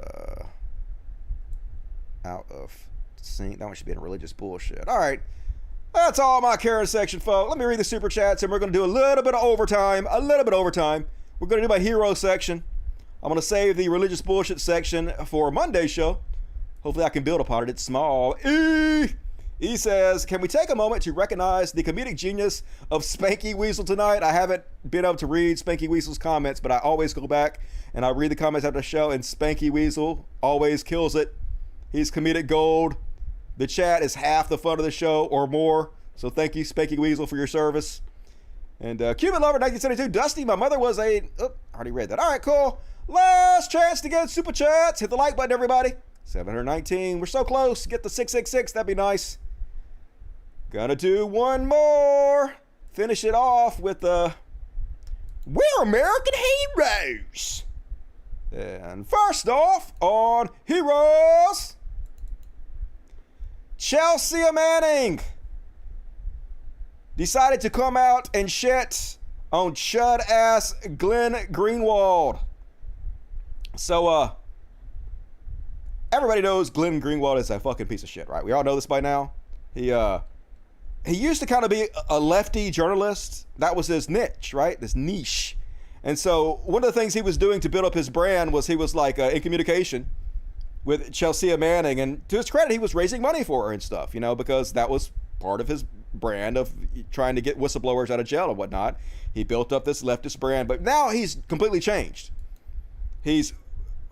out of sync. That one should be in religious bullshit. All right. That's all my Karen section, folks. Let me read the super chats, and we're going to do a little bit of overtime. We're going to do my hero section. I'm going to save the religious bullshit section for Monday's show. Hopefully I can build upon it. It's small. He says, can we take a moment to recognize the comedic genius of Spanky Weasel tonight? I haven't been able to read Spanky Weasel's comments, but I always go back and I read the comments after the show, and Spanky Weasel always kills it. He's comedic gold. The chat is half the fun of the show or more. So thank you, Spanky Weasel, for your service. And Cuban Lover 1972, Dusty, my mother was a... Oh, I already read that. All right, cool. Last chance to get super chats. Hit the like button, everybody. 719. We're so close. Get the 666. That'd be nice. Gonna do one more. Finish it off with we're American heroes. And first off on Heroes, Chelsea Manning decided to come out and shit on chud ass Glenn Greenwald. So everybody knows Glenn Greenwald is a fucking piece of shit, right? We all know this by now. He used to kind of be a lefty journalist. That was his niche, right? This niche. And so one of the things he was doing to build up his brand was he was like in communication with Chelsea Manning. And to his credit, he was raising money for her and stuff, you know, because that was part of his brand of trying to get whistleblowers out of jail and whatnot. He built up this leftist brand, but now he's completely changed. He's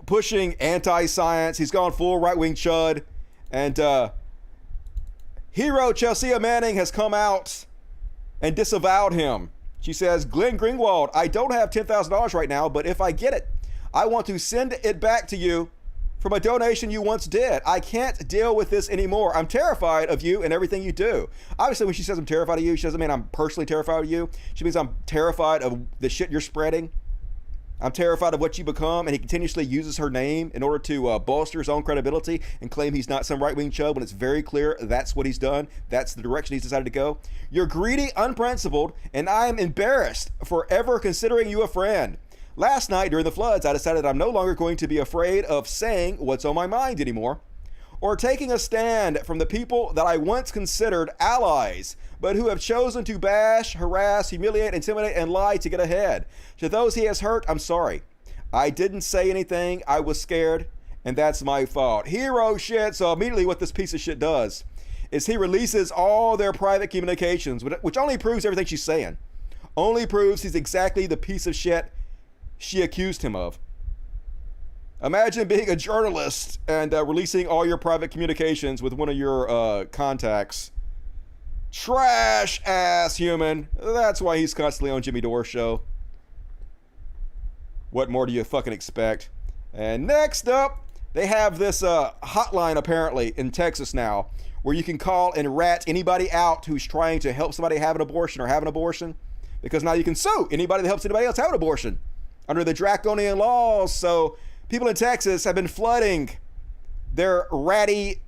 pushing anti-science. He's gone full right-wing chud. And hero Chelsea Manning has come out and disavowed him. She says, Glenn Greenwald, I don't have $10,000 right now, but if I get it, I want to send it back to you from a donation you once did. I can't deal with this anymore. I'm terrified of you and everything you do. Obviously, when she says I'm terrified of you, she doesn't mean I'm personally terrified of you. She means I'm terrified of the shit you're spreading. I'm terrified of what you become, and he continuously uses her name in order to bolster his own credibility and claim he's not some right-wing chub when it's very clear that's what he's done. That's the direction he's decided to go. You're greedy, unprincipled, and I am embarrassed for ever considering you a friend. Last night during the floods, I decided I'm no longer going to be afraid of saying what's on my mind anymore, or taking a stand from the people that I once considered allies, but who have chosen to bash, harass, humiliate, intimidate, and lie to get ahead. To those he has hurt, I'm sorry. I didn't say anything. I was scared, and that's my fault. Hero shit. So immediately what this piece of shit does is he releases all their private communications, which only proves everything she's saying. Only proves he's exactly the piece of shit she accused him of. Imagine being a journalist and releasing all your private communications with one of your contacts. Trash ass human. That's why he's constantly on Jimmy Dore's show. What more do you fucking expect? And next up, they have this hotline apparently in Texas now, where you can call and rat anybody out who's trying to help somebody have an abortion or have an abortion, because now you can sue anybody that helps anybody else have an abortion under the draconian laws. So people in Texas have been flooding their ratty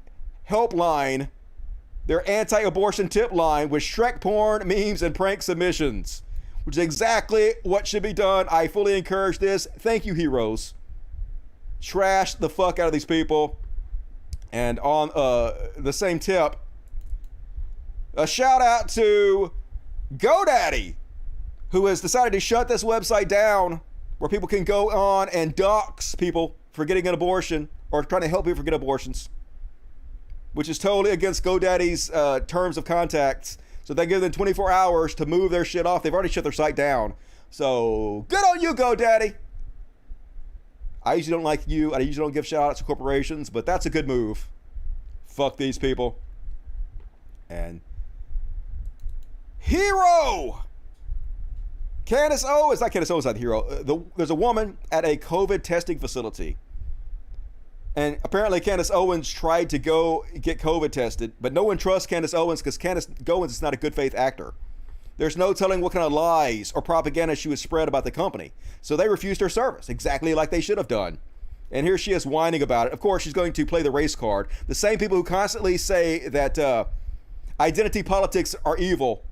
helpline, their anti-abortion tip line, with Shrek porn, memes, and prank submissions, which is exactly what should be done. I fully encourage this. Thank you, heroes. trash the fuck out of these people. And on the same tip, a shout out to GoDaddy, who has decided to shut this website down where people can go on and dox people for getting an abortion or trying to help people get abortions, which is totally against GoDaddy's terms of contacts. So they give them 24 hours to move their shit off. They've already shut their site down. So good on you, GoDaddy. I usually don't like you. I usually don't give shout outs to corporations, but that's a good move. Fuck these people. And hero! Candace Owens, not Candace Owens, not the hero. There's a woman at a COVID testing facility. And apparently Candace Owens tried to go get COVID tested, but no one trusts Candace Owens because Candace Owens is not a good faith actor. There's no telling what kind of lies or propaganda she would spread about the company. So they refused her service, exactly like they should have done. And here she is whining about it. Of course, she's going to play the race card. The same people who constantly say that identity politics are evil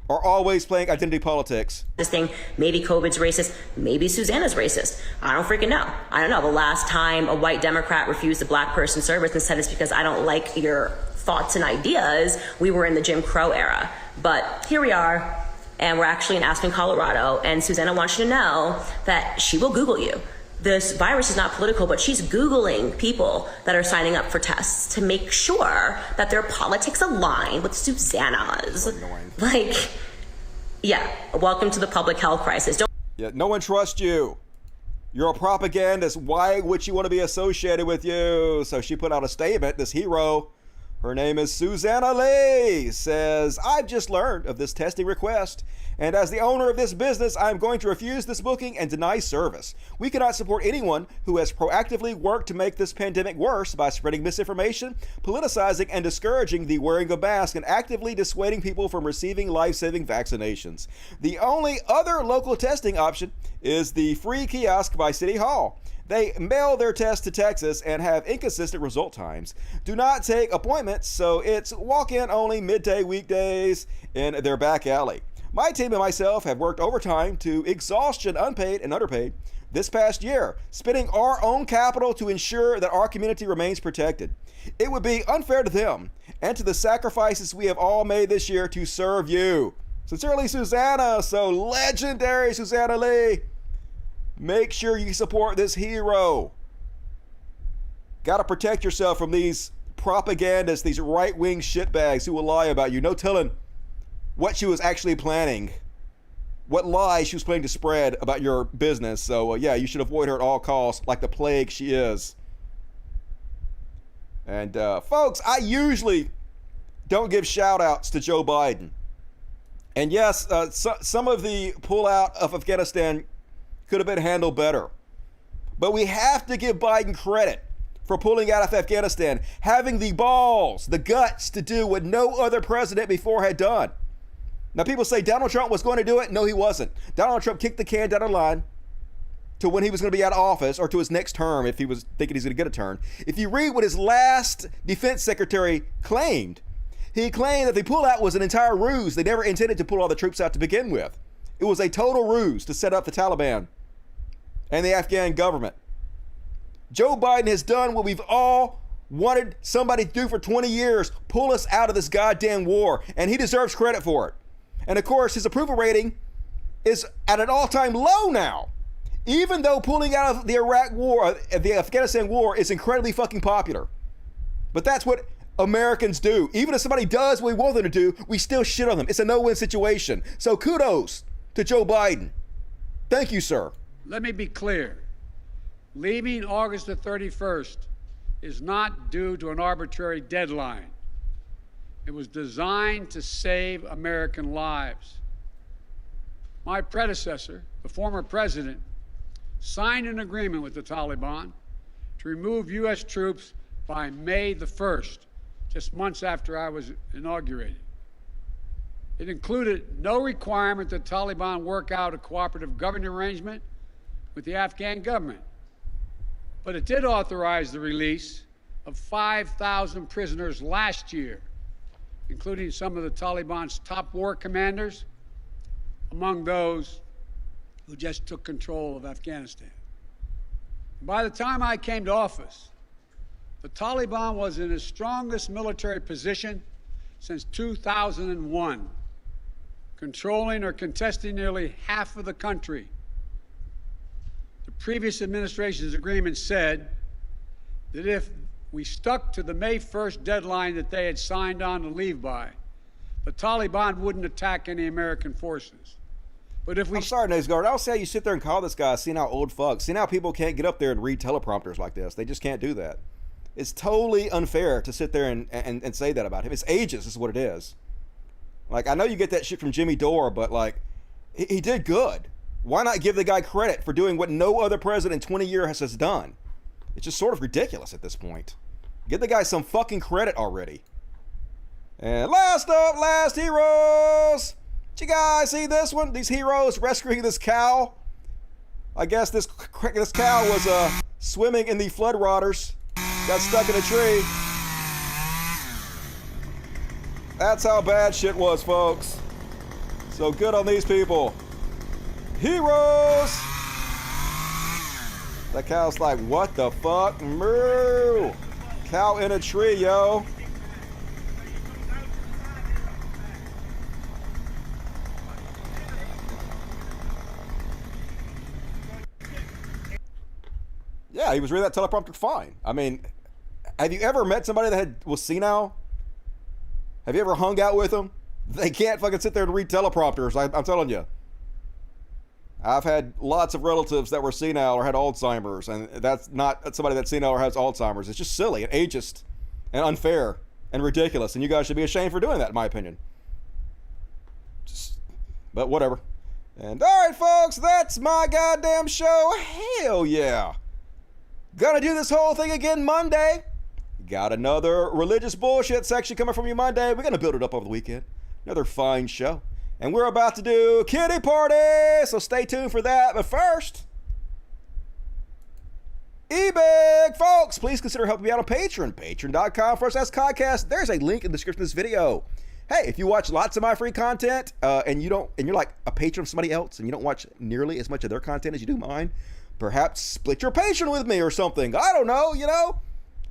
are always playing identity politics. This thing, maybe COVID's racist, maybe Susanna's racist. I don't freaking know. I don't know. The last time a white Democrat refused a black person service and said it's because I don't like your thoughts and ideas, we were in the Jim Crow era. But here we are, and we're actually in Aspen, Colorado, and Susanna wants you to know that she will Google you. This virus is not political, but she's Googling people that are signing up for tests to make sure that their politics align with Susanna's. Like, yeah, welcome to the public health crisis. Yeah, no one trusts you. You're a propagandist. Why would she want to be associated with you? So she put out a statement, this hero. Her name is Susanna Lee, says, I've just learned of this testing request, and as the owner of this business, I'm going to refuse this booking and deny service. We cannot support anyone who has proactively worked to make this pandemic worse by spreading misinformation, politicizing and discouraging the wearing of masks, and actively dissuading people from receiving life-saving vaccinations. The only other local testing option is the free kiosk by City Hall. They mail their tests to Texas and have inconsistent result times. Do not take appointments, so it's walk-in only midday weekdays in their back alley. My team and myself have worked overtime to exhaustion, unpaid and underpaid, this past year, spending our own capital to ensure that our community remains protected. It would be unfair to them and to the sacrifices we have all made this year to serve you. Sincerely, Susanna. So legendary Susanna Lee. Make sure you support this hero. Got to protect yourself from these propagandists, these right-wing shitbags who will lie about you. No telling what she was actually planning, what lies she was planning to spread about your business. So, yeah, you should avoid her at all costs, like the plague she is. And, folks, I usually don't give shout-outs to Joe Biden. And, yes, some of the pullout of Afghanistan could have been handled better. But we have to give Biden credit for pulling out of Afghanistan, having the balls, the guts to do what no other president before had done. Now, people say Donald Trump was going to do it. No, he wasn't. Donald Trump kicked the can down the line to when he was going to be out of office or to his next term if he was thinking he's going to get a turn. If you read what his last defense secretary claimed, he claimed that the pullout was an entire ruse. They never intended to pull all the troops out to begin with. It was a total ruse to set up the Taliban and the Afghan government. Joe Biden has done what we've all wanted somebody to do for 20 years, pull us out of this goddamn war, and he deserves credit for it. And of course, his approval rating is at an all-time low now, even though pulling out of the Iraq war, the Afghanistan war, is incredibly fucking popular. But that's what Americans do. Even if somebody does what we want them to do, we still shit on them. It's a no-win situation. So kudos to Joe Biden. Thank you, sir. Let me be clear. Leaving August the 31st is not due to an arbitrary deadline. It was designed to save American lives. My predecessor, the former president, signed an agreement with the Taliban to remove U.S. troops by May the 1st, just months after I was inaugurated. It included no requirement that the Taliban work out a cooperative government arrangement with the Afghan government. But it did authorize the release of 5,000 prisoners last year, including some of the Taliban's top war commanders, among those who just took control of Afghanistan. By the time I came to office, the Taliban was in its strongest military position since 2001, controlling or contesting nearly half of the country. The previous administration's agreement said that if we stuck to the May 1st deadline that they had signed on to leave by, the Taliban wouldn't attack any American forces. But if we... I'm sorry, Naze Guard. I don't see how you sit there and call this guy senile old fuck. See how people can't get up there and read teleprompters like this. They just can't do that. It's totally unfair to sit there and say that about him. It's ageist is what it is. Like, I know you get that shit from Jimmy Dore, but, like, he did good. Why not give the guy credit for doing what no other president in 20 years has done? It's just sort of ridiculous at this point. Give the guy some fucking credit already. And last up, last heroes. Did you guys see this one? These heroes rescuing this cow. I guess this cow was swimming in the flood waters. Got stuck in a tree. That's how bad shit was, folks. So good on these people. Heroes! That cow's like, what the fuck? Moo! Cow in a tree, yo. Yeah, he was reading that teleprompter fine. I mean, have you ever met somebody that was senile? Have you ever hung out with them? They can't fucking sit there and read teleprompters, I'm telling you. I've had lots of relatives that were senile or had Alzheimer's, and that's not somebody that's senile or has Alzheimer's. It's just silly and ageist and unfair and ridiculous, and you guys should be ashamed for doing that, in my opinion. But whatever. And alright, folks, that's my goddamn show. Hell yeah. Gonna do this whole thing again Monday. Got another religious bullshit section coming from you Monday. We're gonna build it up over the weekend. Another fine show. And we're about to do Kitty Party, so stay tuned for that. But first, eBig, folks, please consider helping me out on Patreon. Patreon.com/podcast. There's a link in the description of this video. Hey, if you watch lots of my free content, and you're like a patron of somebody else, and you don't watch nearly as much of their content as you do mine, perhaps split your Patreon with me or something. I don't know, you know?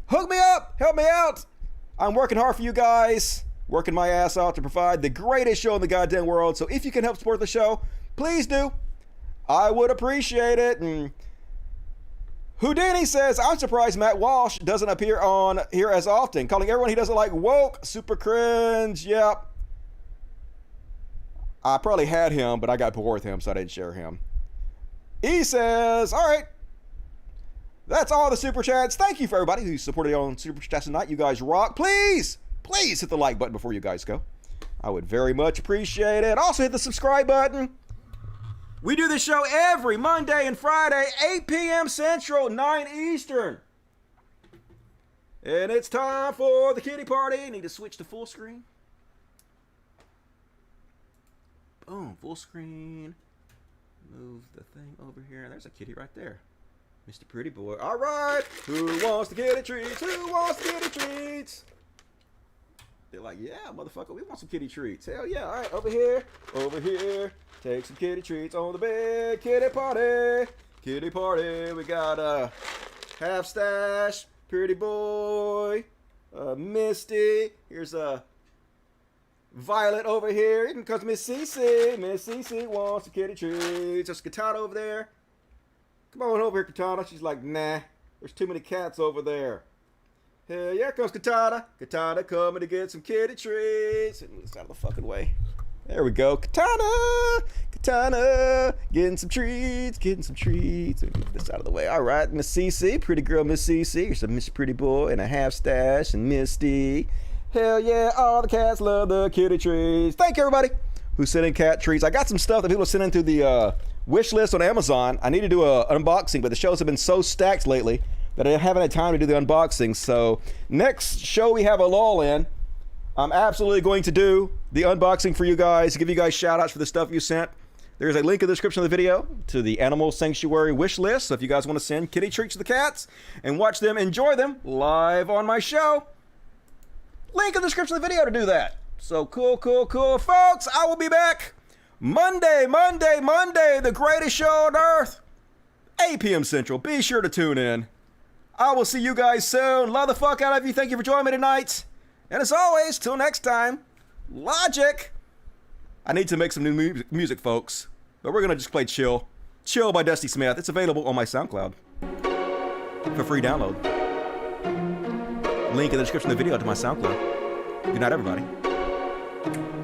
Hook me up, help me out. I'm working hard for you guys. Working my ass off to provide the greatest show in the goddamn world. So if you can help support the show, please do. I would appreciate it. And Houdini says, I'm surprised Matt Walsh doesn't appear on here as often. Calling everyone he doesn't like woke. Super cringe. Yep. I probably had him, but I got bored with him, so I didn't share him. He says, all right. That's all the super chats. Thank you for everybody who supported on super chats tonight. You guys rock. Please hit the like button before you guys go. I would very much appreciate it. Also hit the subscribe button. We do this show every Monday and Friday, 8 p.m. Central, 9 Eastern. And it's time for the kitty party. Need to switch to full screen. Boom, full screen. Move the thing over here. There's a kitty right there. Mr. Pretty Boy. All right. Who wants to get a treat? Who wants to get a treat? They're like, yeah, motherfucker, we want some kitty treats. Hell yeah. All right, over here. Take some kitty treats on the bed. Kitty party. Kitty party. We got a Half Stash, Pretty Boy, Misty. Here's a Violet over here. Even comes Miss Cece. Miss Cece wants some kitty treats. There's Katana over there. Come on over here, Katana. She's like, nah, there's too many cats over there. Hell yeah, comes Katana. Katana coming to get some kitty treats. Move this out of the fucking way. There we go. Katana! Katana! Getting some treats. Move this out of the way. All right, Miss Cece. Pretty girl, Miss Cece. Here's a Miss Pretty Boy and a Half Stash and Misty. Hell yeah, all the cats love the kitty treats. Thank you, everybody who sent in cat treats. I got some stuff that people are sending through the wish list on Amazon. I need to do an unboxing, but the shows have been so stacked lately that I haven't had time to do the unboxing. So next show we have a lull in, I'm absolutely going to do the unboxing for you guys, give you guys shout outs for the stuff you sent. There's a link in the description of the video to the Animal Sanctuary wish list. So if you guys want to send kitty treats to the cats and watch them enjoy them live on my show, link in the description of the video to do that. So cool, folks. I will be back Monday, the greatest show on earth. 8 p.m. Central. Be sure to tune in. I will see you guys soon. Love the fuck out of you. Thank you for joining me tonight. And as always, till next time, Logic. I need to make some new music, folks. But we're going to just play Chill. Chill by Dusty Smith. It's available on my SoundCloud for free download. Link in the description of the video to my SoundCloud. Good night, everybody.